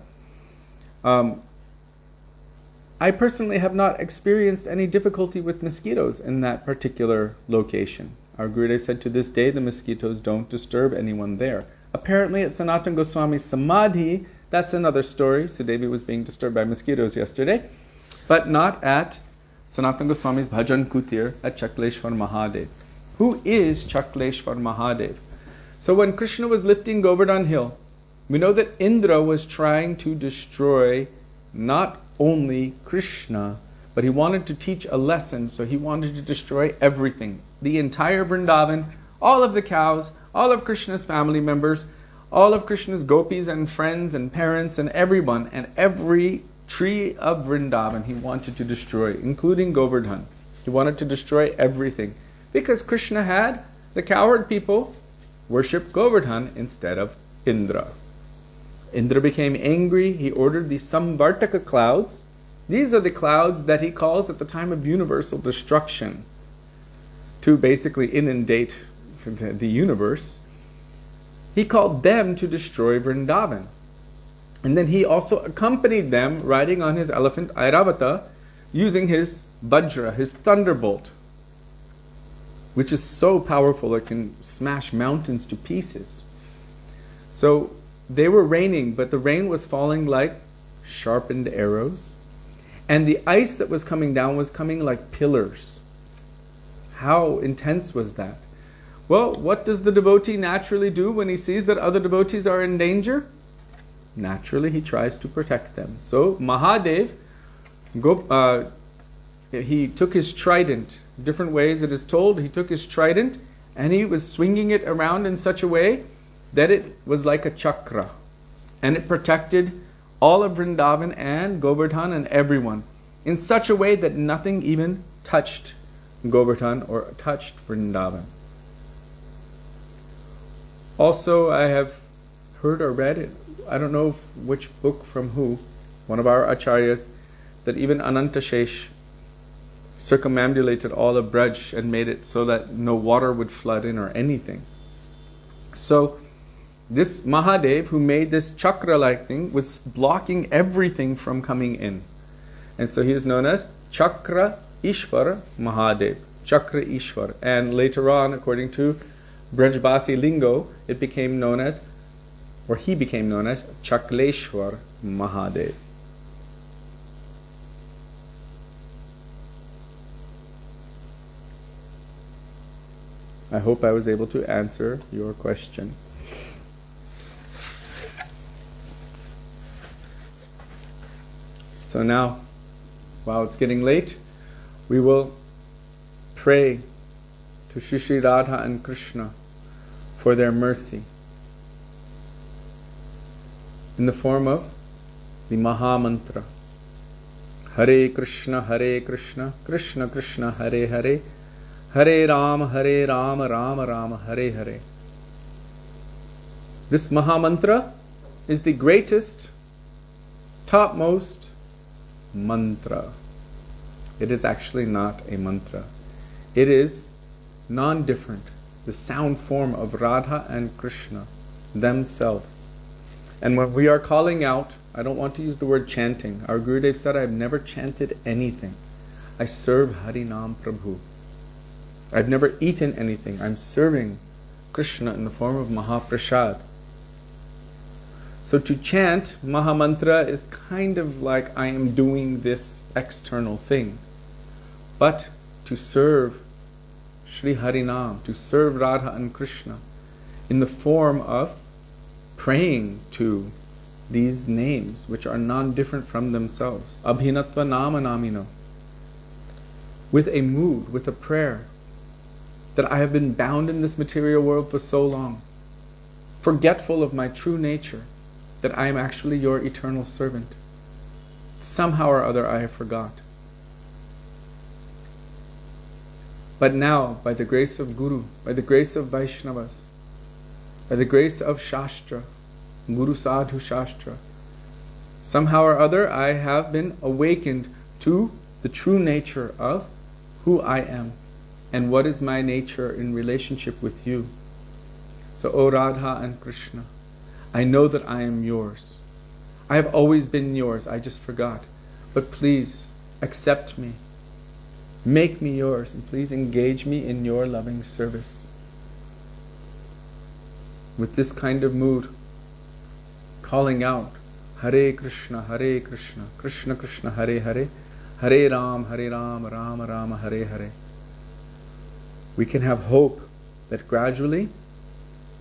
I personally have not experienced any difficulty with mosquitoes in that particular location. Our Gurudev said to this day the mosquitoes don't disturb anyone there. Apparently at Sanatan Goswami's Samadhi, that's another story. Sudevi was being disturbed by mosquitoes yesterday, but not at Sanatan Goswami's Bhajan Kutir at Chakleshwar Mahadev. Who is Chakleshwar Mahadev? So when Krishna was lifting Govardhan Hill, we know that Indra was trying to destroy not only Krishna, but he wanted to teach a lesson, so he wanted to destroy everything. The entire Vrindavan, all of the cows, all of Krishna's family members, all of Krishna's gopis and friends and parents and everyone, and every tree of Vrindavan he wanted to destroy, including Govardhan. He wanted to destroy everything, because Krishna had the cowherd people worship Govardhan instead of Indra. Indra became angry. He ordered the Samvartaka clouds. These are the clouds that he calls at the time of universal destruction to basically inundate the universe. He called them to destroy Vrindavan. And then he also accompanied them riding on his elephant Airavata using his Vajra, his thunderbolt, which is so powerful it can smash mountains to pieces. So they were raining, but the rain was falling like sharpened arrows. And the ice that was coming down was coming like pillars. How intense was that? Well, what does the devotee naturally do when he sees that other devotees are in danger? Naturally, he tries to protect them. So Mahadev, he took his trident. Different ways it is told. He took his trident and he was swinging it around in such a way that it was like a chakra. And it protected all of Vrindavan and Govardhan and everyone in such a way that nothing even touched Govardhan or touched Vrindavan. Also, I have heard or read it, I don't know which book from who, one of our acharyas, that even Anantashesh circumambulated all of Braj and made it so that no water would flood in or anything. So this Mahadev who made this chakra-like thing was blocking everything from coming in. And so he is known as Chakra Ishwar Mahadev, Chakra Ishwar. And later on, according to Brajbasi Lingo, it became known as, or he became known as Chakleshwar Mahadev. I hope I was able to answer your question. So now, while it's getting late, we will pray to Shri Radha and Krishna for their mercy in the form of the Maha Mantra. Hare Krishna, Krishna Krishna, Hare Hare, Hare Rama, Rama Rama, Hare Hare. This Maha Mantra is the greatest, topmost mantra. It is actually not a mantra. It is non-different, the sound form of Radha and Krishna themselves. And when we are calling out, I don't want to use the word chanting. Our Gurudev said, I've never chanted anything. I serve Harinam Prabhu. I've never eaten anything. I'm serving Krishna in the form of Mahaprasad. So to chant Maha Mantra is kind of like I am doing this external thing. But to serve Shri Harinam, to serve Radha and Krishna in the form of praying to these names which are non-different from themselves. Abhinatva Nama Namino. With a mood, with a prayer, that I have been bound in this material world for so long, forgetful of my true nature, that I am actually your eternal servant. Somehow or other I have forgot. But now, by the grace of Guru, by the grace of Vaishnavas, by the grace of Shastra, Guru Sadhu Shastra, somehow or other I have been awakened to the true nature of who I am and what is my nature in relationship with you. So, O Radha and Krishna, I know that I am yours. I have always been yours, I just forgot. But please, accept me. Make me yours, and please engage me in your loving service. With this kind of mood, calling out, Hare Krishna, Krishna Krishna, Hare Hare, Hare Ram, Ram Ram, Hare Hare. We can have hope that gradually,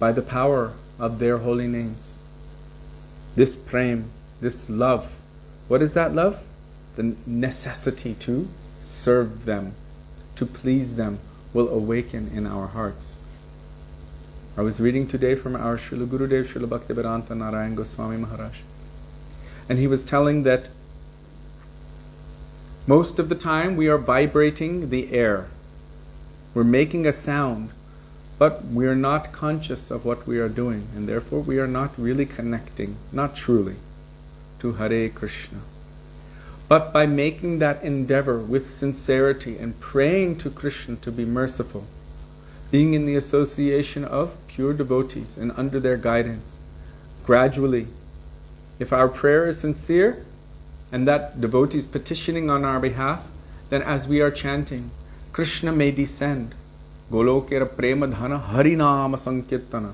by the power of their holy names, this prem, this love, what is that love? The necessity to serve them, to please them, will awaken in our hearts. I was reading today from our Srila Gurudev, Srila Bhaktivedanta Narayan Goswami Maharaj, and he was telling that most of the time we are vibrating the air. We're making a sound, but we are not conscious of what we are doing, and therefore we are not really connecting, not truly, to Hare Krishna. But by making that endeavor with sincerity and praying to Krishna to be merciful, being in the association of pure devotees and under their guidance, gradually, if our prayer is sincere and that devotee is petitioning on our behalf, then as we are chanting, Krishna may descend. Golokera Premadhana Harinama Sankirtana.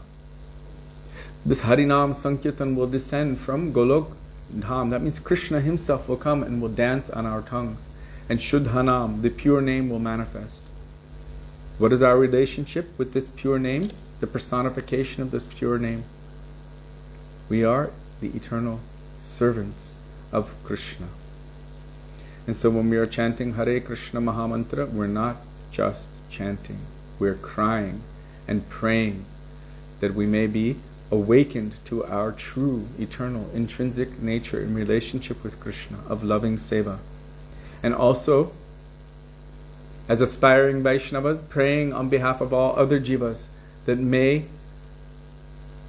This Harinam Sankirtan will descend from Golok Dham. That means Krishna himself will come and will dance on our tongues. And Shuddhanam, the pure name, will manifest. What is our relationship with this pure name? The personification of this pure name. We are the eternal servants of Krishna. And so when we are chanting Hare Krishna Maha Mantra, we're not just chanting. We're crying and praying that we may be awakened to our true, eternal, intrinsic nature in relationship with Krishna, of loving seva. And also, as aspiring Vaishnavas, praying on behalf of all other jivas, that may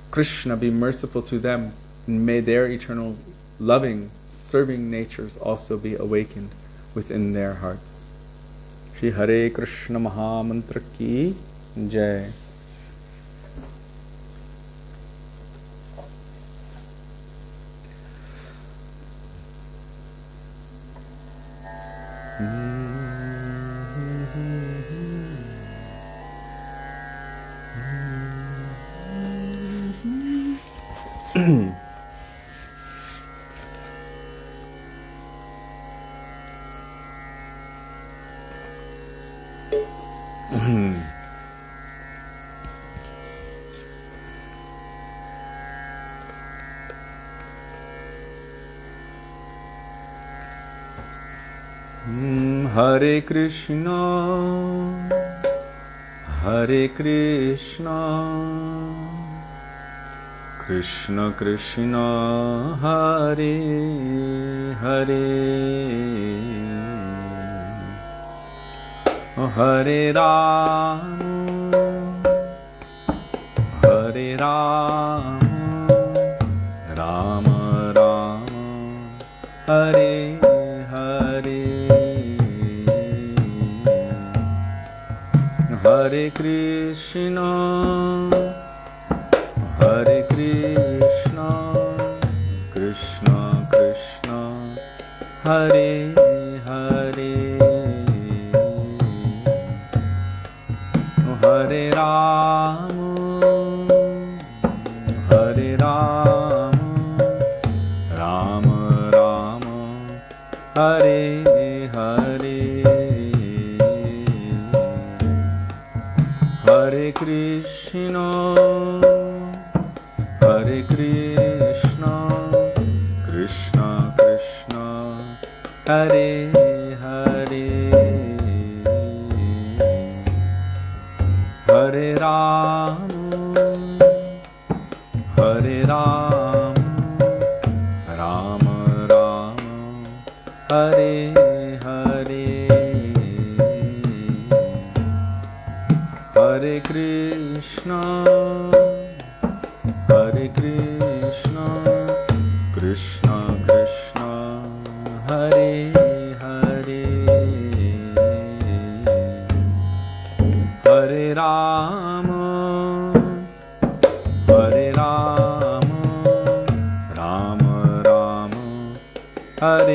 Krishna be merciful to them, and may their eternal, loving, serving natures also be awakened within their hearts. Shri Hare Krishna Maha Mantra ki Jai. Hare Krishna, Hare Krishna, Krishna Krishna, Hare Hare, Hare Rama, Hare Rama, Rama Rama, Hare Hare Krishna, Hare Krishna, Krishna Krishna, Hare Hare, Hare Rama, Hare Rama, Rama Rama, Hare Hare. Hare Krishna, Hare Krishna, Krishna Krishna, Hare Hare, Hare Rama, Hare Rama, Rama Rama, Hare Hare. Hare Krishna, Hare Krishna, Krishna Krishna, Hare Hare, Hare Rama,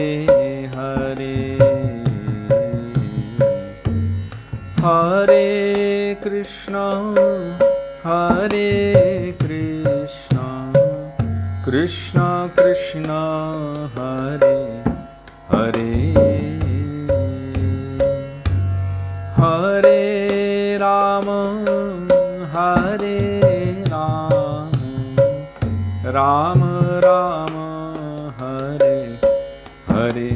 Hare Hare Krishna Krishna Krishna Hare Hare Hare Rama Rama Rama Hare Hare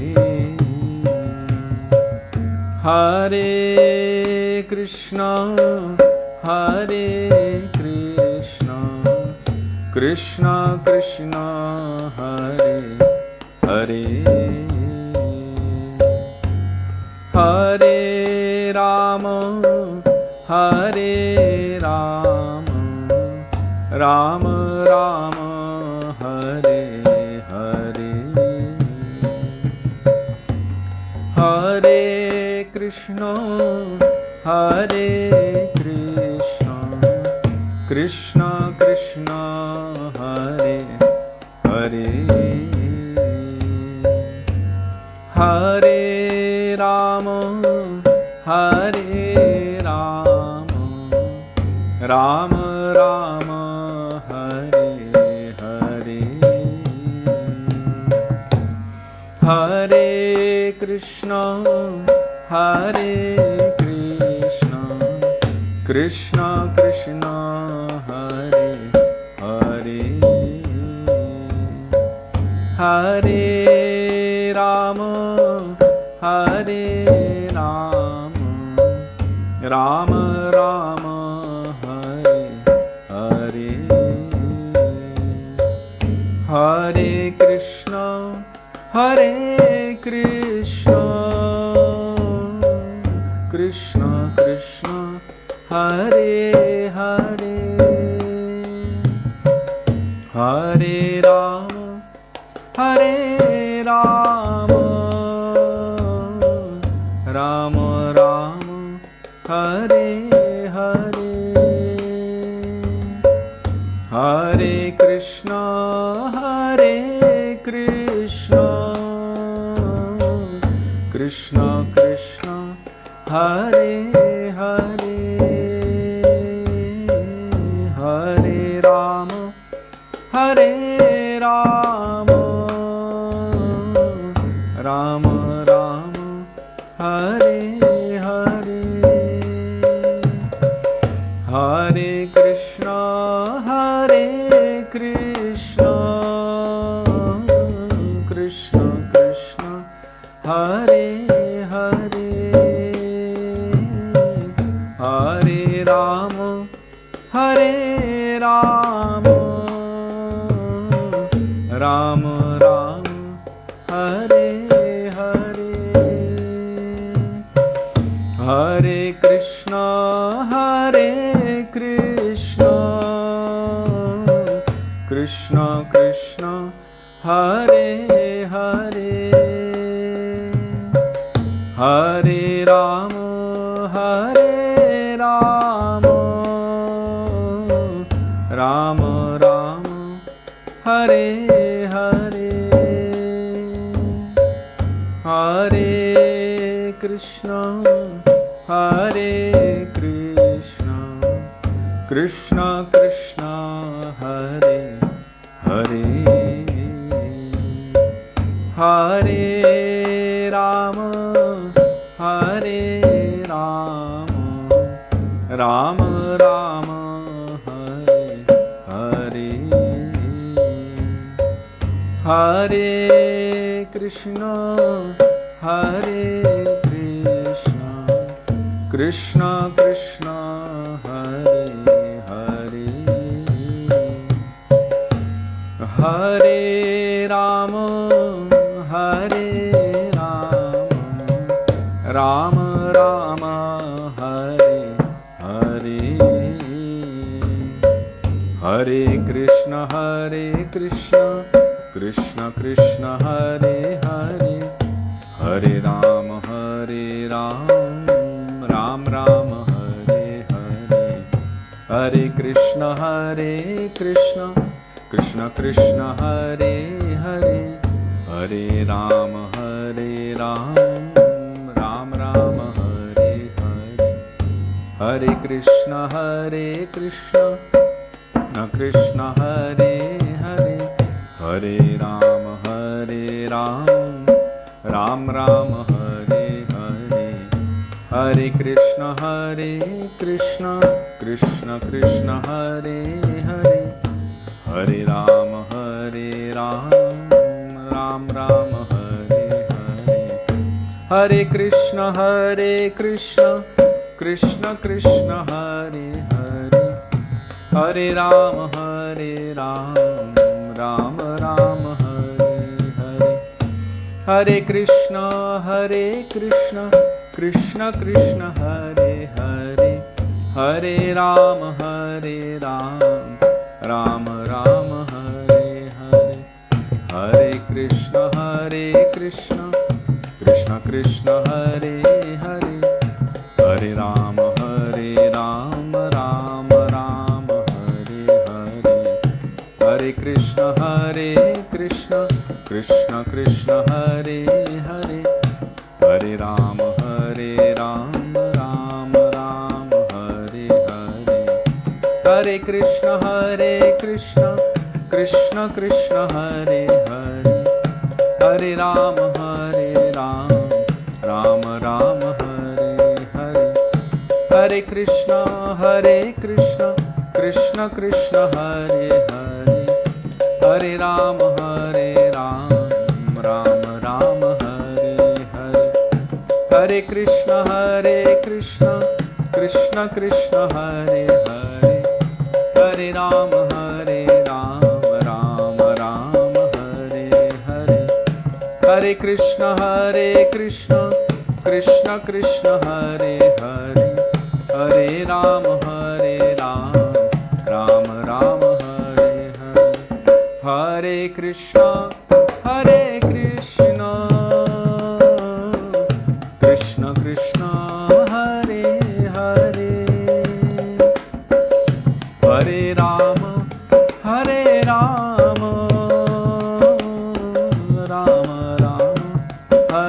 Hare Krishna Krishna Krishna Hare Hare Hare Rama Rama Rama Hare Hare Hare Krishna Krishna Krishna Hare Hare Hare Rama Rama Rama Hare Hare Hare Krishna Krishna Krishna Hare Hare Hare Rama Rama Rama Hare Hare Hare Krishna Krishna Krishna Hare Hare Hare Rama Rama Rama Hare Hare Hare Krishna Krishna Krishna Hare Hare Hare Rama Rama Rama Hare Hare Hare Krishna Krishna Krishna Hare Hare Hare Rama Rama Rama Hare Hare Hare Krishna Krishna Krishna Hare Hare Hare Rama Rama Rama Hare Hare Hare Krishna Krishna Krishna Hare Hare Hare Rama Rama Rama Hare Hare Hare Krishna Krishna Krishna Hare Hare Hare Rama Rama Rama Hare Hare Hare Krishna Krishna Krishna Hare Hare Hare Rama Ram Ram Hare Hare Hare Krishna Krishna Krishna Hare Hare Hare Ram, Ram Ram, Hare Hare, Hare Krishna, Krishna Krishna, Hare Hare, Hare Ram, Ram Ram, Hare Hare, Hare Krishna, Krishna Krishna, Hare Hare, Hare Ram, Ram Ram, Hare Hare, Hare Krishna, Krishna Krishna, Hare Hare, Hare Ram, Ram Ram, Hare Hare, Hare Krishna, Krishna Krishna, Hare Hare, Hare Ram, Ram Ram, Hare Hare, Hare Krishna, Krishna Krishna, Hare Hare, Hare Ram, Ram Ram, Hare Hare, Hare Krishna, Krishna Krishna, Hare Hare, Hare Ram, Ram Ram, Hare Hare, Hare Krishna, Krishna Krishna, Hare Hare, Hare Ram, Ram Ram, Hare Hare, Hare Krishna, Krishna Krishna, Hare Hare, Hare Ram, Ram Ram, Hare Hare, Hare Krishna, Krishna Krishna, Hare Hare, Hare Ram, Ram Ram, Hare Hare, Hare Krishna, Krishna Krishna, Hare Hare, Hare Ram, Ram Ram, Hare Hare, Hare Krishna, Krishna Krishna, Hare Hare, Hare Ram, Ram Ram, Hare Hare, Hare Krishna, Krishna Krishna, Hare Hare, Hare Ram, Ram Ram,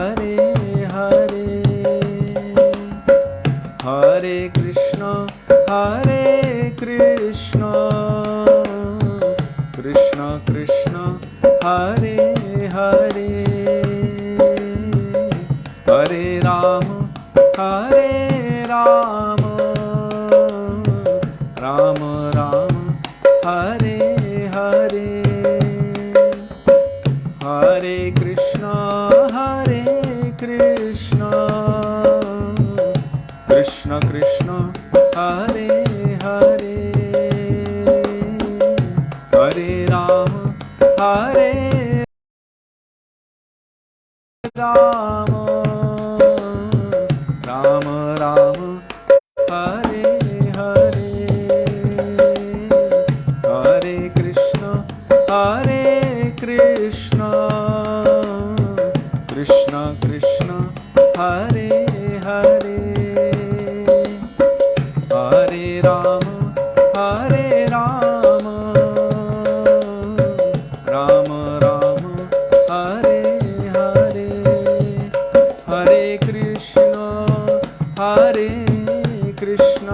Hare Hare, Hare Krishna, Krishna Krishna, Hare Hare, Hare Ram, Ram Ram Ram, Hare Hare, Hare Krishna, Krishna Krishna, Hare Hare, Hare Ram, Ram Ram, Hare Hare, Hare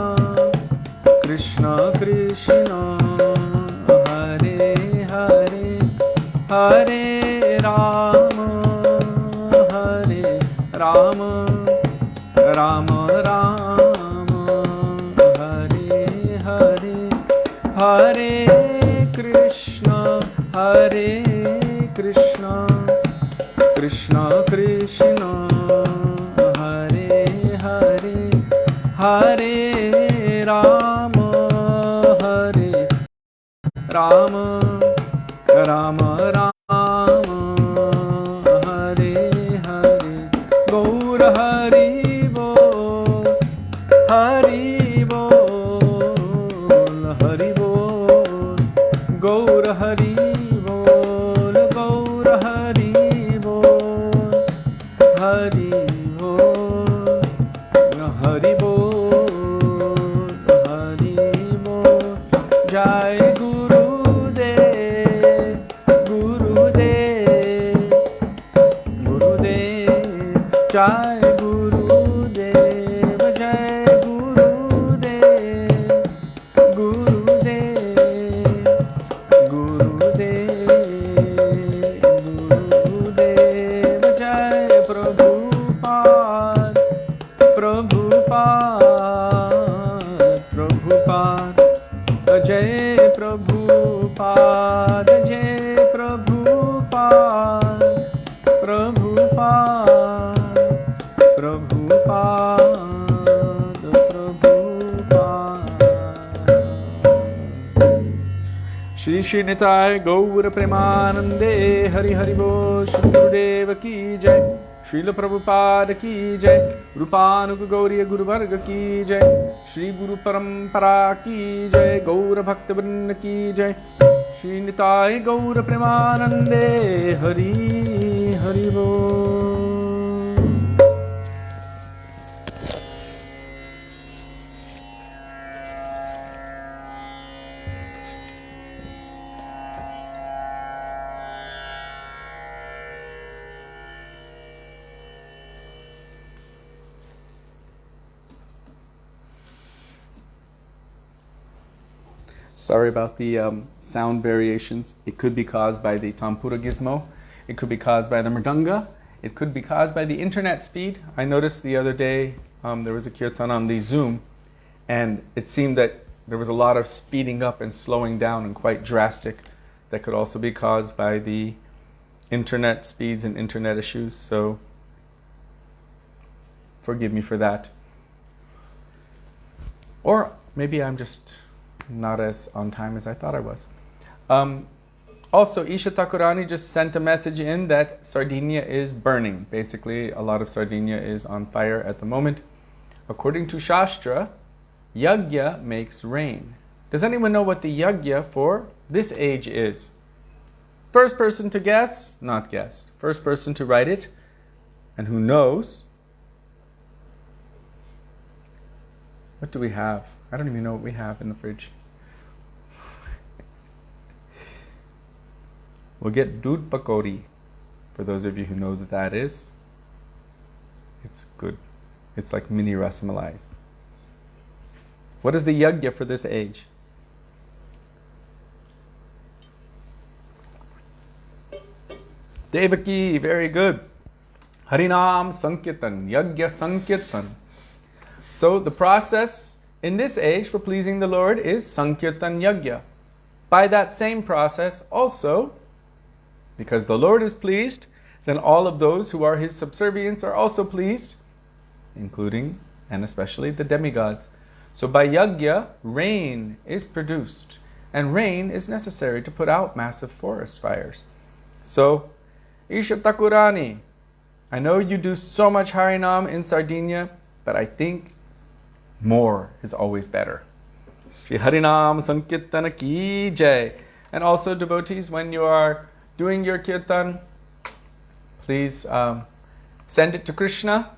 Krishna, Krishna Krishna, Hare Hare, Hare Ram, Ram Ram, Hare Hare, Hare Krishna, Krishna Krishna, Hare Hare, Hare Ram, Ram Ram, Hare Hare, Gaur Hari Bol, Hari Bol, Hari Bol, Gaur Hari Bol, Gaur Hari Bol, Hari Bol, Hari Bol, Hari Bol, Jai Gurudev, Shri Nitai Gaura Premanande Hari Hari Bo Shri Gurudev Ki Jai Srila Prabhupada Ki Jai Rupanuga Gaudiya Guru Varga Ki Jai Shri Guru Parampara Ki Jai Gaura Bhakta Vrinda Ki Jai Shri Nitai Gaura Premanande Hari Hari Bo. Sorry about the sound variations. It could be caused by the Tampura gizmo. It could be caused by the mridanga. It could be caused by the internet speed. I noticed the other day there was a kirtan on the Zoom, and it seemed that there was a lot of speeding up and slowing down and quite drastic. That could also be caused by the internet speeds and internet issues. So forgive me for that. Or maybe I'm just not as on time as I thought I was. Also, Isha Thakurani just sent a message in that Sardinia is burning. Basically, a lot of Sardinia is on fire at the moment. According to Shastra, yagya makes rain. Does anyone know what the yagya for this age is? First person to guess? Not guess. First person to write it. And who knows? What do we have? I don't even know what we have in the fridge. We'll get doodh pakori, for those of you who know what that is. It's good. It's like mini rasmalais. What is the yagya for this age? Devaki, very good. Harinam Sankirtan, Yagya Sankirtan. So the process in this age for pleasing the Lord is Sankirtan Yagya. By that same process also, because the Lord is pleased, then all of those who are His subservients are also pleased, including and especially the demigods. So by Yagya, rain is produced, and rain is necessary to put out massive forest fires. So, Isha Thakurani, I know you do so much Harinam in Sardinia, but I think more is always better. Shri Harinam Sankirtana Ki Jai. And also devotees, when you are doing your kirtan, please send it to Krishna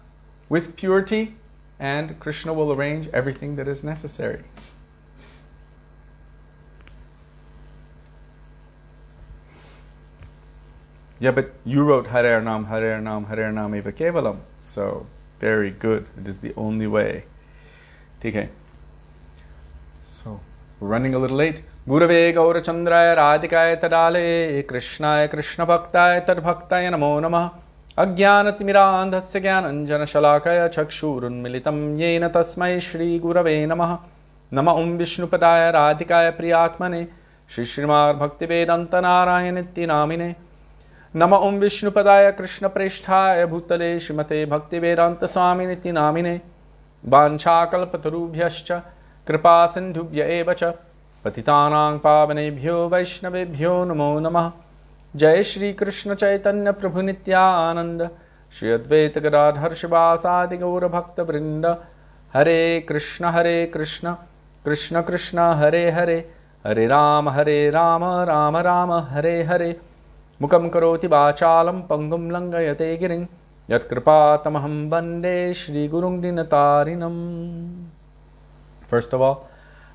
with purity, and Krishna will arrange everything that is necessary. Yeah, but you wrote Hare Nam, Hare Nam, Hare Nam Eva Kevalam. So, very good. It is the only way. Okay. So, we're running a little late. Gurave Gaura Chandraya Radhikaya Tadale Krishnaya Krishna Bhaktaya Tad Bhaktaya Namo Namah Ajnanatimirandhasya Jnananjana Shalakaya Chakshurun Militam Yena Tasmai Shri Gurave Namah Nama Vishnupadaya Radhikaya Priyatmane Shri Srimad Bhaktivedanta Narayaniti Namine Nama Vishnupadaya Krishna Presthaya Bhutale Srimate Bhaktivedanta Swaminiti Namine Vanchakalpatarubhyascha Kripa Sindhubhya Evacha Patitanang Pavanebhyo Vaishnavebhyo Namo Namah Jai Shri Krishna Caitanya Prabhu Nityananda Shri Advaita Gadadhar Shivasadi Gaura Bhakta Vrinda Hare Krishna Krishna Krishna Hare Hare Hare Rama Rama Rama Hare Hare Mukam Karoti Vachalam Pangum Langayate Giring Yat Kripatamaham Bande Shri Gurung Dinatarinam. First of all,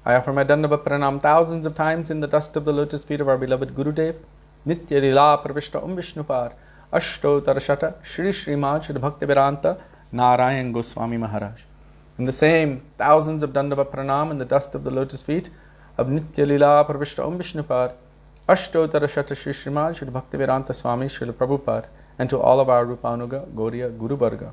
I offer my Dandava Pranam thousands of times in the dust of the lotus feet of our beloved Gurudev, Nitya Lila Pravishta Vishnupar, Ashto Tarashata, Shri Srimad Shri Bhakti Vedanta, Narayan Goswami Maharaj. And the same thousands of Dandava Pranam in the dust of the lotus feet of Nitya Lila Pravishta Vishnupar, Ashto Tarashata Shri Srimad Shri Bhakti Vedanta Swami Srila Prabhupada, and to all of our Rupanuga Gaudiya Guru Varga,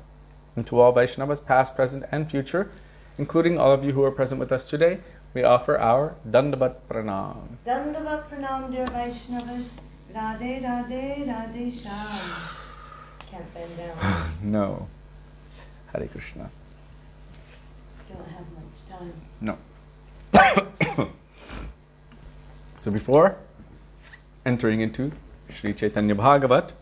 and to all Vaishnavas past, present, and future, including all of you who are present with us today, we offer our Dandavat Pranam. Dandavat Pranam, dear Vaishnavas. Radhe, Radhe, Radhe Shyam. Can't bend down. No. Hare Krishna. Don't have much time. No. So before, entering into Sri Caitanya Bhagavat.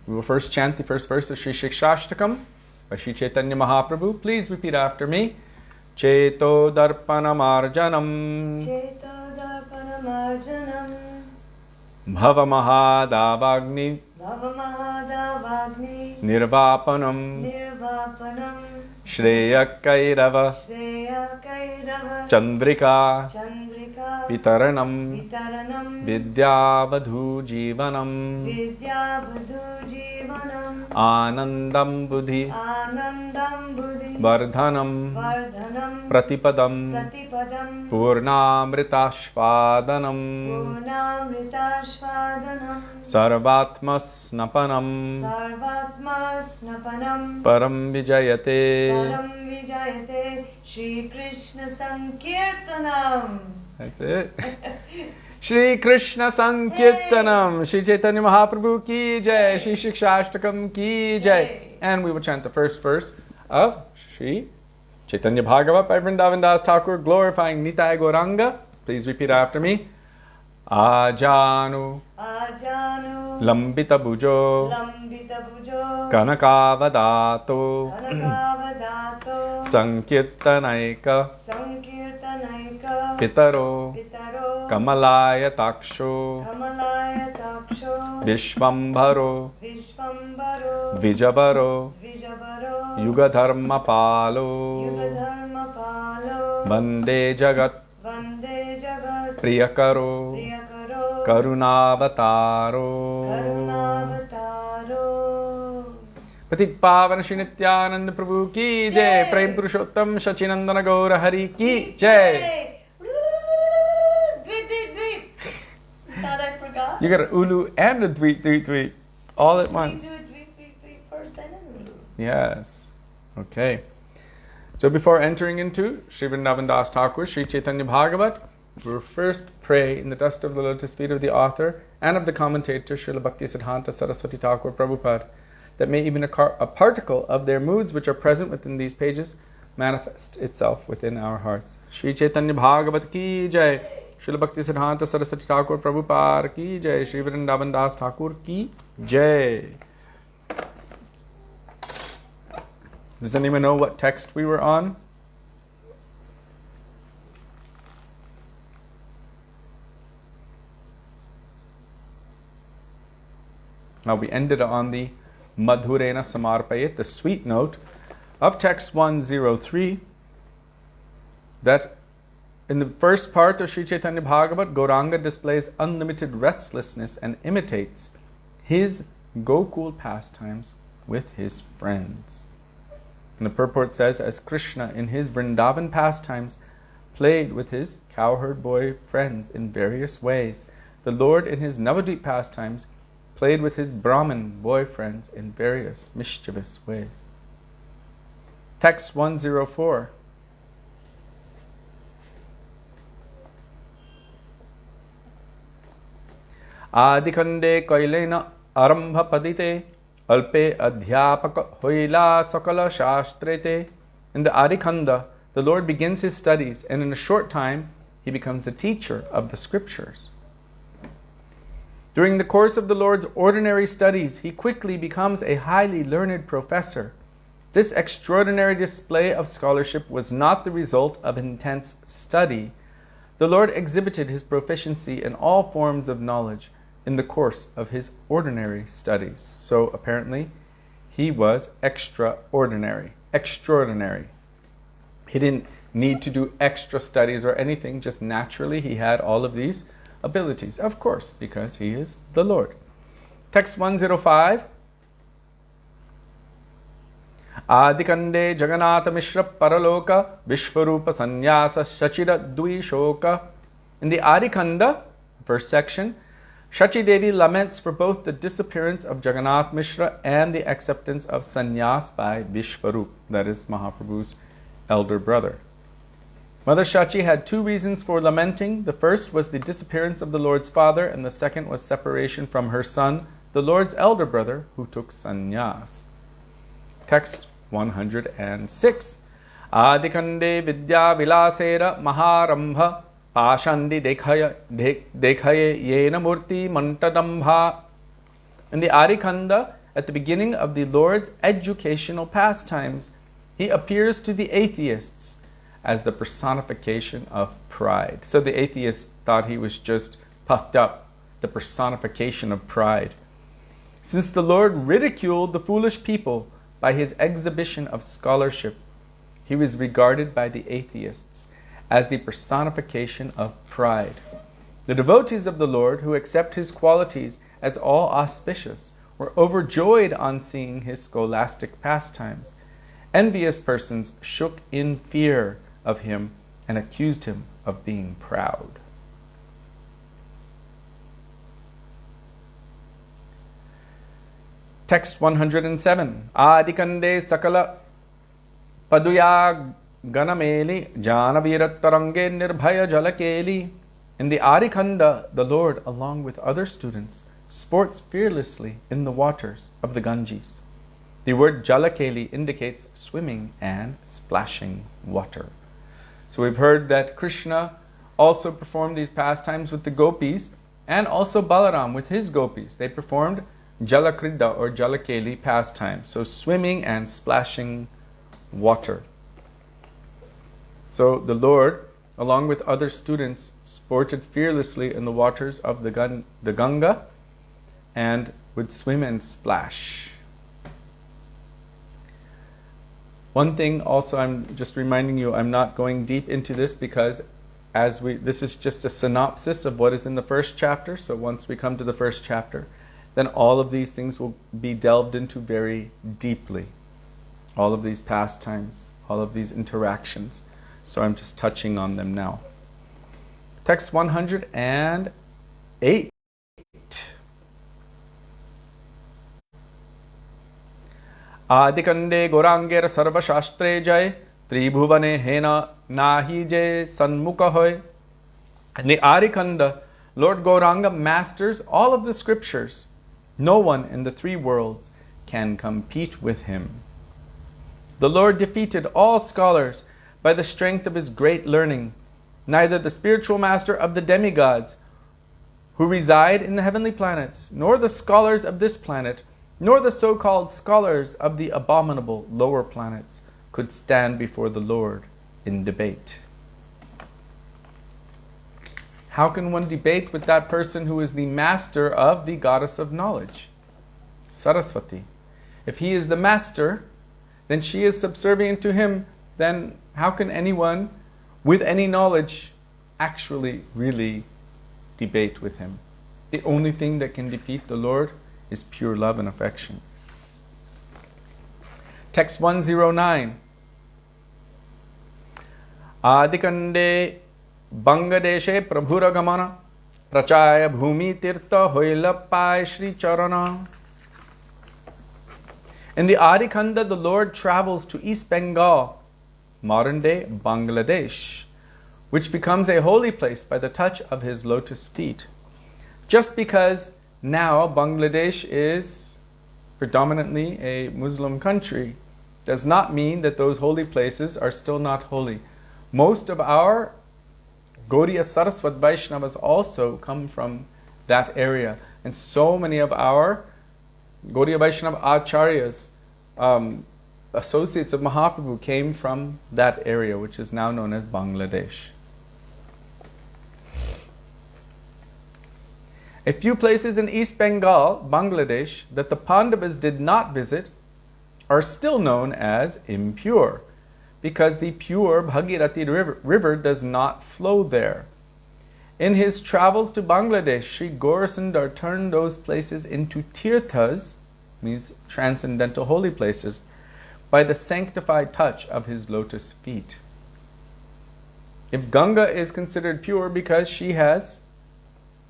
We will first chant the first verse of Sri Shikshashtakam by Sri Caitanya Mahaprabhu. Please repeat after me. Cheto darpanamarjanam Cheto darpanamarjanam Bhava Mahadavagni Bhavamahadavagni Nirvapanam Nirvapanam Shreya Kairava Shreya Kairava Chandrika Chandrika Vitaranam Vitaranam Vidyavadhu Jivanam Vidyavadhu Jivanam Anandam Buddhi Anandam Buddhi Vardhanam Vardhanam Pratipadam Pratipadam Purnamritashvadanam Purnamritashvadanam Sarvatmasnapanam Sarvatmasnapanam Param Vijayate. Param Vijayate Shri Krishna Sankirtanam. That's it. Shri Krishna Sankirtanam. Shri Caitanya Mahaprabhu ki jai. Shri Shikshashtakam ki jai. And we will chant the first verse of Shri Caitanya Bhagavat by Vrindavana Dasa Thakura, glorifying Nitai Gauranga. Please repeat after me. Ajanu Ajanu Lambita Bhujo Lambita Bhujo Kanakavadato Kanakavadato Sankirtanaika Sankirtanaika Pitaro Pitaro Kamalaya Taksho Kamalaya Taksho Vishvambharo Vishvambaro Vijabaro Vijabaro Yugadharma Palo Yugadharma Palo Vande Jagat Vande Jagat Priyakaro Priyakaro Karunavataro Karunavataro. Patit Pavan Shri Nityananda Prabhu ki jai. Prem Purushottam Shachinandana Gaura Hari ki jai. Dweet, dweet, dweet. Thought I forgot. You got an ulu and a tweet, tweet, tweet all at once. We do it dweet, dweet, dweet first and then Yes. Okay. So before entering into Sri Vrindavana Dasa Thakura, Sri Caitanya Bhagavat, we will first pray in the dust of the lotus feet of the author and of the commentator, Srila Bhaktisiddhanta Saraswati Thakur Prabhupada, that may even a particle of their moods which are present within these pages manifest itself within our hearts. Sri Caitanya Bhagavat ki jai. Srila Bhaktisiddhanta Saraswati Thakur Prabhupada ki jai. Sri Vrindavana Dasa Thakur ki jai. Does anyone know what text we were on? Now we ended on the Madhurena Samarpayit, the sweet note of text 103, that in the first part of Sri Caitanya Bhagavat, Gauranga displays unlimited restlessness and imitates his Gokul pastimes with his friends. And the purport says, as Krishna in his Vrindavan pastimes played with his cowherd boy friends in various ways, the Lord in his Navadvip pastimes played with his Brahmin boy friends in various mischievous ways. Text 104. Adikande kailena arambha padite alpe adhyapaka hoila sakala shastrete. In the Adikanda, the Lord begins his studies, and in a short time he becomes a teacher of the scriptures. During the course of the Lord's ordinary studies, he quickly becomes a highly learned professor. This extraordinary display of scholarship was not the result of intense study. The Lord exhibited his proficiency in all forms of knowledge in the course of his ordinary studies. So apparently, he was extraordinary. He didn't need to do extra studies or anything, just naturally he had all of these abilities, of course, because he is the Lord. Text 105. Adikande Jagannatha Mishra Paraloka Vishvarupa Sannyasa Shachira Dvishoka. In the Adikanda, first section, Shachi Devi laments for both the disappearance of Jagannath Mishra and the acceptance of sannyas by Vishvarup, that is Mahaprabhu's elder brother. Mother Shachi had two reasons for lamenting. The first was the disappearance of the Lord's father, and the second was separation from her son, the Lord's elder brother, who took sannyas. Text 106. Adikande Vidya Vilasera Maharambha Pashandi dekhaye yena murti mantadambha. In the Adikanda, at the beginning of the Lord's educational pastimes, he appears to the atheists as the personification of pride. So the atheists thought he was just puffed up, the personification of pride. Since the Lord ridiculed the foolish people by his exhibition of scholarship, he was regarded by the atheists as the personification of pride. The devotees of the Lord, who accept his qualities as all auspicious, were overjoyed on seeing his scholastic pastimes. Envious persons shook in fear of him and accused him of being proud. Text 107. Adikande sakala paduya ganameli janavirattarange nirbhaya jalakeli. In the Adikanda, the Lord, along with other students, sports fearlessly in the waters of the Ganges. The word jalakeli indicates swimming and splashing water. So we've heard that Krishna also performed these pastimes with the gopis, and also Balaram with his gopis. They performed Jalakridda or Jalakeli pastimes, so swimming and splashing water. So the Lord, along with other students, sported fearlessly in the waters of the Ganga and would swim and splash. One thing also, I'm just reminding you, I'm not going deep into this because this is just a synopsis of what is in the first chapter. So once we come to the first chapter, then all of these things will be delved into very deeply. All of these pastimes, all of these interactions. So I'm just touching on them now. Text 108. Adikande Gorangera Sarva Shastre Jai Tribhuvane Hena Nahi Jai Sanmukha Hoy. In the Adikanda, Lord Gauranga masters all of the scriptures. No one in the three worlds can compete with him. The Lord defeated all scholars by the strength of his great learning. Neither the spiritual master of the demigods who reside in the heavenly planets, nor the scholars of this planet, nor the so-called scholars of the abominable lower planets could stand before the Lord in debate. How can one debate with that person who is the master of the goddess of knowledge, Saraswati? If he is the master, then she is subservient to him. Then how can anyone with any knowledge actually really debate with him? The only thing that can defeat the Lord is pure love and affection. Text 109. Adikande Bangladeshe Prabhuragamana Prachaya Bhumi Tirtha Hoilapai Shri Charana. In the Adikanda, the Lord travels to East Bengal, modern-day Bangladesh, which becomes a holy place by the touch of his lotus feet. Just because now Bangladesh is predominantly a Muslim country does not mean that those holy places are still not holy. Most of our Gaudiya Saraswat Vaishnavas also come from that area. And so many of our Gaudiya Vaishnava Acharyas, associates of Mahaprabhu, came from that area, which is now known as Bangladesh. A few places in East Bengal, Bangladesh, that the Pandavas did not visit are still known as impure, because the pure Bhagirathi river does not flow there. In his travels to Bangladesh, Sri Gaurasundar turned those places into tirthas, means transcendental holy places, by the sanctified touch of his lotus feet. If Ganga is considered pure because she has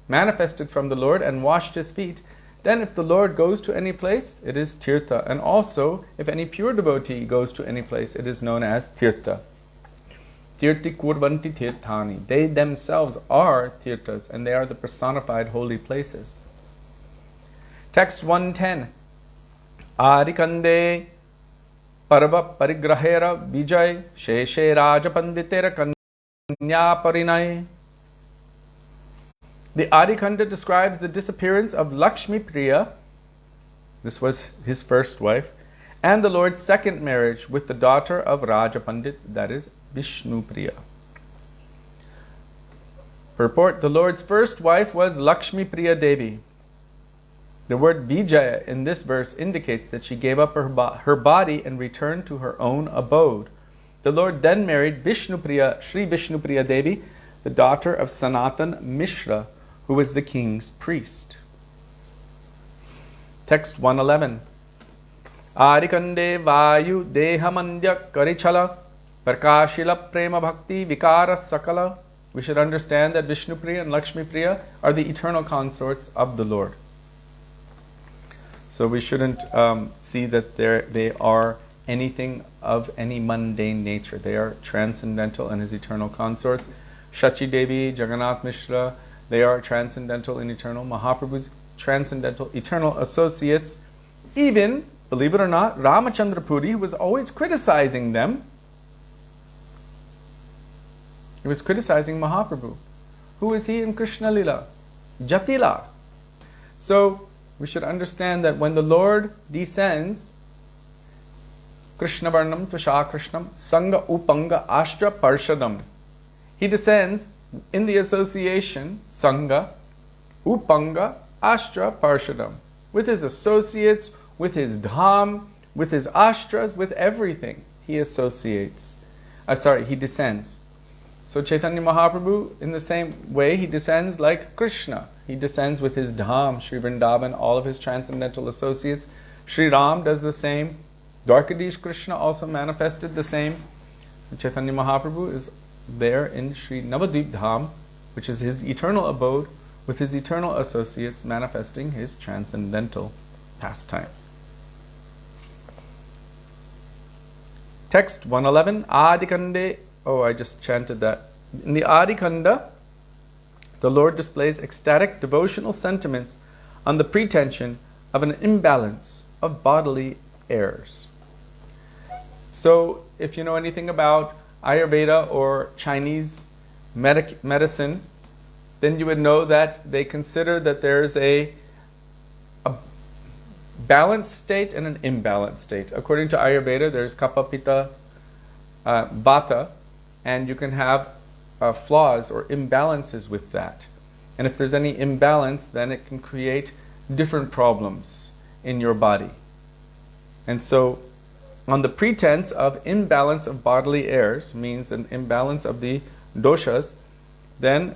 manifested from the Lord and washed his feet, then if the Lord goes to any place, it is tirtha. And also, if any pure devotee goes to any place, it is known as tirtha. Tirti kurvanti tirthani. They themselves are tirthas, and they are the personified holy places. Text 110. Adikande parva parigrahera vijay sheshe rajapanditera kanya parinay. The Adikanda describes the disappearance of Lakshmi Priya, this was his first wife, and the Lord's second marriage with the daughter of Raja Pandit, that is Vishnu Priya. Purport: the Lord's first wife was Lakshmi Priya Devi. The word Vijaya in this verse indicates that she gave up her body and returned to her own abode. The Lord then married Sri Vishnu Priya Devi, the daughter of Sanatan Mishra, who was the king's priest. Text 111. Arikande Vayu Dehamandya Karichala Prakashila Prema Bhakti Vikara Sakala. We should understand that Vishnu Priya and Lakshmi Priya are the eternal consorts of the Lord. So we shouldn't see that they are anything of any mundane nature. They are transcendental and his eternal consorts. Shachi Devi, Jagannath Mishra, they are transcendental and eternal. Mahaprabhu's transcendental, eternal associates. Even, believe it or not, Ramachandra Puri was always criticizing them. He was criticizing Mahaprabhu. Who is he in Krishna Lila? Jatila. So, we should understand that when the Lord descends, Krishna Varnam Tvasha Krishnam Sangha Upanga Ashtra Parshadam. He descends in the association, Sangha Upanga Ashtra Parshadam. With his associates, with his dham, with his ashtras, with everything he associates. He descends. So Chaitanya Mahaprabhu, in the same way, he descends like Krishna. He descends with his dham, Sri Vrindavan, all of his transcendental associates. Sri Ram does the same. Dwarkadish Krishna also manifested the same. Chaitanya Mahaprabhu is there in Sri Navadvip Dham, which is his eternal abode, with his eternal associates manifesting his transcendental pastimes. Text 111, Adikande. Oh, I just chanted that. In the Adikanda, the Lord displays ecstatic devotional sentiments on the pretension of an imbalance of bodily airs. So, if you know anything about Ayurveda or Chinese medicine, then you would know that they consider that there's a balanced state and an imbalanced state. According to Ayurveda, there's Kapha, Pitta, Vata, and you can have flaws or imbalances with that. And if there's any imbalance, then it can create different problems in your body. And so, on the pretense of imbalance of bodily airs, means an imbalance of the doshas, then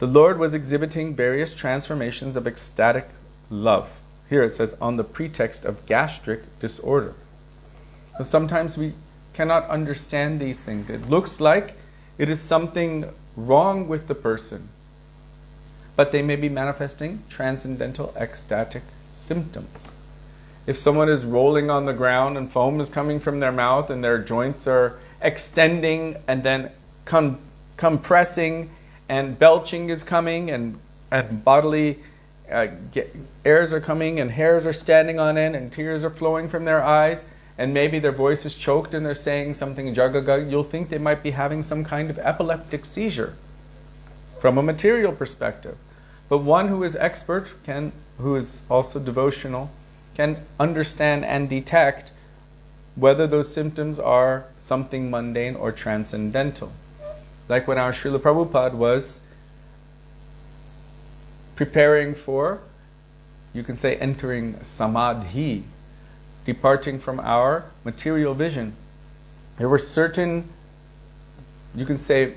the Lord was exhibiting various transformations of ecstatic love. Here it says, on the pretext of gastric disorder. So sometimes we cannot understand these things. It looks like it is something wrong with the person, but they may be manifesting transcendental ecstatic symptoms. If someone is rolling on the ground and foam is coming from their mouth and their joints are extending and then compressing and belching is coming and bodily airs are coming and hairs are standing on end and tears are flowing from their eyes, and maybe their voice is choked and they're saying something jagaga, you'll think they might be having some kind of epileptic seizure from a material perspective. But one who is expert, who is also devotional, can understand and detect whether those symptoms are something mundane or transcendental. Like when our Srila Prabhupada was preparing for, you can say, entering samadhi, departing from our material vision. There were certain, you can say,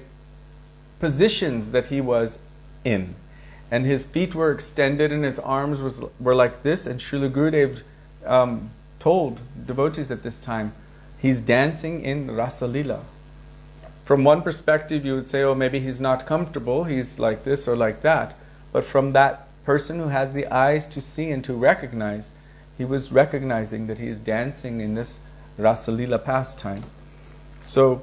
positions that he was in. And his feet were extended and his arms were like this. And Srila Gurudev told devotees at this time, he's dancing in Rasa Lila. From one perspective, you would say, oh, maybe he's not comfortable, he's like this or like that. But from that person who has the eyes to see and to recognize, he was recognizing that he is dancing in this Rasa Lila pastime. So,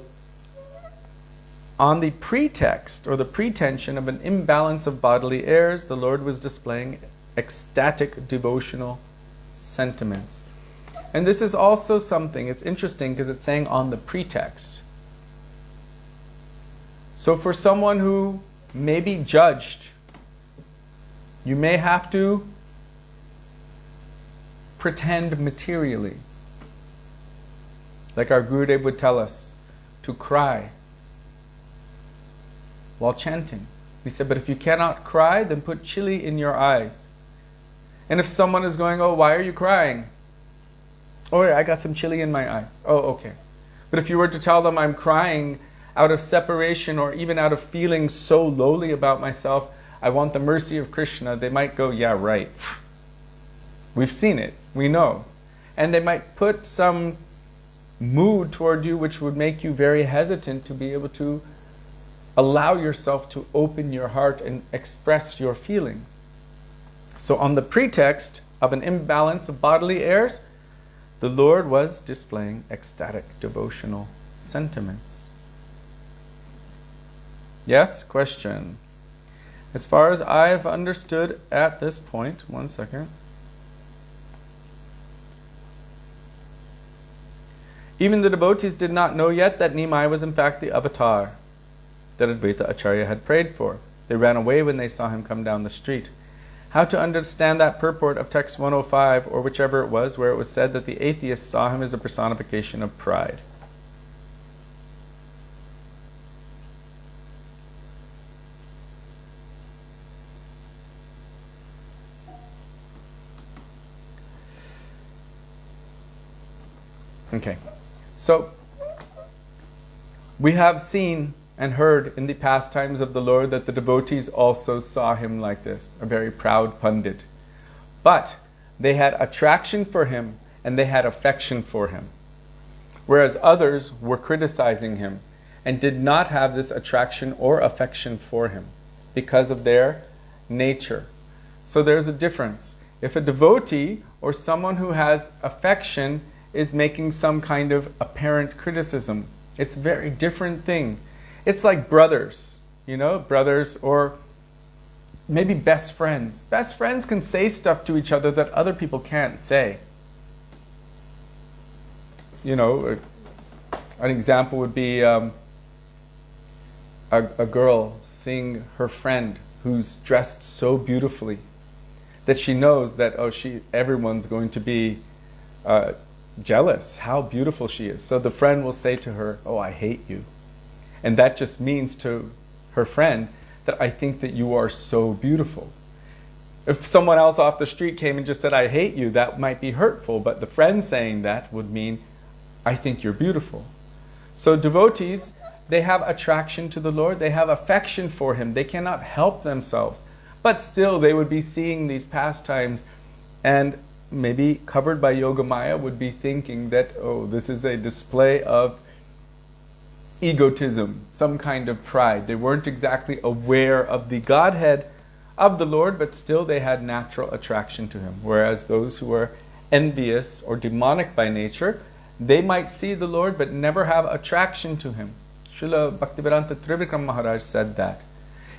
on the pretext or the pretension of an imbalance of bodily airs, the Lord was displaying ecstatic devotional sentiments. And this is also something, it's interesting because it's saying on the pretext. So for someone who may be judged You may have to pretend materially. Like our Gurudev would tell us, to cry while chanting. He said, but if you cannot cry, then put chili in your eyes. And if someone is going, oh, why are you crying? Oh, yeah, I got some chili in my eyes. Oh, okay. But if you were to tell them I'm crying out of separation or even out of feeling so lowly about myself, I want the mercy of Krishna, they might go, yeah, right. We've seen it. We know. And they might put some mood toward you which would make you very hesitant to be able to allow yourself to open your heart and express your feelings. So on the pretext of an imbalance of bodily airs, the Lord was displaying ecstatic devotional sentiments. Yes? Question. As far as I've understood at this point, one second. Even the devotees did not know yet that Nimai was in fact the avatar that Advaita Acharya had prayed for. They ran away when they saw him come down the street. How to understand that purport of text 105, or whichever it was, where it was said that the atheists saw him as a personification of pride? Okay, so we have seen and heard in the pastimes of the Lord that the devotees also saw him like this, a very proud pundit. But they had attraction for him and they had affection for him, whereas others were criticizing him and did not have this attraction or affection for him because of their nature. So there's a difference. If a devotee or someone who has affection is making some kind of apparent criticism, it's a very different thing. It's like brothers, brothers or maybe best friends. Best friends can say stuff to each other that other people can't say. An example would be a girl seeing her friend who's dressed so beautifully that she knows that everyone's going to be jealous how beautiful she is. So the friend will say to her, "Oh, I hate you." And that just means to her friend that I think that you are so beautiful. If someone else off the street came and just said, "I hate you," that might be hurtful, but the friend saying that would mean, "I think you're beautiful." So devotees, they have attraction to the Lord, they have affection for him, they cannot help themselves. But still they would be seeing these pastimes and maybe covered by Yogamaya would be thinking that, oh, this is a display of egotism, some kind of pride. They weren't exactly aware of the Godhead of the Lord, but still they had natural attraction to him. Whereas those who were envious or demonic by nature, they might see the Lord but never have attraction to him. Srila Bhaktivedanta Trivikram Maharaj said that.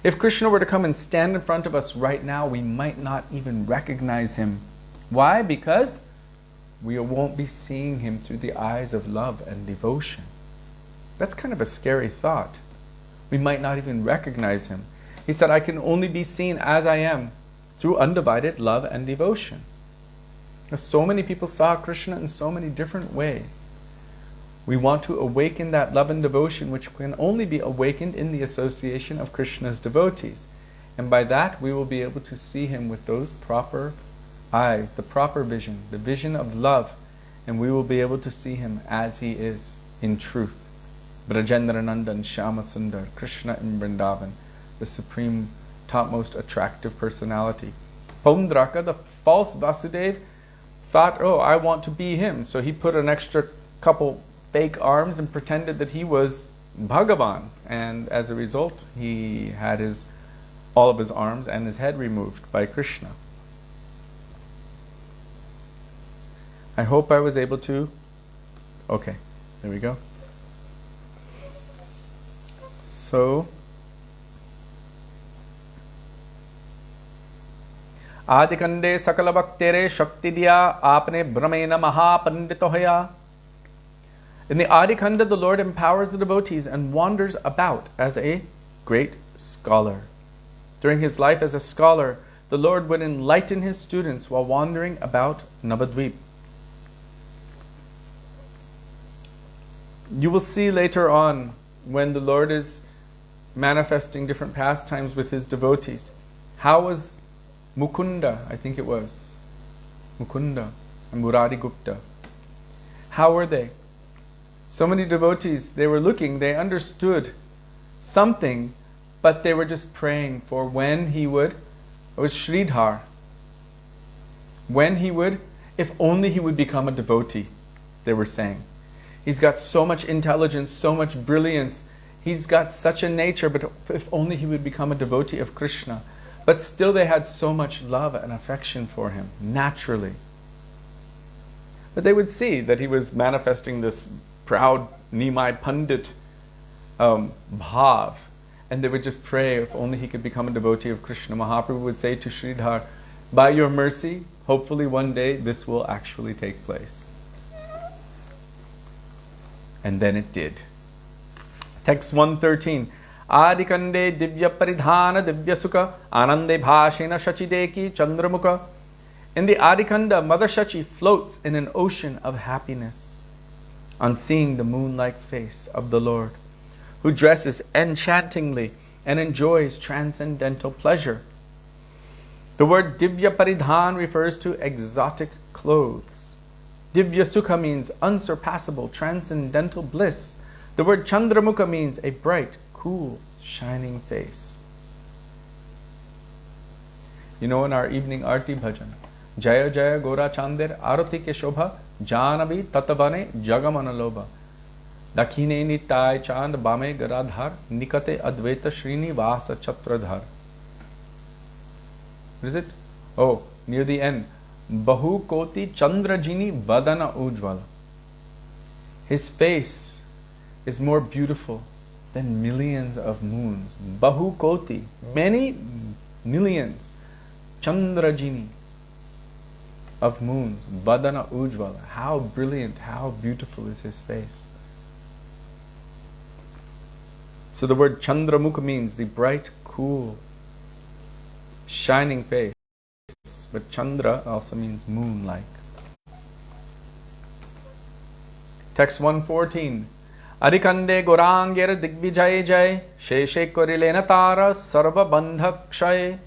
If Krishna were to come and stand in front of us right now, we might not even recognize him. Why? Because we won't be seeing him through the eyes of love and devotion. That's kind of a scary thought. We might not even recognize him. He said, I can only be seen as I am through undivided love and devotion. So many people saw Krishna in so many different ways. We want to awaken that love and devotion which can only be awakened in the association of Krishna's devotees. And by that we will be able to see him with those proper eyes, the proper vision, the vision of love, and we will be able to see him as he is in truth. Brajendra Nandan Shyama Sundar, Krishna in Vrindavan, the supreme, topmost attractive personality. Paundraka, the false Vasudev, thought, oh, I want to be him. So he put an extra couple fake arms and pretended that he was Bhagavan. And as a result, he had all of his arms and his head removed by Krishna. I hope I was able to... Okay, there we go. So, Adikande Sakala Bhaktere Shakti Diya Apne Brahmena Mahapanditohaya. In the Adikanda, the Lord empowers the devotees and wanders about as a great scholar. During his life as a scholar, the Lord would enlighten his students while wandering about Navadvip. You will see later on when the Lord is manifesting different pastimes with his devotees. How was Mukunda, I think it was, Mukunda and Murari Gupta. How were they? So many devotees, they were looking, they understood something, but they were just praying for when he would, it was Sridhar, when he would, if only he would become a devotee, they were saying. He's got so much intelligence, so much brilliance, he's got such a nature, but if only he would become a devotee of Krishna. But still they had so much love and affection for him, naturally. But they would see that he was manifesting this proud Nimai Pandit bhav, and they would just pray if only he could become a devotee of Krishna. Mahaprabhu would say to Sridhar, by your mercy, hopefully one day this will actually take place. And then it did. Text 113. Adikande divya paridhana divya sukha anande bhashena shachideki chandramukha. In the Adikanda, Mother Shachi floats in an ocean of happiness on seeing the moon-like face of the Lord, who dresses enchantingly and enjoys transcendental pleasure. The word Divya Paridhan refers to exotic clothes. Divya Sukha means unsurpassable, transcendental bliss. The word Chandramukha means a bright, cool, shining face. You know, in our evening Arti Bhajan, Jaya Jaya Gora Chandir Arati Ke Shobha Janavi Tatavane Jagamana Lobha Dakhine Nitai Chand Bame Garadhar Nikate Advaita Srini Vasa Chatradhar. What is it? Oh, near the end. Bahu Koti Chandrajini Badana Ujvala. His face is more beautiful than millions of moons. Bahu Koti, many millions. Chandrajini of moons. Badana Ujvala. How brilliant, how beautiful is his face. So the word Chandramukha means the bright, cool, shining face. But Chandra also means moon-like. Text 114. Adikande Gorangir Digvijay Jay Sheshe Korilena Tara Sarva Bandhakshay.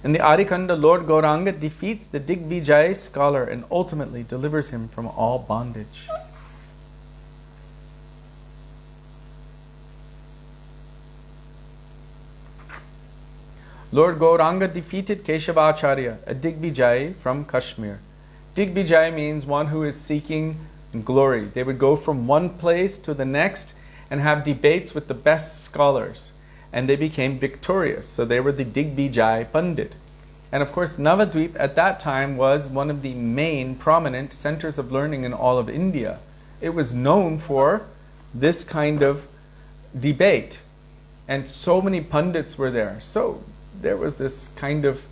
In the Adikanda, Lord Gauranga defeats the Digvijay scholar and ultimately delivers him from all bondage. Lord Gauranga defeated Keshavacharya, a Digvijay from Kashmir. Digvijay means one who is seeking glory. They would go from one place to the next and have debates with the best scholars. And they became victorious. So they were the Digvijay Pandit. And of course, Navadvip at that time was one of the main prominent centers of learning in all of India. It was known for this kind of debate. And so many Pandits were there. So there was this kind of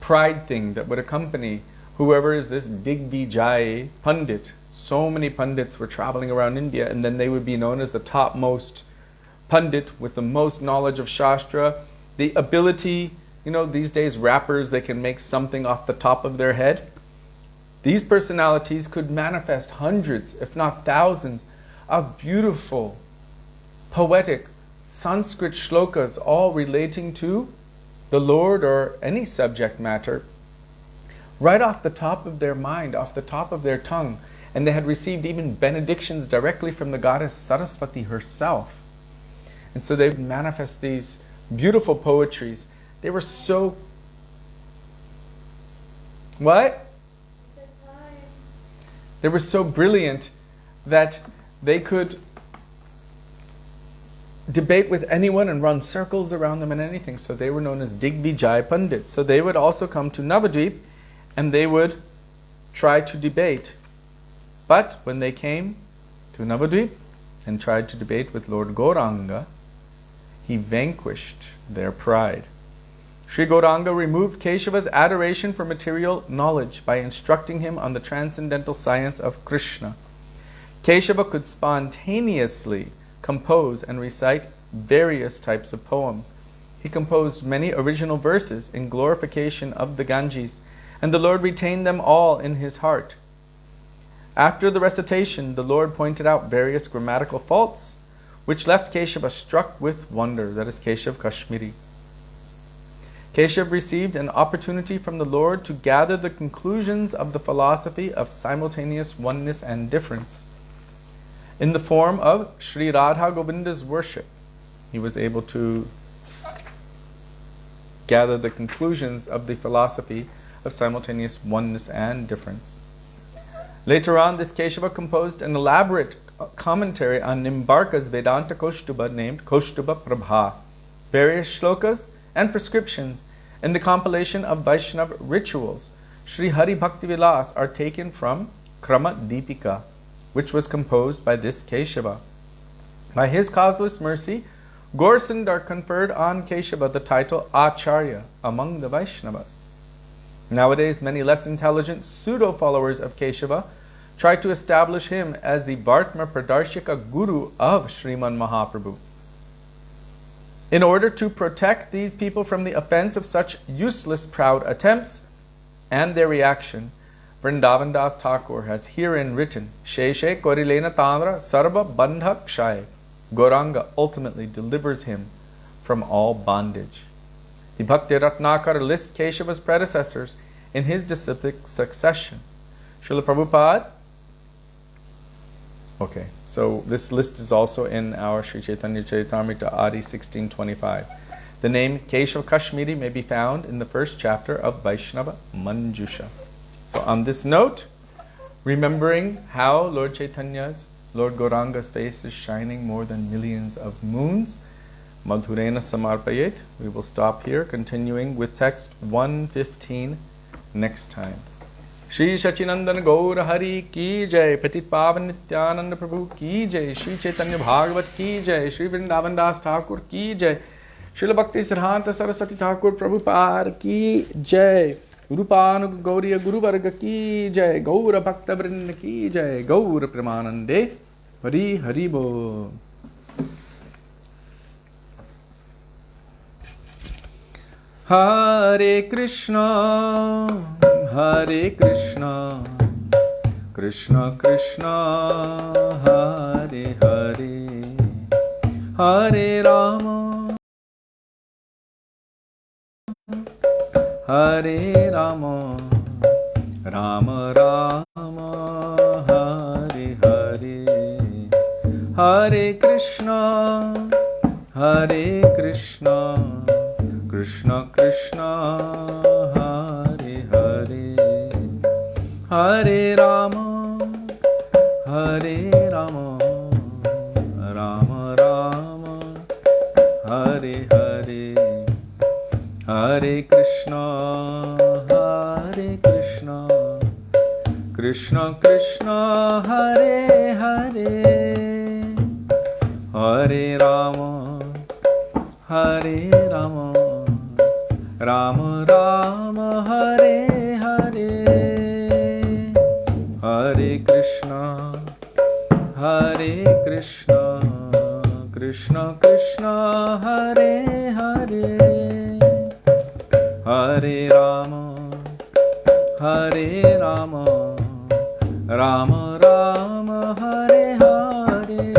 pride thing that would accompany whoever is this Digvijay Pandit. So many Pandits were traveling around India, and then they would be known as the topmost Pandit with the most knowledge of Shastra, the ability, you know, these days rappers, they can make something off the top of their head. These personalities could manifest hundreds, if not thousands, of beautiful, poetic Sanskrit shlokas, all relating to the Lord or any subject matter, right off the top of their mind, off the top of their tongue. And they had received even benedictions directly from the goddess Saraswati herself. And so they would manifest these beautiful poetries. They were so... What? They were so brilliant that they could debate with anyone and run circles around them and anything. So they were known as Digvijay Pandits. So they would also come to Navadvip and they would try to debate. But when they came to Navadvip and tried to debate with Lord Gauranga, he vanquished their pride. Sri Gauranga removed Keshava's adoration for material knowledge by instructing him on the transcendental science of Krishna. Keshava could spontaneously compose and recite various types of poems. He composed many original verses in glorification of the Ganges, and the Lord retained them all in his heart. After the recitation, the Lord pointed out various grammatical faults, which left Keshava struck with wonder. That is Keshav Kashmiri. Keshav received an opportunity from the Lord to gather the conclusions of the philosophy of simultaneous oneness and difference. In the form of Sri Radha Govinda's worship, he was able to gather the conclusions of the philosophy of simultaneous oneness and difference. Later on, this Keshava composed an elaborate commentary on Nimbarka's Vedanta Kaustuba named Kaustuba Prabha, various shlokas and prescriptions in the compilation of Vaishnava rituals. Sri Hari Bhakti Vilas are taken from Krama Deepika, which was composed by this Keshava. By his causeless mercy, Gaurasundar conferred on Keshava the title Acharya among the Vaishnavas. Nowadays, many less intelligent pseudo-followers of Keshava try to establish him as the Vartma Pradarshika Guru of Sriman Mahaprabhu. In order to protect these people from the offense of such useless proud attempts and their reaction, Vrindavana Dasa Thakura has herein written, Sheshe Korilena Tandra Sarva Bandha Kshay. Gauranga ultimately delivers him from all bondage. The Bhakti Ratnakar lists Keshava's predecessors in his disciplic succession. Srila Prabhupada. Okay, so this list is also in our Sri Caitanya Charitamrita Adi 1625. The name Keshav Kashmiri may be found in the first chapter of Vaishnava Manjusha. So on this note, remembering how Lord Chaitanya's, Lord Gauranga's face is shining more than millions of moons, Madhurena Samarpayet, we will stop here, continuing with text 115 next time. Shri Sachinandan Gaura Hari Ki Jai, Patit Pavan Nityananda Prabhu Ki Jai, Shri Caitanya Bhagavat Ki Jai, Shri Vrindavana Dasa Thakura Ki Jai, Srila Bhakti Siddhanta Saraswati Thakur Prabhupada Ki Jai, Rupanug Gaudiya Guru Varga Ki Jai, Gaura Bhakta Vrinda Ki Jai, Gaura Pramanande, Hari Hari Bo. Hare Krishna, Hare Krishna, Krishna Krishna, Hare Hare, Hare Rama, Hare Rama, Rama Rama, Hare Hare, Hare Krishna, Hare Krishna, Krishna Krishna, Hare Hare, Hare Rama, Hare Rama, Rama Rama, Hare Hare, Hare Krishna, Hare Krishna, Krishna Krishna, Hare Hare, Hare Rama, Hare Rama, Rama Rama, Hare Hare, Hare Krishna, Hare Krishna, Krishna Krishna, Hare Hare, Hare Rama, Hare Rama, Rama Rama, Hare Hare,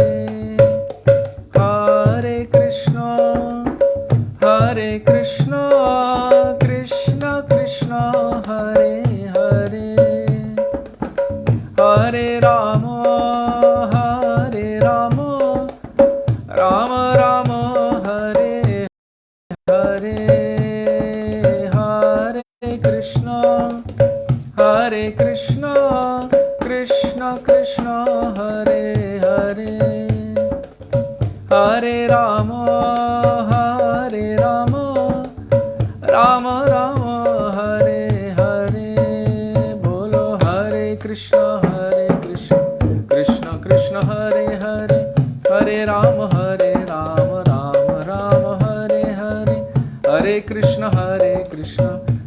Hare Krishna, Hare Krishna, Krishna Krishna, Hare Hare, Hare Rama, Hare Rama, Rama Rama, Hare Hare, Hare Krishna, Hare Krishna, Krishna Krishna, Hare Hare, Hare Rama, Hare Rama, Rama Rama, Hare Hare. Bolo Hare Krishna, Krishna Krishna, Hare Hare, Hare Rama, Rama Rama, Hare Hare, Hare Krishna,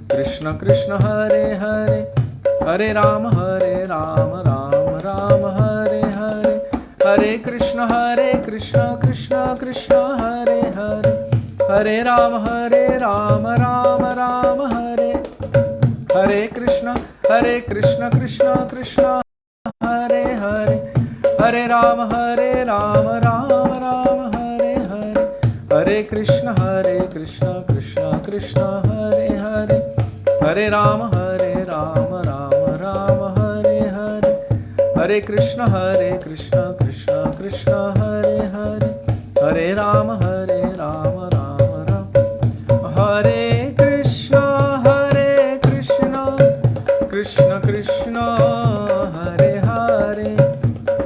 Krishna Krishna, Hare Hare, Hare Rama, Rama Rama, Hare Hare, Hare Krishna, Krishna Krishna, Hare Hare, Hare Rama Rama Rama Hare Hare Krishna Krishna Krishna Hare Hare Hare Rama Rama Rama Hare Hare Hare Krishna Krishna Krishna Hare Hare Hare Rama Rama Rama Hare Hare Hare Krishna Krishna Krishna Hare Hare Hare Rama Rama Rama Hare Krishna Krishna Krishna Hare Hare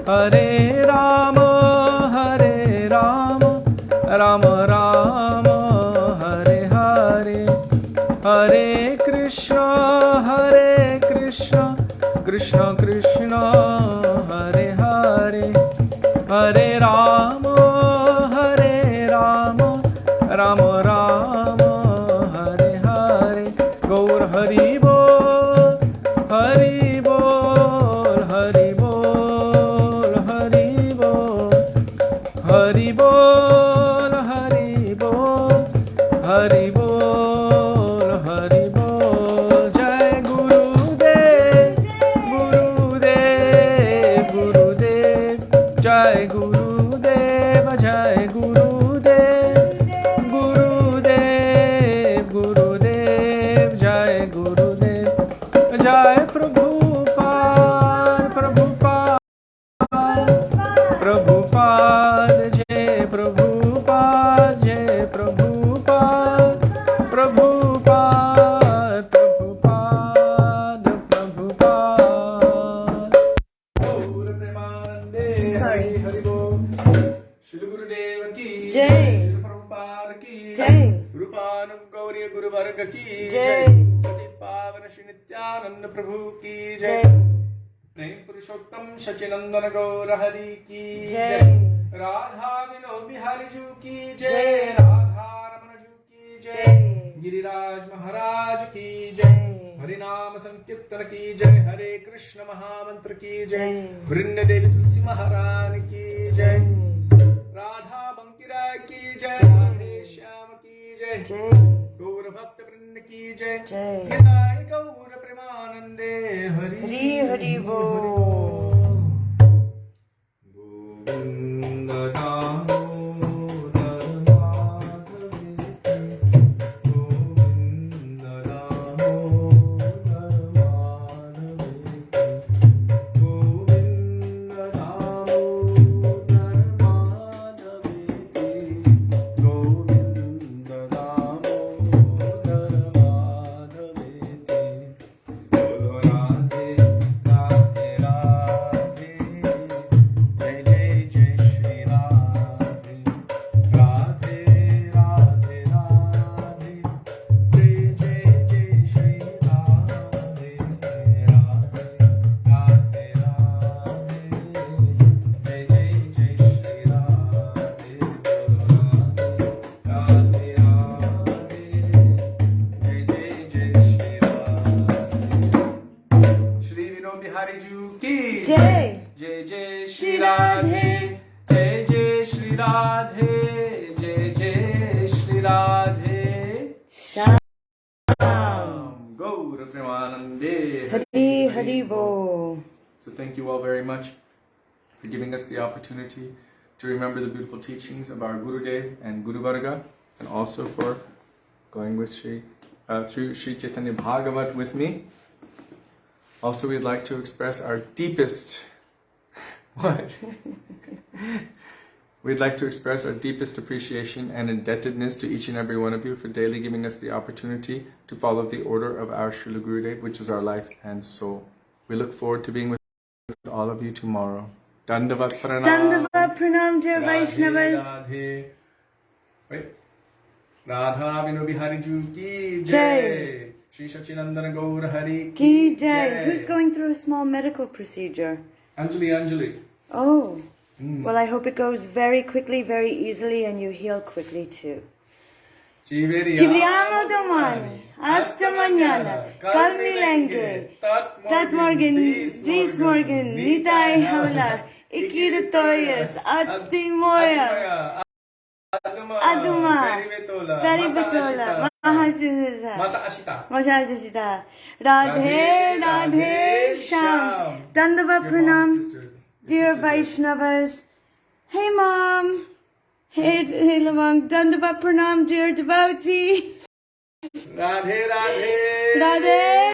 Hare Rama Rama Rama Hare Hare Hare Krishna Krishna Krishna Hare Hare Hare Rama Rama Rama Hare Hare Gaur Hari Bol Hari Bol Hari Bol Hari Bol Hari Bol Hari Bol Hari Bol Hari Bol Jai Gurudev Gurudev Gurudev Jai Gurudev Jai Gurudev Gurudev Gurudev Jai Gurudev Jai Prabhupada Prabhupada Prabhupada Jai Prabhupada Jai Prabhupada Prabhupada Prabhupada Prabhupada Gaura Premanande Sorry. Hari Bol Shri Gurudev ki Jai. Shri Prabhupada ki Jai. Rupa Gaudiya Guru Varga ki Jai. Pavan Shri Nityananda Prabhu ki Jai Jai. Prem Purushottam Shachinandan Gaura Hari ki Jai. Radha Vino Bihari Ju ki Jai Jai. Radha Ramana Ju ki Jai Jai. Giriraj Maharaj ki Jai Harinam Sankirtan ki Jai Hare Krishna Maha Mantra ki Jai Vrindadevi Tulsi Maharani ki Jai Radha Bankira ki Jai Radhe Shyam ki Jai Jai. Gaura Bhakta Vrinda ki Jai Jai. Nidai Gaura Premanande Hari Hari Hari Bol. Govinda Damodar Madhaveti Govinda Damodar Madhaveti Govinda Damodar Madhaveti Govinda Damodar Madhaveti Bolo Radhe Radhe Radhe Jai Jai Jai Shri Radhe Radhe Radhe Radhe Jai Jai Jai Shri Radhe Radhe Radhe Radhe Jai Jai Jai Shri Radhe Bolo Radhe Radhe Radhe Jai Jai Jai Shri Radhe Shri Vino Bihari Ju ki Jai. Jai Jai Shri Radhe Jai Jai Shri Radhe Jai Jai Shri Radhe Shyam. Gaura Premanande Hari Hari Bol. So thank you all very much for giving us the opportunity to remember the beautiful teachings of our Gurudev and Guru Varga, and also for going with through Sri Caitanya Bhagavat with me. Also, we'd like to express our deepest what? We'd like to express our deepest appreciation and indebtedness to each and every one of you for daily giving us the opportunity to follow the order of our Srila Gurudev, which is our life and soul. We look forward to being with all of you tomorrow. Dandavat Pranam. Dandavat Pranam, dear Radhe, Vaishnavas. Radhe. Wait. Radha Vino Bihari Ju ki Jai. Jai. Shri Sachinandana Gaura Hari Ki Jai. Who's going through a small medical procedure? Anjali. Oh. Well, I hope it goes very quickly, very easily, and you heal quickly too. Ci vediamo domani, hasta mañana, kal milenge, tat morgen, bis morgen, nitai haula, ikiratoyas, atti moya. Aduma, Peribetola, Mahashita, Mata Ashita, Radhe, Radhe, Sham, Dandava Pranam, dear Vaishnavas. Hey Mom, hey Lamang, Dandava Pranam, dear devotees. Radhe Radhe. Radhe